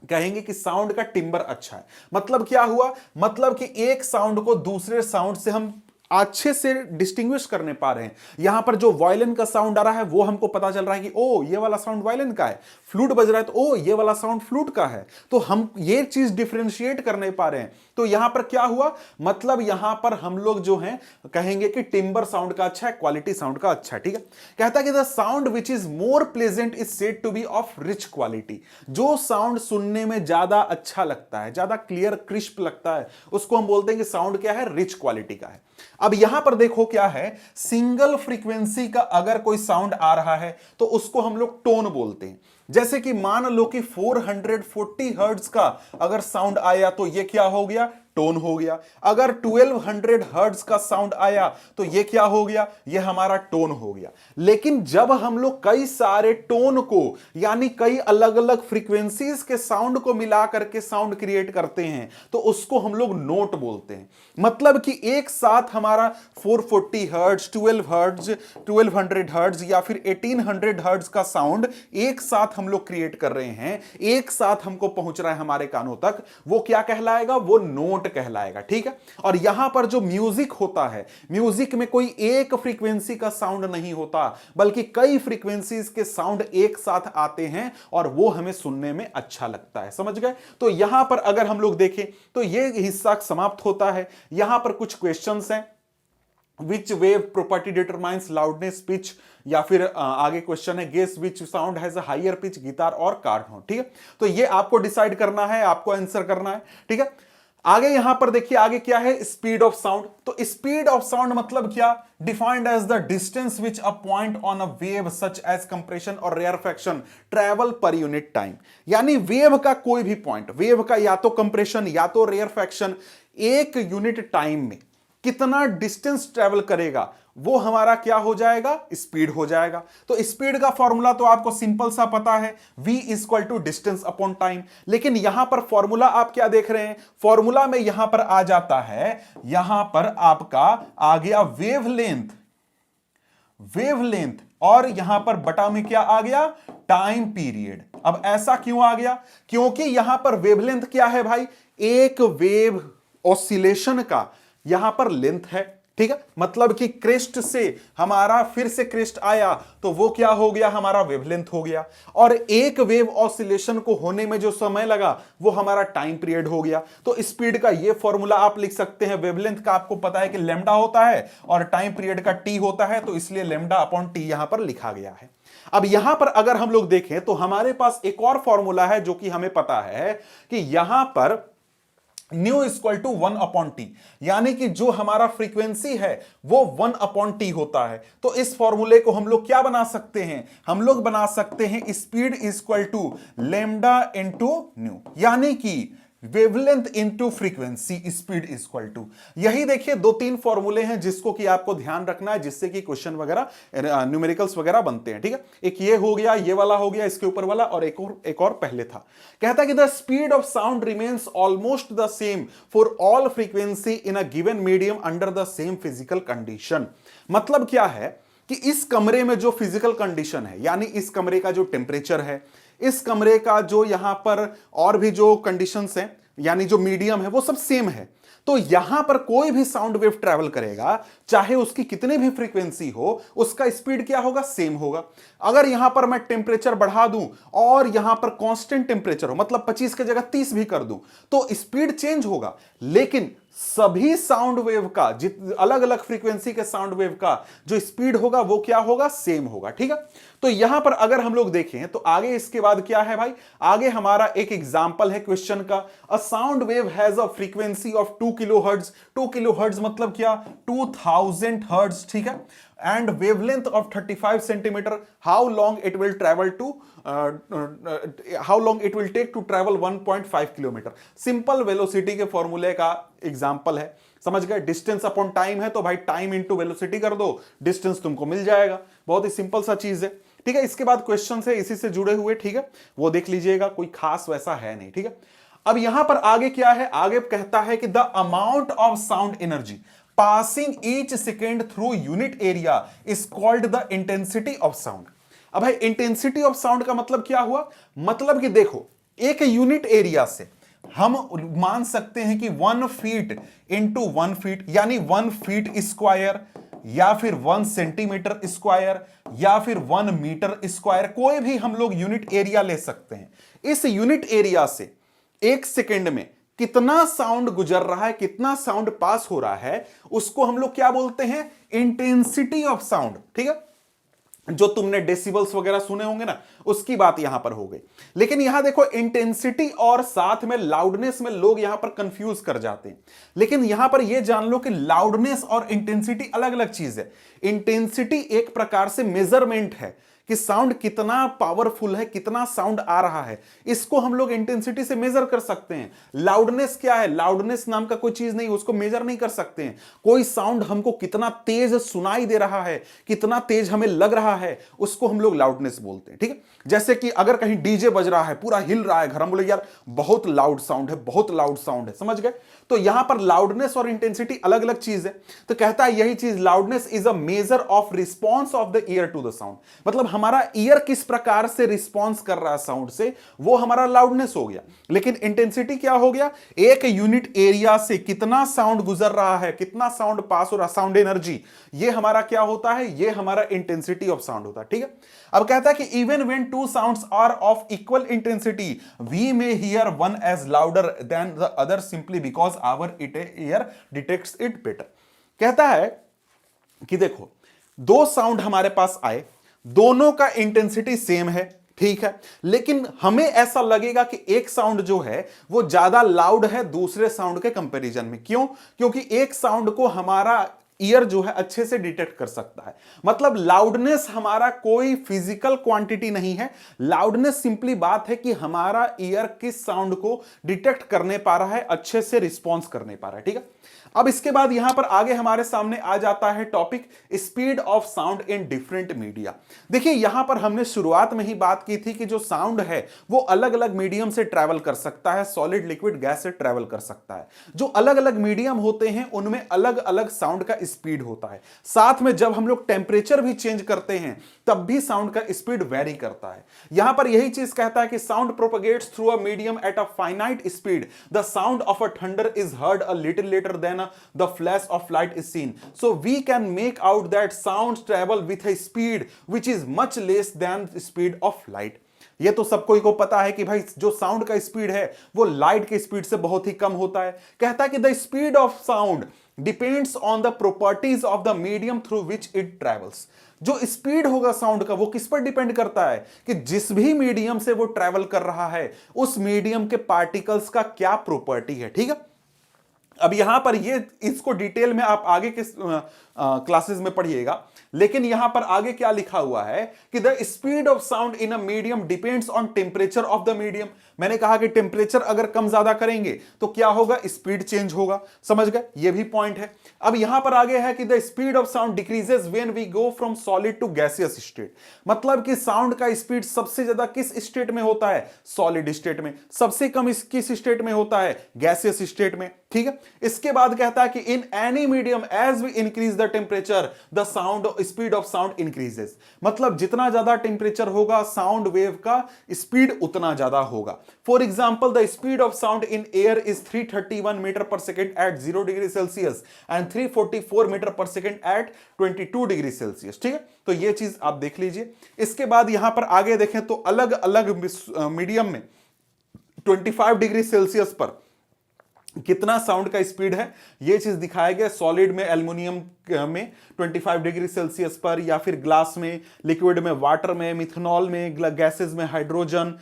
कहेंगे कि साउंड का टिम्बर अच्छा है। मतलब क्या हुआ, मतलब कि एक साउंड को दूसरे साउंड से हम अच्छे से डिस्टिंग्विश करने पा रहे हैं। यहां पर जो वायलिन का साउंड आ रहा है वो हमको पता चल रहा है कि ओ ये वाला साउंड वायलिन का है, फ्लूट बज रहा है तो ओ ये वाला साउंड फ्लूट का है, तो हम ये चीज डिफरेंशिएट करने पा रहे हैं। तो यहां पर क्या हुआ, मतलब यहां पर हम लोग जो हैं कहेंगे कि टिम्बर साउंड का अच्छा है, क्वालिटी साउंड का अच्छा है। ठीक है, कहता है कि the sound which is more pleasant is said to be of rich quality. जो साउंड सुनने में ज्यादा अच्छा लगता है, ज्यादा क्लियर क्रिस्प लगता है, उसको हम बोलते हैं कि साउंड क्या है, रिच क्वालिटी का है। अब यहां पर देखो क्या है, सिंगल फ्रीक्वेंसी का अगर कोई साउंड आ रहा है तो उसको हम लोग टोन बोलते हैं। जैसे कि मान लो कि 440 हर्ट्ज का अगर साउंड आया तो ये क्या हो गया, टोन हो गया। अगर 1200 हर्ट्ज का साउंड आया तो ये क्या हो गया, ये हमारा टोन हो गया। लेकिन जब हम लोग कई सारे टोन को यानी कई अलग अलग फ्रीक्वेंसीज के साउंड को मिला करके साउंड क्रिएट करते हैं तो उसको हम लोग नोट बोलते हैं। मतलब कि एक साथ हमारा 440 हर्ट्ज, 12 हर्ट्ज, 1200 हर्ट्ज या फिर 1800 हर्ट्ज का साउंड एक साथ हम लोग क्रिएट कर रहे हैं, एक साथ हमको पहुंच रहा है हमारे कानों तक, वो क्या कहलाएगा, वो नोट कहलाएगा। ठीक है, और यहां पर जो म्यूजिक होता है, म्यूजिक में कोई एक फ्रीक्वेंसी का साउंड नहीं होता बल्कि कई फ्रीक्वेंसीज के साउंड एक साथ आते हैं और वो हमें सुनने में अच्छा लगता है। समझ गए? तो यहां पर अगर हम लोग देखें तो ये हिस्सा समाप्त होता है। यहां पर कुछ क्वेश्चंस हैं, which wave property determines loudness pitch, या फिर आगे क्वेश्चन है guess which sound has a higher pitch, guitar और कार्डहॉर्न। ठीक है, तो ये आपको डिसाइड करना है, आपको आंसर करना है। ठीक है, आगे यहां पर देखिए आगे क्या है, स्पीड ऑफ साउंड। तो स्पीड ऑफ साउंड मतलब क्या, defined as the distance which a point on a wave such as compression और rarefaction travel per unit time. यानी वेव का कोई भी पॉइंट, वेव का या तो कंप्रेशन या तो रेयरफेक्शन, एक यूनिट टाइम में कितना डिस्टेंस ट्रैवल करेगा वो हमारा क्या हो जाएगा, स्पीड हो जाएगा। तो स्पीड का फॉर्मूला तो आपको सिंपल सा पता है, v equal to distance upon time. लेकिन यहां पर फॉर्मूला आप क्या देख रहे हैं, फॉर्मूला में यहां पर आ जाता है, यहां पर आपका आ गया वेवलेंथ, वेवलेंथ, और यहां पर बटा में क्या आ गया, टाइम पीरियड। अब ऐसा क्यों आ गया, क्योंकि यहां पर वेवलेंथ क्या है भाई, एक वेव ऑसिलेशन का यहां पर लेंथ है। ठीक है, मतलब कि क्रेस्ट से हमारा फिर से क्रेस्ट आया तो वो क्या हो गया, हमारा वेवलेंथ हो गया। और एक वेव ऑसिलेशन को होने में जो समय लगा वो हमारा टाइम पीरियड हो गया। तो स्पीड का ये फॉर्मूला आप लिख सकते हैं, वेवलेंथ का आपको पता है कि लैम्डा होता है और टाइम पीरियड का टी होता है, तो इसलिए लैम्डा अपॉन टी यहां पर लिखा गया है। अब यहां पर अगर हम लोग देखें तो हमारे पास एक और फॉर्मूला है जो कि हमें पता है कि यहां पर nu equal to 1 upon T, यानी कि जो हमारा फ्रीक्वेंसी है वो 1 अपॉन टी होता है। तो इस फॉर्मूले को हम लोग क्या बना सकते हैं, हम लोग बना सकते हैं speed equal to lambda into nu, यानी कि wavelength into frequency, speed equal to. यही देखिए दो तीन फॉर्मूले हैं जिसको कि आपको ध्यान रखना है, जिससे कि क्वेश्चन वगैरह न्यूमेरिकल्स वगैरह बनते हैं। ठीक है, एक ये हो गया, ये वाला हो गया, इसके ऊपर वाला, और एक और पहले था। कहता है कि the speed of sound remains almost the same for all frequency in a given medium under the same physical condition. मतलब क्या है कि इस कमरे में जो फिजिकल कंडीशन है, यानी इस कमरे का जो टेम्परेचर है, इस कमरे का जो यहां पर और भी जो कंडीशंस हैं, यानी जो मीडियम है, वो सब सेम है। तो यहां पर कोई भी साउंड वेव ट्रैवल करेगा, चाहे उसकी कितनी भी फ्रीक्वेंसी हो, उसका स्पीड क्या होगा, सेम होगा। अगर यहां पर मैं टेम्परेचर बढ़ा दूं और यहां पर कांस्टेंट टेम्परेचर हो, मतलब 25 की जगह 30 भी कर दूं, तो स्पीड चेंज होगा। लेकिन सभी साउंड वेव का, अलग अलग फ्रीक्वेंसी के साउंड वेव का जो स्पीड होगा वो क्या होगा, सेम होगा। ठीक है, तो यहां पर अगर हम लोग देखें तो आगे इसके बाद क्या है भाई, आगे हमारा एक एग्जांपल है क्वेश्चन का। A sound wave has a frequency of 2 kilohertz. 2 kilohertz मतलब क्या, 2000 हर्ट्ज। ठीक है, and wavelength of 35 centimetre, how long it will travel to how long it will take to travel 1.5 kilometre. Simple velocity के फॉर्मूले का example है, समझ गए। डिस्टेंस अपॉन टाइम है तो भाई टाइम इंटू वेलोसिटी कर दो, डिस्टेंस तुमको मिल जाएगा। बहुत ही सिंपल सा चीज है। ठीक है, इसके बाद क्वेश्चन है इसी से जुड़े हुए, ठीक है, वो देख लीजिएगा, कोई खास वैसा है नहीं। ठीक है, अब यहां पर आगे क्या है, आगे कहता है कि the amount of sound energy passing each second through unit area is called the intensity of sound। अब भाई इंटेंसिटी ऑफ साउंड का मतलब क्या हुआ, मतलब कि देखो एक यूनिट एरिया से हम मान सकते हैं कि 1 फीट इंटू 1 फीट यानी 1 फीट स्क्वायर, या फिर 1 सेंटीमीटर स्क्वायर, या फिर 1 मीटर स्क्वायर, कोई भी हम लोग यूनिट एरिया ले सकते हैं। इस यूनिट एरिया से 1 सेकेंड में कितना साउंड गुजर रहा है, कितना साउंड पास हो रहा है, उसको हम लोग क्या बोलते हैं, इंटेंसिटी ऑफ साउंड। ठीक है, जो तुमने डेसिबल्स वगैरह सुने होंगे ना, उसकी बात यहां पर हो गई। लेकिन यहां देखो, इंटेंसिटी और साथ में लाउडनेस में लोग यहां पर कंफ्यूज कर जाते हैं। लेकिन यहां पर यह जान लो कि लाउडनेस और इंटेंसिटी अलग अलग चीज है। इंटेंसिटी एक प्रकार से मेजरमेंट है कि साउंड कितना पावरफुल है, कितना साउंड आ रहा है, इसको हम लोग इंटेंसिटी से मेजर कर सकते हैं। लाउडनेस क्या है, लाउडनेस नाम का कोई चीज नहीं, उसको मेजर नहीं कर सकते हैं। कोई साउंड हमको कितना तेज सुनाई दे रहा है, कितना तेज हमें लग रहा है, उसको हम लोग लाउडनेस बोलते हैं। ठीक है, जैसे कि अगर कहीं डीजे बज रहा है, पूरा हिल रहा है घर, हम बोले यार बहुत लाउड साउंड है, बहुत लाउड साउंड है, समझ गए। तो यहां पर लाउडनेस और इंटेंसिटी अलग अलग चीज है। तो कहता है यही चीज, loudness is a measure of response of the ear to the sound. मतलब हमारा ईयर किस प्रकार से रिस्पॉन्स कर रहा है साउंड से, वो हमारा लाउडनेस हो गया। लेकिन इंटेंसिटी क्या हो गया, एक यूनिट एरिया से कितना साउंड गुजर रहा है, कितना साउंड पास हो रहा है, साउंड एनर्जी, ये हमारा क्या होता है, ये हमारा इंटेंसिटी ऑफ साउंड होता है। ठीक है, अब कहता है कि even when two sounds are of equal intensity we may hear one as louder than the other simply because our ear detects it better. कहता है कि देखो, दो साउंड हमारे पास आए, दोनों का इंटेंसिटी सेम है, ठीक है, लेकिन हमें ऐसा लगेगा कि एक साउंड जो है वो ज्यादा लाउड है दूसरे साउंड के कंपैरिजन में। क्यों? क्योंकि एक साउंड को हमारा ईयर जो है अच्छे से डिटेक्ट कर सकता है। मतलब लाउडनेस हमारा कोई फिजिकल क्वांटिटी नहीं है, लाउडनेस सिंपली बात है कि हमारा ईयर किस साउंड को डिटेक्ट करने पा रहा है, अच्छे से रिस्पॉन्स करने पा रहा है। ठीक है, अब इसके बाद यहां पर आगे हमारे सामने आ जाता है topic speed of sound in different media. देखिए, यहां पर हमने शुरुआत में ही बात की थी कि जो साउंड है वो अलग अलग मीडियम से ट्रैवल कर सकता है, सॉलिड, लिक्विड, गैस से ट्रैवल कर सकता है। जो अलग अलग मीडियम होते हैं उनमें अलग अलग साउंड का स्पीड होता है। साथ में जब हम लोग टेम्परेचर भी चेंज करते हैं तब भी साउंड का स्पीड वेरी करता है। यहां पर यही चीज कहता है कि sound propagates through a medium at a finite speed, the sound of a thunder is heard a little later than the flash of light is seen. So we can make out that sounds travel with a speed which is much less than the speed of light. ये तो सबको को पता है कि भाई जो sound का स्पीड है वो लाइट के स्पीड से बहुत ही कम होता है। कहता है कि the speed of sound depends on the properties of the medium through which it travels. जो स्पीड होगा साउंड का वो किस पर डिपेंड करता है कि जिस भी मीडियम से वो ट्रेवल कर रहा है उस मीडियम के पार्टिकल्स का क्या प्रॉपर्टी है। ठीक है, अब यहां पर ये इसको डिटेल में आप आगे के क्लासेस में पढ़िएगा। लेकिन यहां पर आगे क्या लिखा हुआ है कि the speed of sound in a medium depends on temperature of the medium. मैंने कहा कि टेम्परेचर अगर कम ज्यादा करेंगे तो क्या होगा, स्पीड चेंज होगा। समझ गए, ये भी पॉइंट है। अब यहां पर आगे है कि the speed of sound decreases when we go from solid to gaseous state. मतलब कि साउंड का स्पीड सबसे ज्यादा किस स्टेट में होता है, सॉलिड स्टेट में। सबसे कम किस स्टेट में होता है, गैसियस स्टेट में। ठीक है, इसके बाद कहता है कि in any medium as we increase the temperature the sound speed of sound increases. मतलब जितना ज्यादा टेम्परेचर होगा साउंड वेव का स्पीड उतना ज्यादा होगा। For example the speed of sound in air is 331 metre per second at 0 degree Celsius and 344 metre per second at 22 degree Celsius. ठीक है, तो ये चीज आप देख लीजिए। इसके बाद यहां पर आगे देखें तो अलग अलग मीडियम में 25 डिग्री सेल्सियस पर कितना साउंड का स्पीड है ये चीज दिखाया गया। सॉलिड में एल्युमिनियम में 25 डिग्री सेल्सियस पर, या फिर ग्लास में, लिक्विड में, वाटर में, मिथनॉल में, गैसेस में hydrogen,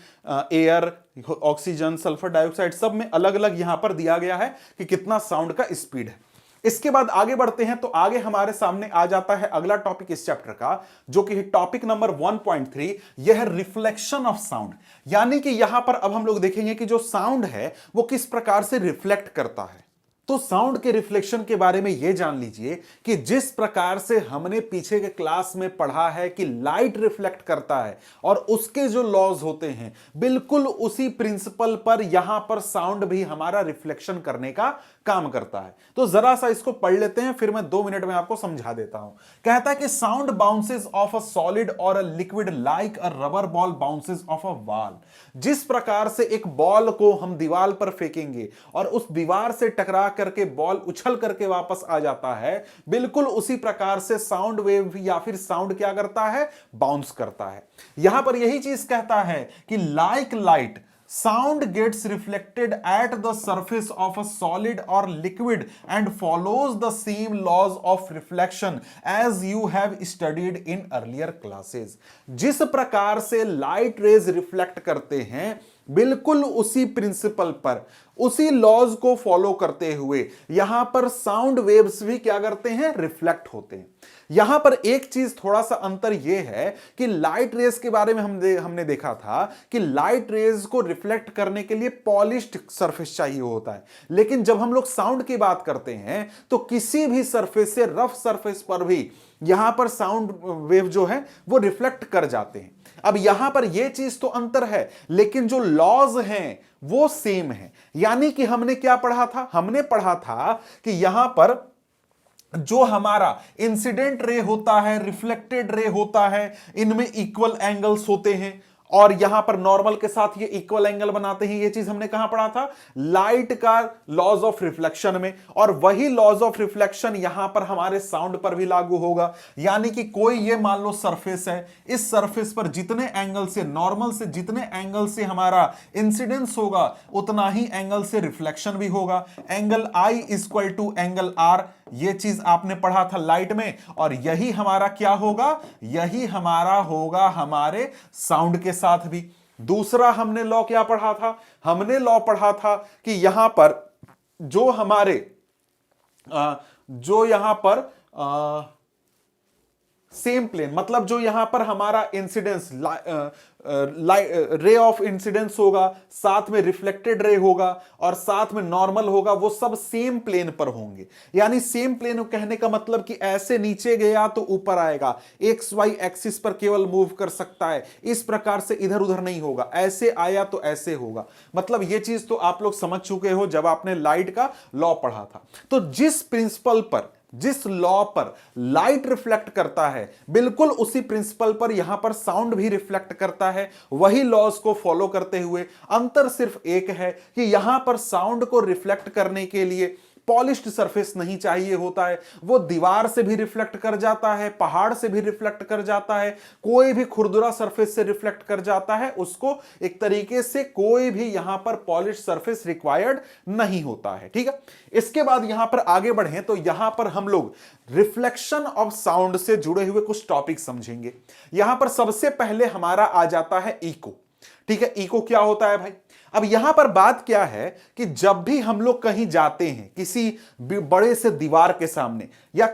air, oxygen, sulphur dioxide, सब में अलग अलग यहां पर दिया गया है कि कितना साउंड का स्पीड है। इसके बाद आगे बढ़ते हैं तो आगे हमारे सामने आ जाता है अगला टॉपिक इस चैप्टर का, जो कि टॉपिक नंबर 1.3, यह है रिफ्लेक्शन ऑफ साउंड। यानी कि यहां पर अब हम लोग देखेंगे कि जो साउंड है वो किस प्रकार से रिफ्लेक्ट करता है। तो साउंड के रिफ्लेक्शन के बारे में यह जान लीजिए कि जिस प्रकार से हमने पीछे के क्लास में पढ़ा है कि लाइट रिफ्लेक्ट करता है और उसके जो लॉज होते हैं, बिल्कुल उसी प्रिंसिपल पर यहां पर साउंड भी हमारा रिफ्लेक्शन करने का काम करता है। तो जरा सा इसको पढ़ लेते हैं, फिर मैं 2 मिनट में आपको समझा देता हूं। कहता है कि sound bounces off a solid और a liquid like a rubber ball bounces off a wall. जिस प्रकार से एक बॉल को हम दीवार पर फेंकेंगे और उस दीवार से टकरा करके बॉल उछल करके वापस आ जाता है, बिल्कुल उसी प्रकार से साउंड वेव या फिर साउंड क्या करता है, बाउंस करता है। यहां पर यही चीज कहता है कि like light sound gets reflected at the surface of a solid or liquid and follows the same laws of reflection as you have studied in earlier classes। जिस प्रकार से लाइट रेज रिफ्लेक्ट करते हैं, बिल्कुल उसी प्रिंसिपल पर, उसी laws को फॉलो करते हुए यहां पर साउंड वेव्स भी क्या करते हैं, रिफ्लेक्ट होते हैं। यहां पर एक चीज थोड़ा सा अंतर यह है कि लाइट रेज के बारे में हमने देखा था कि लाइट रेज को रिफ्लेक्ट करने के लिए पॉलिश्ड सरफेस चाहिए होता है, लेकिन जब हम लोग साउंड की बात करते हैं तो किसी भी सरफेस से, रफ सरफेस पर भी यहां पर साउंड वेव जो है वो रिफ्लेक्ट कर जाते हैं। अब यहां पर यह चीज तो अंतर है, लेकिन जो लॉज हैं वो सेम है। यानी कि हमने क्या पढ़ा था, हमने पढ़ा था कि यहां पर जो हमारा इंसिडेंट रे होता है, रिफ्लेक्टेड रे होता है, इनमें इक्वल एंगल्स होते हैं और यहां पर नॉर्मल के साथ ये इक्वल एंगल बनाते हैं। ये चीज हमने कहां पढ़ा था, लाइट का लॉज ऑफ रिफ्लेक्शन में, और वही लॉज ऑफ रिफ्लेक्शन यहां पर हमारे साउंड पर भी लागू होगा। यानी कि कोई ये मान लो सरफेस है, इस सरफेस पर जितने एंगल से, नॉर्मल से जितने एंगल से हमारा इंसिडेंस होगा, उतना ही एंगल से रिफ्लेक्शन भी होगा। Angle i equal to angle r, ये चीज आपने पढ़ा था लाइट में, और यही हमारा क्या होगा, यही हमारा होगा हमारे साउंड के साथ भी। दूसरा हमने लॉ क्या पढ़ा था, हमने लॉ पढ़ा था कि यहां पर जो हमारे जो यहां पर सेम प्लेन, मतलब जो यहां पर हमारा इंसिडेंस रे ऑफ इंसिडेंस होगा, साथ में रिफ्लेक्टेड रे होगा और साथ में नॉर्मल होगा, वो सब सेम प्लेन पर होंगे। यानी सेम प्लेन कहने का मतलब कि ऐसे नीचे गया तो ऊपर आएगा, एक्स वाई एक्सिस पर केवल मूव कर सकता है, इस प्रकार से इधर उधर नहीं होगा, ऐसे आया तो ऐसे होगा। मतलब ये चीज तो आप लोग समझ चुके हो जब आपने लाइट का लॉ पढ़ा था। तो जिस प्रिंसिपल पर, जिस लॉ पर लाइट रिफ्लेक्ट करता है, बिल्कुल उसी प्रिंसिपल पर यहां पर साउंड भी रिफ्लेक्ट करता है, वही लॉज को फॉलो करते हुए। अंतर सिर्फ एक है कि यहां पर साउंड को रिफ्लेक्ट करने के लिए पॉलिश्ड सरफेस नहीं चाहिए होता है, वो दीवार से भी रिफ्लेक्ट कर जाता है, पहाड़ से भी रिफ्लेक्ट कर जाता है, कोई भी खुरदुरा सरफेस से रिफ्लेक्ट कर जाता है। उसको एक तरीके से कोई भी यहां पर पॉलिश्ड सरफेस रिक्वायर्ड नहीं होता है। ठीक है, इसके बाद यहां पर आगे बढ़ें तो यहां पर हम लोग रिफ्लेक्शन ऑफ साउंड से जुड़े हुए कुछ टॉपिक समझेंगे। यहां पर सबसे पहले हमारा आ जाता है इको। ठीक है, इको क्या होता है भाई? अब यहां पर बात क्या है कि जब भी हम लोग कहीं जाते हैं, किसी बड़े से दीवार के सामने या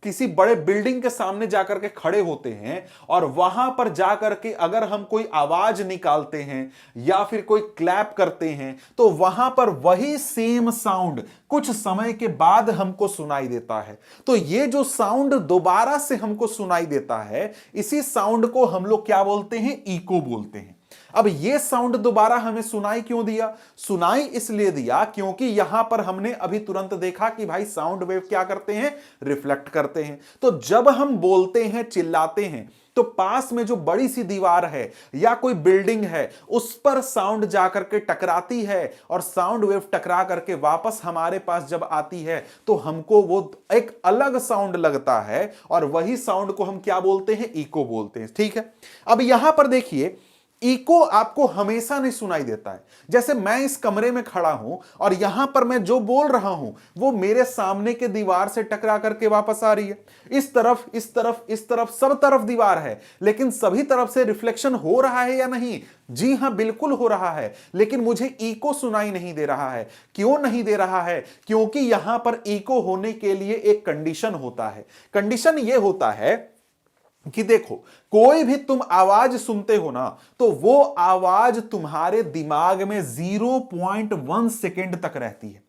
किसी बड़े बिल्डिंग के सामने जाकर के खड़े होते हैं और वहां पर जाकर के अगर हम कोई आवाज निकालते हैं या फिर कोई क्लैप करते हैं, तो वहां पर वही सेम साउंड कुछ समय के बाद हमको सुनाई देता है। तो ये जो साउंड दोबारा से हमको सुनाई देता है, इसी साउंड को हम लोग क्या बोलते हैं, इको बोलते हैं। अब ये साउंड दोबारा हमें सुनाई क्यों दिया? सुनाई इसलिए दिया क्योंकि यहां पर हमने अभी तुरंत देखा कि भाई साउंड वेव क्या करते हैं, रिफ्लेक्ट करते हैं। तो जब हम बोलते हैं, चिल्लाते हैं, तो पास में जो बड़ी सी दीवार है या कोई बिल्डिंग है, उस पर साउंड जाकर के टकराती है और साउंड वेव टकरा करके वापस हमारे पास जब आती है तो हमको वो एक अलग साउंड लगता है और वही साउंड को हम क्या बोलते हैं, इको बोलते हैं। ठीक है, अब यहां पर देखिए, इको आपको हमेशा नहीं सुनाई देता है। जैसे मैं इस कमरे में खड़ा हूं और यहां पर मैं जो बोल रहा हूं वो मेरे सामने के दीवार से टकरा करके वापस आ रही है। इस तरफ, इस तरफ, इस तरफ, सब तरफ दीवार है, लेकिन सभी तरफ से रिफ्लेक्शन हो रहा है या नहीं? जी हां, बिल्कुल हो रहा है, लेकिन मुझे इको सुनाई नहीं दे रहा है। क्यों नहीं दे रहा है? क्योंकि यहां पर इको होने के लिए एक कंडीशन होता है। कंडीशन यह होता है कि देखो, कोई भी तुम आवाज सुनते हो ना, तो वो आवाज तुम्हारे दिमाग में 0.1 सेकेंड तक रहती है,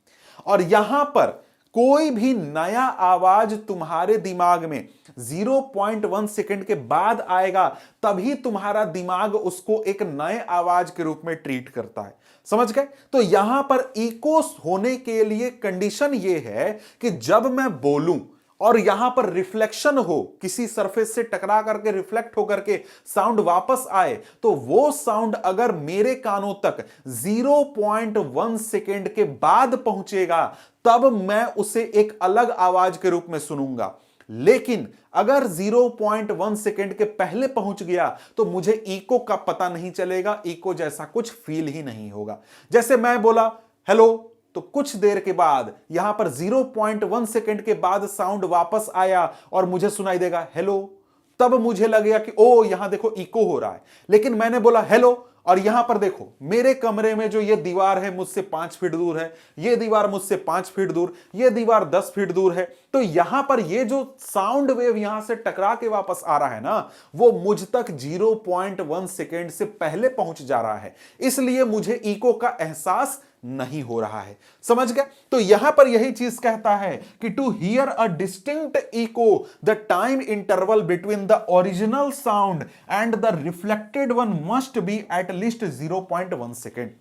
और यहां पर कोई भी नया आवाज तुम्हारे दिमाग में 0.1 सेकंड के बाद आएगा, तभी तुम्हारा दिमाग उसको एक नए आवाज के रूप में ट्रीट करता है। समझ गए? तो यहां पर इको होने के लिए कंडीशन यह है कि जब मैं बोलूं और यहां पर रिफ्लेक्शन हो, किसी सरफेस से टकरा करके रिफ्लेक्ट होकर के साउंड वापस आए, तो वो साउंड अगर मेरे कानों तक 0.1 सेकेंड के बाद पहुंचेगा, तब मैं उसे एक अलग आवाज के रूप में सुनूंगा। लेकिन अगर 0.1 सेकेंड के पहले पहुंच गया तो मुझे इको का पता नहीं चलेगा, इको जैसा कुछ फील ही नहीं होगा। जैसे मैं बोला हेलो, तो कुछ देर के बाद यहां पर 0.1 सेकेंड के बाद साउंड वापस आया और मुझे सुनाई देगा हेलो, तब मुझे लगेगा कि ओ यहां देखो इको हो रहा है। लेकिन मैंने बोला हेलो और यहां पर देखो मेरे कमरे में जो ये दीवार है मुझसे 5 फीट दूर है, ये दीवार मुझसे 5 फीट दूर, ये दीवार 10 फीट दूर है, तो यहां पर ये जो साउंड वेव यहां से टकरा के वापस आ रहा है ना, वो मुझ तक 0.1 सेकेंड से पहले पहुंच जा रहा है, इसलिए मुझे इको का एहसास नहीं हो रहा है। समझ गए? तो यहां पर यही चीज कहता है कि to hear a distinct echo the time interval between the original sound and the reflected one must be at least 0.1 second.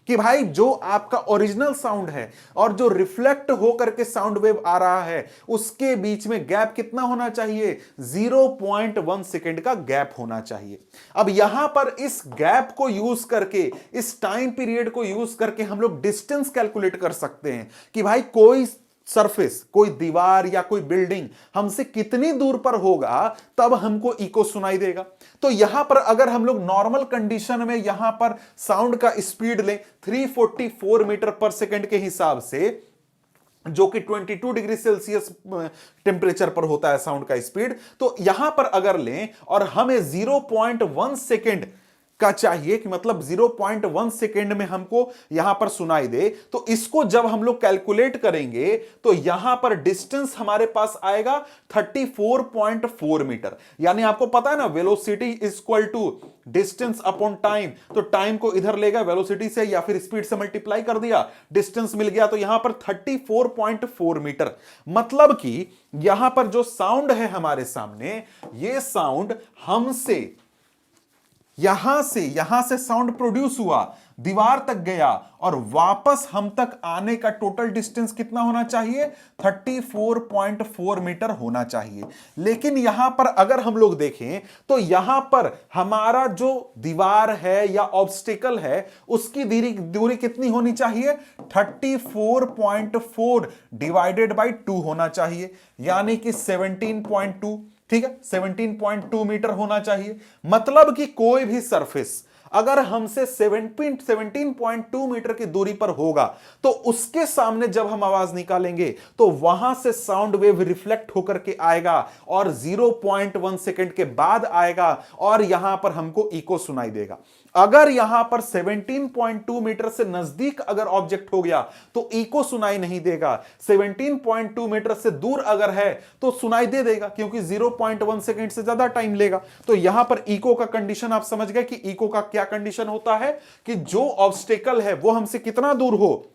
कि भाई जो आपका ओरिजिनल साउंड है और जो रिफ्लेक्ट होकर के साउंड वेव आ रहा है, उसके बीच में गैप कितना होना चाहिए? 0.1 सेकेंड का गैप होना चाहिए। अब यहां पर इस गैप को यूज करके, इस टाइम पीरियड को यूज करके हम लोग डिस्टेंस कैलकुलेट कर सकते हैं कि भाई कोई सरफेस, कोई दीवार या कोई बिल्डिंग हमसे कितनी दूर पर होगा तब हमको इको सुनाई देगा। तो यहां पर अगर हम लोग नॉर्मल कंडीशन में यहां पर साउंड का स्पीड लें 344 मीटर पर सेकंड के हिसाब से, जो कि 22 डिग्री सेल्सियस टेम्परेचर पर होता है साउंड का स्पीड, तो यहां पर अगर लें और हमें 0.1 सेकेंड का चाहिए, कि मतलब 0.1 सेकेंड में हमको यहां पर सुनाई दे, तो इसको जब हम लोग कैलकुलेट करेंगे तो यहां पर डिस्टेंस हमारे पास आएगा 34.4 मीटर। यानी आपको पता है ना, velocity equal to distance upon time, तो टाइम को इधर लेगा वेलोसिटी से या फिर स्पीड से मल्टीप्लाई कर दिया, डिस्टेंस मिल गया, तो यहां पर 34.4 मीटर। मतलब कि यहां पर जो साउंड है हमारे सामने, ये साउंड हमसे यहां से साउंड प्रोड्यूस हुआ, दीवार तक गया और वापस हम तक आने का टोटल डिस्टेंस कितना होना चाहिए? 34.4 मीटर होना चाहिए। लेकिन यहां पर अगर हम लोग देखें तो यहां पर हमारा जो दीवार है या ऑब्स्टिकल है, उसकी दूरी कितनी होनी चाहिए? 34.4 डिवाइडेड बाई 2 होना चाहिए, यानी कि 17.2। ठीक है, 17.2 मीटर होना चाहिए। मतलब कि कोई भी सरफेस अगर हमसे 17.2 मीटर की दूरी पर होगा, तो उसके सामने जब हम आवाज निकालेंगे तो वहां से साउंड वेव रिफ्लेक्ट होकर के आएगा और 0.1 सेकेंड के बाद आएगा और यहां पर हमको इको सुनाई देगा। अगर यहां पर 17.2 मीटर से नजदीक अगर ऑब्जेक्ट हो गया तो इको सुनाई नहीं देगा, 17.2 मीटर से दूर अगर है तो सुनाई दे देगा, क्योंकि 0.1 सेकेंड से ज्यादा टाइम लेगा। तो यहां पर इको का कंडीशन आप समझ गए कि इको का क्या कंडीशन होता है, कि जो ऑब्स्टेकल है वो हमसे कितना दूर हो,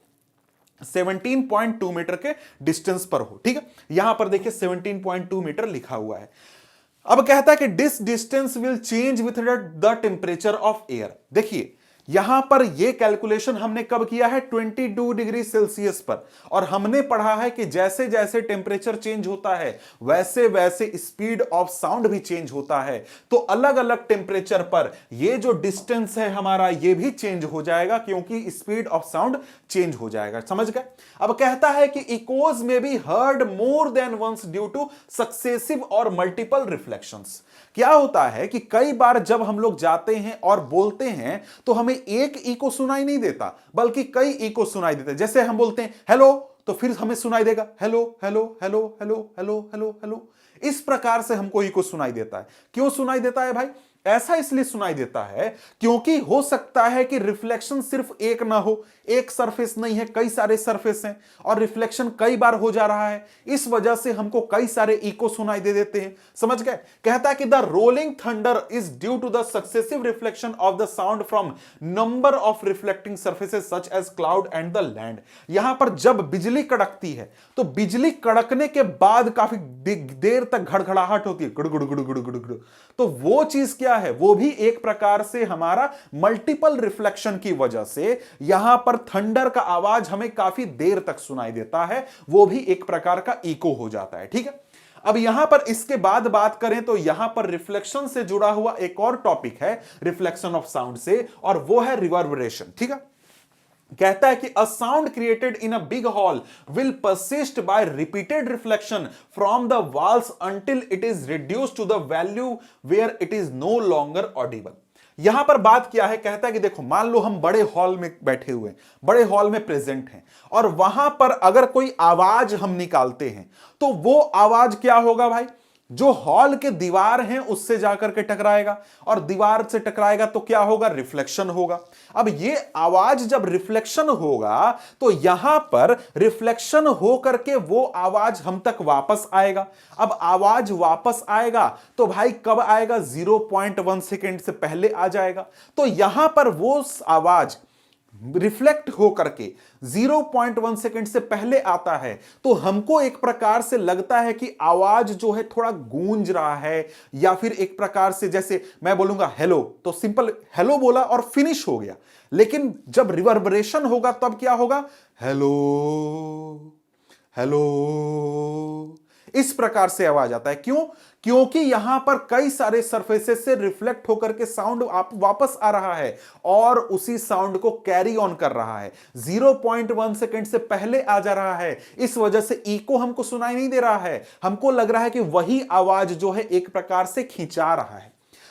17.2 मीटर के डिस्टेंस पर हो। ठीक है, यहां पर देखिए 17.2 मीटर लिखा हुआ है। अब कहता है कि this distance will change with the temperature of air. देखिए यहां पर यह कैलकुलेशन हमने कब किया है? 22 डिग्री सेल्सियस पर। और हमने पढ़ा है कि जैसे जैसे टेम्परेचर चेंज होता है वैसे वैसे स्पीड ऑफ साउंड भी चेंज होता है। तो अलग अलग टेम्परेचर पर यह जो डिस्टेंस है हमारा, यह भी चेंज हो जाएगा, क्योंकि स्पीड ऑफ साउंड चेंज हो जाएगा। समझ गए? अब कहता है कि echoes may be heard more than once due to successive और मल्टीपल रिफ्लेक्शंस। क्या होता है कि कई बार जब हम लोग जाते हैं और बोलते हैं तो हमें एक इको सुनाई नहीं देता, बल्कि कई इको सुनाई देते हैं। जैसे हम बोलते हैं हेलो, तो फिर हमें सुनाई देगा hello hello hello hello hello hello hello. इस प्रकार से हमको इको सुनाई देता है। क्यों सुनाई देता है भाई? ऐसा इसलिए सुनाई देता है क्योंकि हो सकता है कि रिफ्लेक्शन सिर्फ एक ना हो, एक सरफेस नहीं है, कई सारे सरफेस हैं और रिफ्लेक्शन कई बार हो जा रहा है, इस वजह से हमको कई सारे इको सुनाई दे देते हैं। समझ गए? कहता है कि the rolling thunder is due to the successive reflection of the sound from number of reflecting surfaces such as cloud and the land. यहां पर जब बिजली कड़कती है तो बिजली कड़कने के बाद काफी देर तक घड़घड़ाहट होती है, गुड़ गुड़ गुड़ गुड़ गुड़ गुड़, तो वो चीज क्या है, वो भी एक प्रकार से हमारा मल्टीपल रिफ्लेक्शन की वजह से यहां पर थंडर का आवाज हमें काफी देर तक सुनाई देता है, वो भी एक प्रकार का इको हो जाता है। ठीक है, अब यहां पर इसके बाद बात करें तो यहां पर रिफ्लेक्शन से जुड़ा हुआ एक और टॉपिक है रिफ्लेक्शन ऑफ साउंड से, और वो है रिवर्बरेशन। ठीक है, कहता है कि a sound created in a big hall will persist by repeated reflection from the walls until it is reduced to the value where it is no longer audible. यहां पर बात क्या है, कहता है कि देखो मान लो हम बड़े हॉल में बैठे हुए हैं, बड़े हॉल में प्रेजेंट हैं, और वहां पर अगर कोई आवाज हम निकालते हैं तो वो आवाज क्या होगा भाई, जो हॉल के दीवार हैं उससे जाकर के टकराएगा, और दीवार से टकराएगा तो क्या होगा, रिफ्लेक्शन होगा। अब ये आवाज जब रिफ्लेक्शन होगा तो यहां पर रिफ्लेक्शन हो करके वो आवाज हम तक वापस आएगा। अब आवाज वापस आएगा तो भाई कब आएगा, 0.1 सेकेंड से पहले आ जाएगा। तो यहां पर वो आवाज रिफ्लेक्ट हो करके 0.1 सेकेंड से पहले आता है, तो हमको एक प्रकार से लगता है कि आवाज जो है थोड़ा गूंज रहा है, या फिर एक प्रकार से जैसे मैं बोलूंगा हेलो तो सिंपल हेलो बोला और फिनिश हो गया, लेकिन जब रिवर्बरेशन होगा तब क्या होगा, हेलो हेलो, इस प्रकार से आवाज आता है। क्यों? क्योंकि यहां पर कई सारे सरफेसेस से रिफ्लेक्ट होकर के साउंड वापस आ रहा है और उसी साउंड को कैरी ऑन कर रहा है, 0.1 सेकेंड से पहले आ जा रहा है, इस वजह से इको हमको सुनाई नहीं दे रहा है, हमको लग रहा है कि वही आवाज जो है एक प्रकार से खींचा रहा है।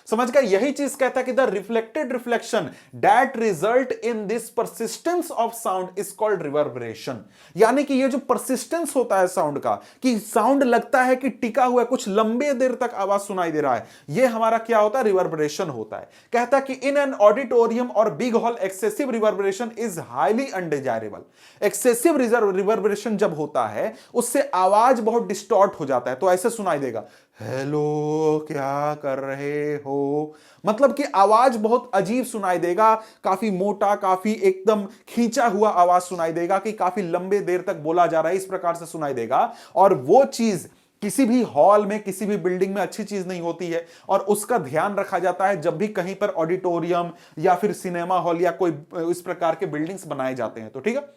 समझ गए? यही चीज कहता है कि the reflected reflection that result in this persistence of sound is called reverberation. यानी कि ये जो परसिस्टेंस होता है साउंड का, कि साउंड लगता है कि टिका हुआ है, कुछ लंबे देर तक आवाज सुनाई दे रहा है, ये हमारा क्या होता है, रिवर्बरेशन होता है। कहता है कि इन एन ऑडिटोरियम और big hall excessive reverberation is highly undesirable. Excessive reverberation जब होता है उससे आवाज बहुत डिस्टॉर्ट हो जाता है, तो ऐसे सुनाई देगा, हेलो क्या कर रहे हो, मतलब कि आवाज बहुत अजीब सुनाई देगा, काफी मोटा, काफी एकदम खींचा हुआ आवाज सुनाई देगा, कि काफी लंबे देर तक बोला जा रहा है, इस प्रकार से सुनाई देगा। और वो चीज किसी भी हॉल में, किसी भी बिल्डिंग में अच्छी चीज नहीं होती है, और उसका ध्यान रखा जाता है जब भी कहीं पर ऑडिटोरियम या फिर सिनेमा हॉल या कोई इस प्रकार के बिल्डिंग्स बनाए जाते हैं। तो ठीक है,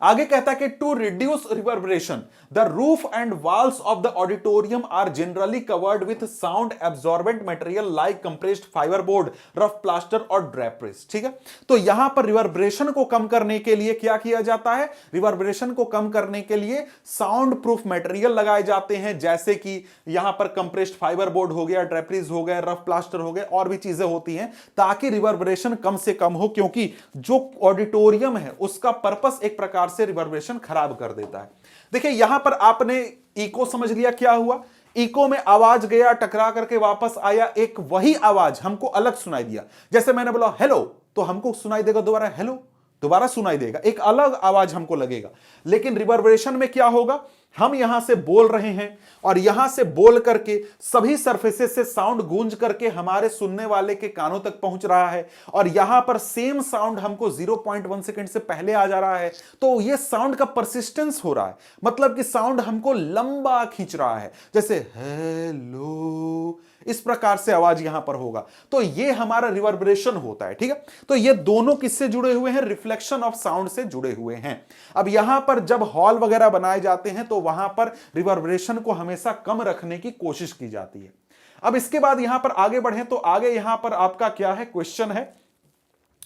आगे कहता है कि to reduce reverberation the roof and walls of the auditorium are generally covered with sound absorbent material like compressed fibre board, rough plaster और ड्रेपरीज। ठीक है, तो यहां पर रिवर्बरेशन को कम करने के लिए क्या किया जाता है, रिवर्बरेशन को कम करने के लिए साउंड प्रूफ मटेरियल लगाए जाते हैं, जैसे कि यहां पर कंप्रेस्ड फाइबर बोर्ड हो गया, ड्रेपरीज हो गए, रफ प्लास्टर हो गए, और भी चीजें होती हैं, ताकि रिवर्बरेशन कम से कम हो, क्योंकि जो ऑडिटोरियम है उसका पर्पस एक प्रकार से रिवर्बरेशन खराब कर देता है। देखिए यहां पर आपने इको समझ लिया क्या हुआ, इको में आवाज गया, टकरा करके वापस आया, एक वही आवाज हमको अलग सुनाई दिया। जैसे मैंने बोला हेलो तो हमको सुनाई देगा दोबारा हेलो, दोबारा सुनाई देगा, एक अलग आवाज हमको लगेगा। लेकिन रिवर्बरेशन में क्या होगा, हम यहां से बोल रहे हैं और यहां से बोल करके सभी सरफेसेस से साउंड गूंज करके हमारे सुनने वाले के कानों तक पहुंच रहा है, और यहां पर सेम साउंड हमको 0.1 सेकेंड से पहले आ जा रहा है, तो ये साउंड का परसिस्टेंस हो रहा है, मतलब कि साउंड हमको लंबा खींच रहा है, जैसे हेलो, इस प्रकार से आवाज यहां पर होगा, तो ये हमारा रिवर्बरेशन होता है। ठीक है, तो ये दोनों किससे जुड़े हुए हैं, रिफ्लेक्शन ऑफ साउंड से जुड़े हुए हैं। अब यहां पर जब हॉल वगैरह बनाए जाते हैं तो वहां पर रिवर्बरेशन को हमेशा कम रखने की कोशिश की जाती है। अब इसके बाद यहां पर आगे बढ़े तो आगे यहां पर आपका क्या है, क्वेश्चन है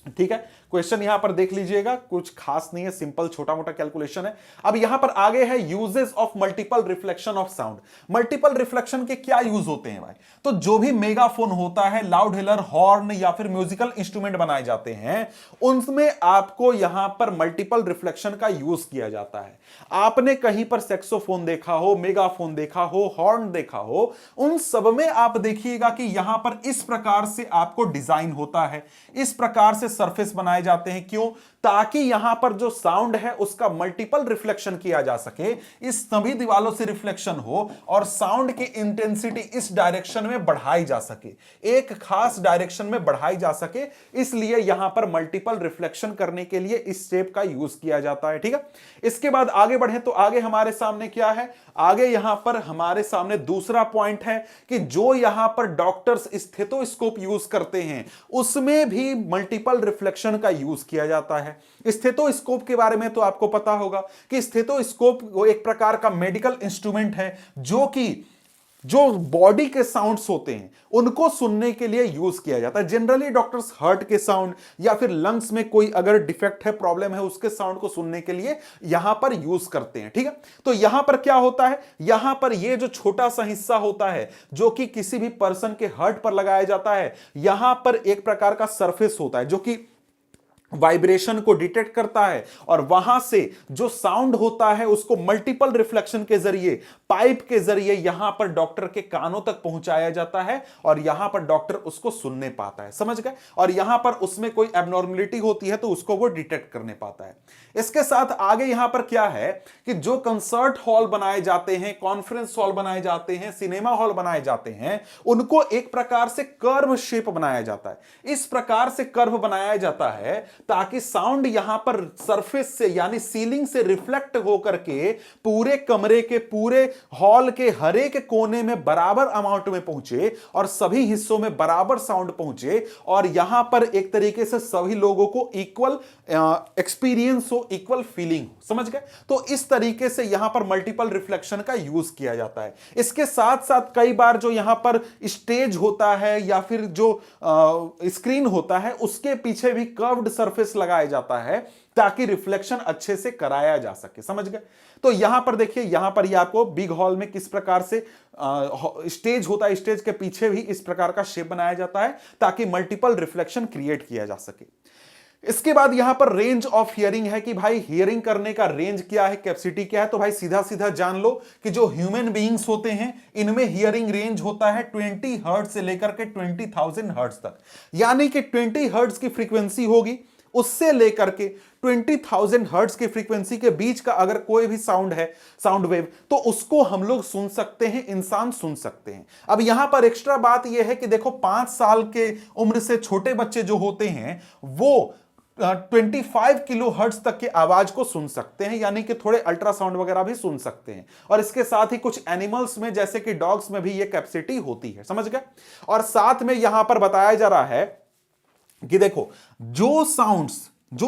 ठीक है, क्वेश्चन यहां पर देख लीजिएगा, कुछ खास नहीं है, सिंपल छोटा मोटा कैलकुलेशन है। अब यहां पर आगे है uses of multiple reflection of sound. Multiple reflection के क्या यूज होते हैं भाई? तो जो भी मेगाफोन होता है, लाउड हेलर, हॉर्न या फिर म्यूजिकल इंस्ट्रूमेंट बनाए जाते हैं, उनमें आपको यहां पर मल्टीपल रिफ्लेक्शन का यूज किया जाता है। आपने कहीं पर सैक्सोफोन देखा हो, मेगाफोन देखा हो, हॉर्न देखा हो, उन सब में आप देखिएगा कि यहां पर इस प्रकार से आपको डिजाइन होता है, इस प्रकार से सरफेस बनाए जाते हैं। क्यों? ताकि यहां पर जो साउंड है उसका मल्टीपल रिफ्लेक्शन किया जा सके, इस सभी दीवालों से रिफ्लेक्शन हो और साउंड की इंटेंसिटी इस डायरेक्शन में बढ़ाई जा सके, एक खास डायरेक्शन में बढ़ाई जा सके। इसलिए यहां पर मल्टीपल रिफ्लेक्शन करने के लिए इस स्टेप का यूज किया जाता है। ठीक है, इसके बाद आगे बढ़े तो आगे हमारे सामने क्या है? आगे यहां पर हमारे सामने दूसरा पॉइंट है कि जो यहां पर डॉक्टर्स स्टेथोस्कोप यूज करते हैं उसमें भी मल्टीपल रिफ्लेक्शन का यूज किया जाता है। स्टेथोस्कोप के बारे में तो आपको पता होगा कि स्टेथोस्कोप एक प्रकार का मेडिकल इंस्ट्रूमेंट है जो बॉडी के साउंड्स होते हैं उनको सुनने के लिए यूज किया जाता है। जनरली डॉक्टर्स हार्ट के साउंड या फिर लंग्स में कोई अगर डिफेक्ट है, प्रॉब्लम है, उसके साउंड को सुनने के लिए यहां पर यूज करते हैं। ठीक है, तो यहां पर क्या होता है? यहां पर ये जो छोटा सा हिस्सा होता है जो कि किसी भी पर्सन के हार्ट पर लगाया जाता है, यहां पर एक प्रकार का सरफेस होता है जो कि वाइब्रेशन को डिटेक्ट करता है और वहां से जो साउंड होता है उसको मल्टीपल रिफ्लेक्शन के जरिए, पाइप के जरिए यहां पर डॉक्टर के कानों तक पहुंचाया जाता है और यहां पर डॉक्टर उसको सुनने पाता है। समझ गए? और यहां पर उसमें कोई एबनॉर्मलिटी होती है तो उसको वो डिटेक्ट करने पाता है। इसके साथ आगे यहां पर क्या है कि जो कंसर्ट हॉल बनाए जाते हैं, कॉन्फ्रेंस हॉल बनाए जाते हैं, सिनेमा हॉल बनाए जाते हैं, उनको एक प्रकार से कर्व शेप बनाया जाता है। इस प्रकार से कर्व बनाया जाता है ताकि साउंड यहां पर सरफेस से यानी सीलिंग से रिफ्लेक्ट होकर के पूरे कमरे के, पूरे हॉल के हर एक कोने में बराबर अमाउंट में पहुंचे और सभी हिस्सों में बराबर साउंड पहुंचे और यहां पर एक तरीके से सभी लोगों को इक्वल एक्सपीरियंस हो, इक्वल फीलिंग हो। समझ गए? तो इस तरीके से यहां पर मल्टीपल रिफ्लेक्शन का यूज किया जाता है। इसके साथ साथ कई बार जो यहां पर स्टेज होता है या फिर जो स्क्रीन होता है उसके पीछे भी कर्व्ड सरफेस लगाया जाता है ताकि रिफ्लेक्शन अच्छे से कराया जा सके। समझ गए? तो यहां पर देखिए, यहां पर ये आपको बिग हॉल में किस प्रकार से स्टेज होता है, स्टेज के पीछे भी इस प्रकार का शेप बनाया जाता है ताकि मल्टीपल रिफ्लेक्शन क्रिएट किया जा सके। इसके बाद यहां पर रेंज ऑफ हियरिंग है कि भाई हियरिंग करने का रेंज क्या है, कैपेसिटी क्या है। तो भाई सीधा सीधा जान लो कि जो ह्यूमन बीइंग्स होते हैं इनमें हियरिंग रेंज होता है 20 हर्ट्ज से लेकर के 20,000 हर्ट्ज तक। यानी कि 20 हर्ट्ज की फ्रीक्वेंसी होगी, उससे लेकर के 20,000 हर्ट्ज की फ्रीक्वेंसी के बीच का अगर कोई भी साउंड है, साउंड वेव, तो उसको हम लोग सुन सकते हैं, इंसान सुन सकते हैं। अब यहां पर एक्स्ट्रा बात यह है कि देखो 5 साल के उम्र से छोटे बच्चे जो होते हैं वो 25 किलो हर्ट्ज तक की आवाज को सुन सकते हैं, यानी कि थोड़े अल्ट्रासाउंड वगैरह भी सुन सकते हैं। और इसके साथ ही कुछ एनिमल्स में जैसे कि डॉग्स में भी ये कैपेसिटी होती है। समझ गए? और साथ में यहां पर बताया जा रहा है कि देखो जो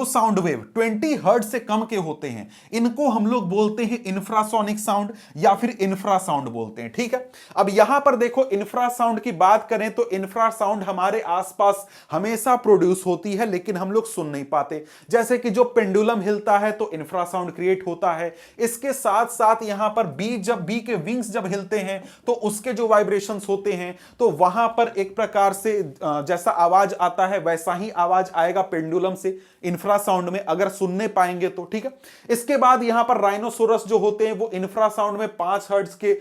साउंड वेव 20 हर्ट्ज से कम के होते हैं इनको हम लोग बोलते हैं इंफ्रासोनिक साउंड या फिर इंफ्रासाउंड बोलते हैं। ठीक है, अब यहां पर देखो इंफ्रासाउंड की बात करें तो इंफ्रासाउंड हमारे आसपास हमेशा प्रोड्यूस होती है लेकिन हम लोग सुन नहीं पाते। जैसे कि जो पेंडुलम हिलता है तो इंफ्रासाउंड क्रिएट होता है। इसके साथ साथ यहां पर बी के विंग्स जब हिलते हैं तो उसके जो वाइब्रेशंस होते हैं तो वहां पर एक प्रकार से जैसा आवाज आता है वैसा ही आवाज आएगा पेंडुलम से, इंफ्रासाउंड में अगर सुनने पाएंगे तो। ठीक है, इसके बाद यहां पर राइनोसोरस जो होते हैं वो इंफ्रासाउंड में 5 हर्ट्ज के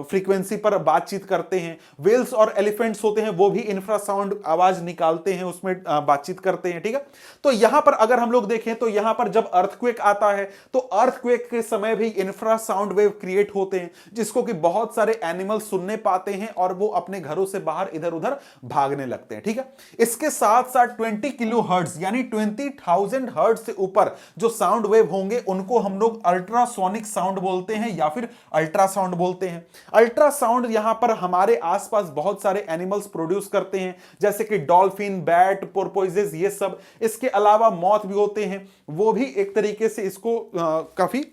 फ्रीक्वेंसी पर बातचीत करते हैं। वेल्स और एलिफेंट्स होते हैं वो भी इंफ्रासाउंड आवाज निकालते हैं, उसमें बातचीत करते हैं। ठीक है, तो यहां पर अगर हम लोग देखें तो यहां पर जब अर्थक्वेक आता है तो अर्थक्वेक के समय भी इंफ्रासाउंड वेव क्रिएट होते हैं जिसको कि बहुत सारे एनिमल सुनने पाते हैं और वो अपने घरों से बाहर इधर उधर भागने लगते हैं। ठीक है, इसके साथ साथ 20 किलो हर्ट्ज यानी 20,000 हर्ट्ज से ऊपर जो साउंड वेव होंगे उनको हम लोग अल्ट्रासोनिक साउंड बोलते हैं या फिर अल्ट्रासाउंड बोलते हैं। अल्ट्रासाउंड यहां पर हमारे आसपास बहुत सारे एनिमल्स प्रोड्यूस करते हैं जैसे कि डॉल्फिन, बैट, पोर्पोइजेस, ये सब। इसके अलावा मॉथ भी होते हैं, वो भी एक तरीके से इसको काफी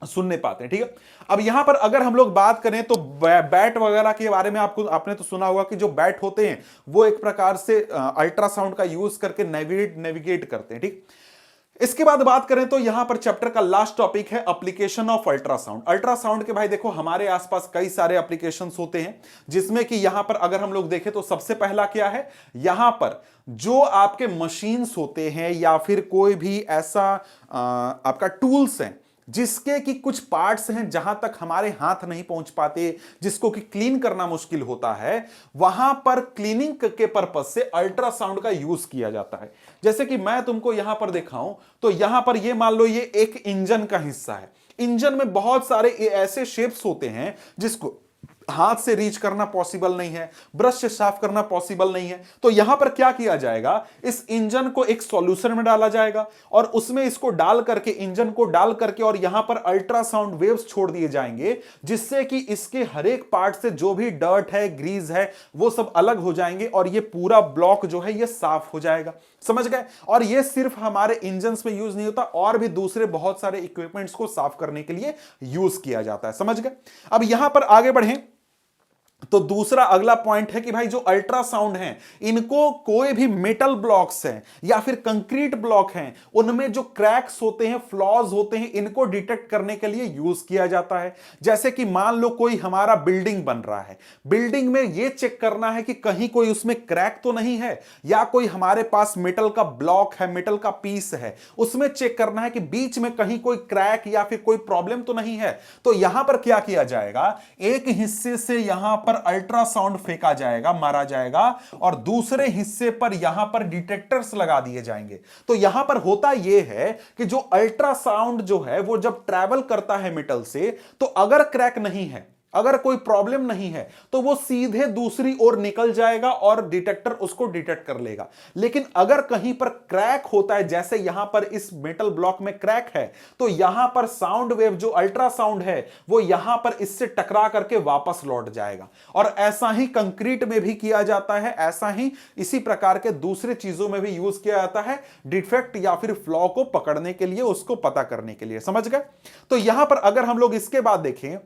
सुनने पाते हैं। ठीक है, अब यहां पर अगर हम लोग बात करें तो बैट वगैरह के बारे में आपने तो सुना होगा कि जो बैट होते हैं वो एक प्रकार से अल्ट्रासाउंड का यूज करके नेविगेट करते हैं। ठीक, इसके बाद बात करें तो यहां पर चैप्टर का लास्ट टॉपिक है एप्लीकेशन ऑफ अल्ट्रासाउंड। अल्ट्रासाउंड के भाई देखो हमारे आसपास कई सारे एप्लीकेशंस होते हैं, जिसमें कि यहां पर अगर हम लोग देखें तो सबसे पहला क्या है, यहां पर जो आपके मशीन्स होते हैं या फिर कोई भी ऐसा आपका टूल्स है जिसके कि कुछ पार्ट्स हैं जहां तक हमारे हाथ नहीं पहुंच पाते, जिसको कि क्लीन करना मुश्किल होता है, वहां पर क्लीनिंग के पर्पज से अल्ट्रासाउंड का यूज किया जाता है। जैसे कि मैं तुमको यहां पर दिखाऊं तो यहां पर ये मान लो ये एक इंजन का हिस्सा है। इंजन में बहुत सारे ऐसे शेप्स होते हैं जिसको हाथ से रीच करना पॉसिबल नहीं है, ब्रश से साफ करना पॉसिबल नहीं है। तो यहां पर क्या किया जाएगा, इस इंजन को एक सॉल्यूशन में डाला जाएगा और उसमें इसको डाल करके, इंजन को डाल करके, और यहां पर अल्ट्रासाउंड वेव्स छोड़ दिए जाएंगे, जिससे कि इसके हर एक पार्ट से जो भी डर्ट है, ग्रीज है, वो सब अलग हो जाएंगे और ये पूरा ब्लॉक जो है ये साफ हो जाएगा। समझ गए? और ये सिर्फ हमारे इंजन्स में यूज नहीं होता, और भी दूसरे बहुत सारे इक्विपमेंट्स को साफ करने के लिए यूज किया जाता है। समझ गए? अब यहां पर आगे बढ़ें तो दूसरा अगला पॉइंट है कि भाई जो अल्ट्रासाउंड हैं, इनको कोई भी मेटल ब्लॉक्स हैं या फिर कंक्रीट ब्लॉक हैं, उनमें जो क्रैक्स होते हैं, फ्लॉज होते हैं, इनको डिटेक्ट करने के लिए यूज किया जाता है। जैसे कि मान लो कोई हमारा बिल्डिंग बन रहा है, बिल्डिंग में यह चेक करना है कि कहीं कोई उसमें क्रैक तो नहीं है, या कोई हमारे पास मेटल का ब्लॉक है, मेटल का पीस है, उसमें चेक करना है कि बीच में कहीं कोई क्रैक या फिर कोई प्रॉब्लम तो नहीं है। तो यहां पर क्या किया जाएगा, एक हिस्से से यहां पर अल्ट्रासाउंड फेंका जाएगा, मारा जाएगा, और दूसरे हिस्से पर यहां पर डिटेक्टर्स लगा दिए जाएंगे। तो यहां पर होता यह है कि जो अल्ट्रासाउंड जो है वो जब ट्रैवल करता है मेटल से, तो अगर क्रैक नहीं है, अगर कोई प्रॉब्लम नहीं है, तो वो सीधे दूसरी ओर निकल जाएगा और डिटेक्टर उसको डिटेक्ट कर लेगा। लेकिन अगर कहीं पर क्रैक होता है, जैसे यहां पर इस मेटल ब्लॉक में क्रैक है, तो यहां पर साउंड वेव जो अल्ट्रासाउंड है वो यहां पर इससे टकरा करके वापस लौट जाएगा। और ऐसा ही कंक्रीट में भी किया जाता है, ऐसा ही इसी प्रकार के दूसरे चीजों में भी यूज किया जाता है, डिफेक्ट या फिर फ्लॉ को पकड़ने के लिए, उसको पता करने के लिए। समझ गए? तो यहां पर अगर हम लोग इसके बाद देखें,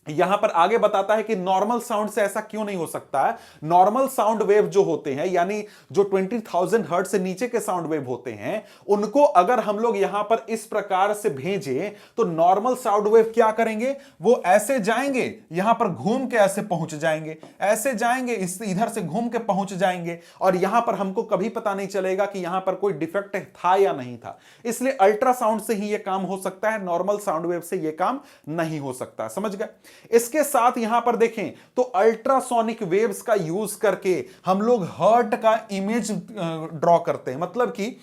यहां पर आगे बताता है कि नॉर्मल साउंड से ऐसा क्यों नहीं हो सकता है। नॉर्मल साउंड वेव जो होते हैं, यानी जो 20,000 हर्ट्ज से नीचे के साउंड वेव होते हैं, उनको अगर हम लोग यहां पर इस प्रकार से भेजें तो नॉर्मल साउंड वेव क्या करेंगे, वो ऐसे जाएंगे, यहां पर घूम के ऐसे पहुंच जाएंगे, ऐसे जाएंगे, इस इधर से घूम के पहुंच जाएंगे, और यहां पर हमको कभी पता नहीं चलेगा कि यहां पर कोई डिफेक्ट था या नहीं था। इसलिए अल्ट्रासाउंड से ही यह काम हो सकता है, नॉर्मल साउंड वेव से यह काम नहीं हो सकता। समझ गए? इसके साथ यहां पर देखें तो अल्ट्रासोनिक वेव्स का यूज करके हम लोग हार्ट का इमेज ड्रॉ करते हैं। मतलब कि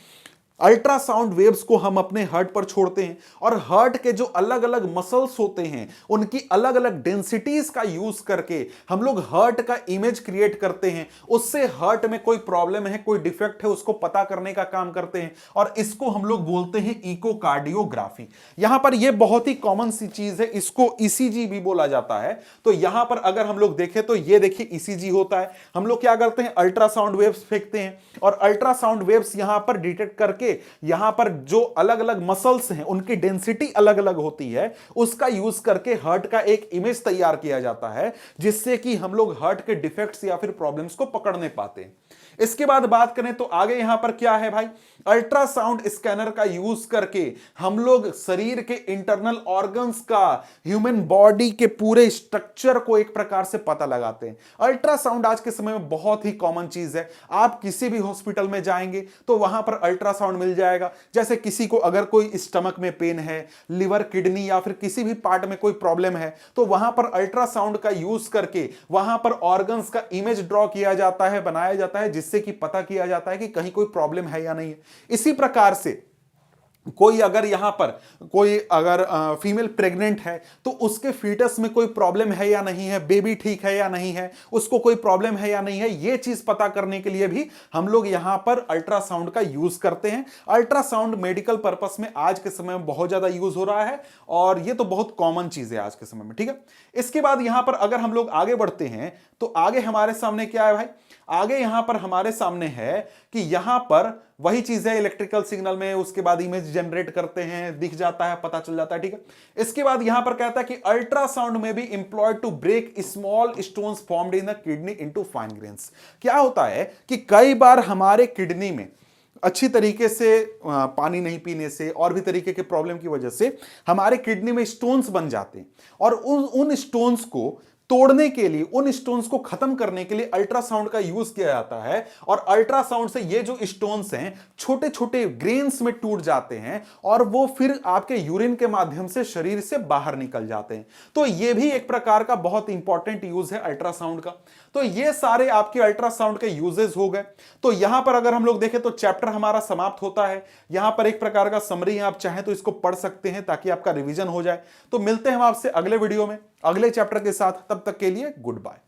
अल्ट्रासाउंड वेव्स को हम अपने हार्ट पर छोड़ते हैं, और हार्ट के जो अलग अलग मसल्स होते हैं उनकी अलग अलग डेंसिटीज का यूज करके हम लोग हार्ट का इमेज क्रिएट करते हैं। उससे हार्ट में कोई प्रॉब्लम है, कोई डिफेक्ट है, उसको पता करने का काम करते हैं, और इसको हम लोग बोलते हैं इकोकार्डियोग्राफी। यहां पर यह बहुत ही कॉमन सी चीज है, इसको ईसीजी भी बोला जाता है। तो यहां पर अगर हम लोग देखें तो यह देखिए ईसीजी होता है। हम लोग क्या करते हैं, अल्ट्रासाउंड वेव्स फेंकते हैं, और अल्ट्रासाउंड वेव्स यहां पर डिटेक्ट करके यहां पर जो अलग अलग मसल्स हैं उनकी डेंसिटी अलग अलग होती है, उसका यूज करके हार्ट का एक इमेज तैयार किया जाता है, जिससे कि हम लोग हार्ट के डिफेक्ट्स या फिर प्रॉब्लम्स को पकड़ने पाते हैं। इसके बाद बात करें तो आगे यहां पर क्या है भाई, अल्ट्रासाउंड स्कैनर का यूज करके हम लोग शरीर के इंटरनल ऑर्गन्स का, ह्यूमन बॉडी के पूरे स्ट्रक्चर को एक प्रकार से पता लगाते हैं। अल्ट्रासाउंड आज के समय में बहुत ही कॉमन चीज है। आप किसी भी हॉस्पिटल में जाएंगे तो वहां पर अल्ट्रासाउंड मिल जाएगा। जैसे किसी को अगर कोई स्टमक में पेन है, लिवर, किडनी या फिर किसी भी पार्ट में कोई प्रॉब्लम है, तो वहां पर अल्ट्रासाउंड का यूज करके वहां पर ऑर्गन्स का इमेज ड्रॉ किया जाता है, बनाया जाता है, जिससे कि पता किया जाता है कि कहीं कोई प्रॉब्लम है या नहीं है। इसी प्रकार से कोई अगर यहां पर कोई अगर फीमेल प्रेग्नेंट है तो उसके फीटस में कोई प्रॉब्लम है या नहीं है, बेबी ठीक है या नहीं है, उसको कोई प्रॉब्लम है या नहीं है, यह चीज पता करने के लिए भी हम लोग यहां पर अल्ट्रासाउंड का यूज करते हैं। अल्ट्रासाउंड मेडिकल पर्पस में आज के समय में बहुत ज्यादा यूज हो रहा है, और यह तो बहुत कॉमन चीज है आज के समय में। ठीक है, इसके बाद यहां पर अगर हम लोग आगे बढ़ते हैं तो आगे हमारे सामने क्या है भाई, आगे यहां पर हमारे सामने है कि यहां पर वही चीज है इलेक्ट्रिकल सिग्नल में, उसके बाद इमेज जनरेट करते हैं, दिख जाता है, पता चल जाता है, ठीक है। इसके बाद यहां पर कहता है कि ultrasound may be employed to break small stones formed in the kidney into fine grains. क्या होता है कि कई बार हमारे किडनी में अच्छी तरीके से पानी नहीं पीने से और भी तरीके के प्रॉब्लम की वजह से हमारे किडनी में स्टोन्स बन जाते हैं, और उन स्टोन्स को तोड़ने के लिए, उन स्टोन्स को खत्म करने के लिए अल्ट्रासाउंड का यूज किया जाता है। और अल्ट्रासाउंड से ये जो स्टोन्स हैं छोटे छोटे ग्रेन्स में टूट जाते हैं और वो फिर आपके यूरिन के माध्यम से शरीर से बाहर निकल जाते हैं। तो ये भी एक प्रकार का बहुत इंपॉर्टेंट यूज है अल्ट्रासाउंड का। तो ये सारे आपके अल्ट्रासाउंड के यूजेस हो गए। तो यहां पर अगर हम लोग देखें तो चैप्टर हमारा समाप्त होता है। यहां पर एक प्रकार का समरी आप चाहें तो इसको पढ़ सकते हैं ताकि आपका रिवीजन हो जाए। तो मिलते हैं हम आपसे अगले वीडियो में अगले चैप्टर के साथ, तब तक के लिए गुड बाय।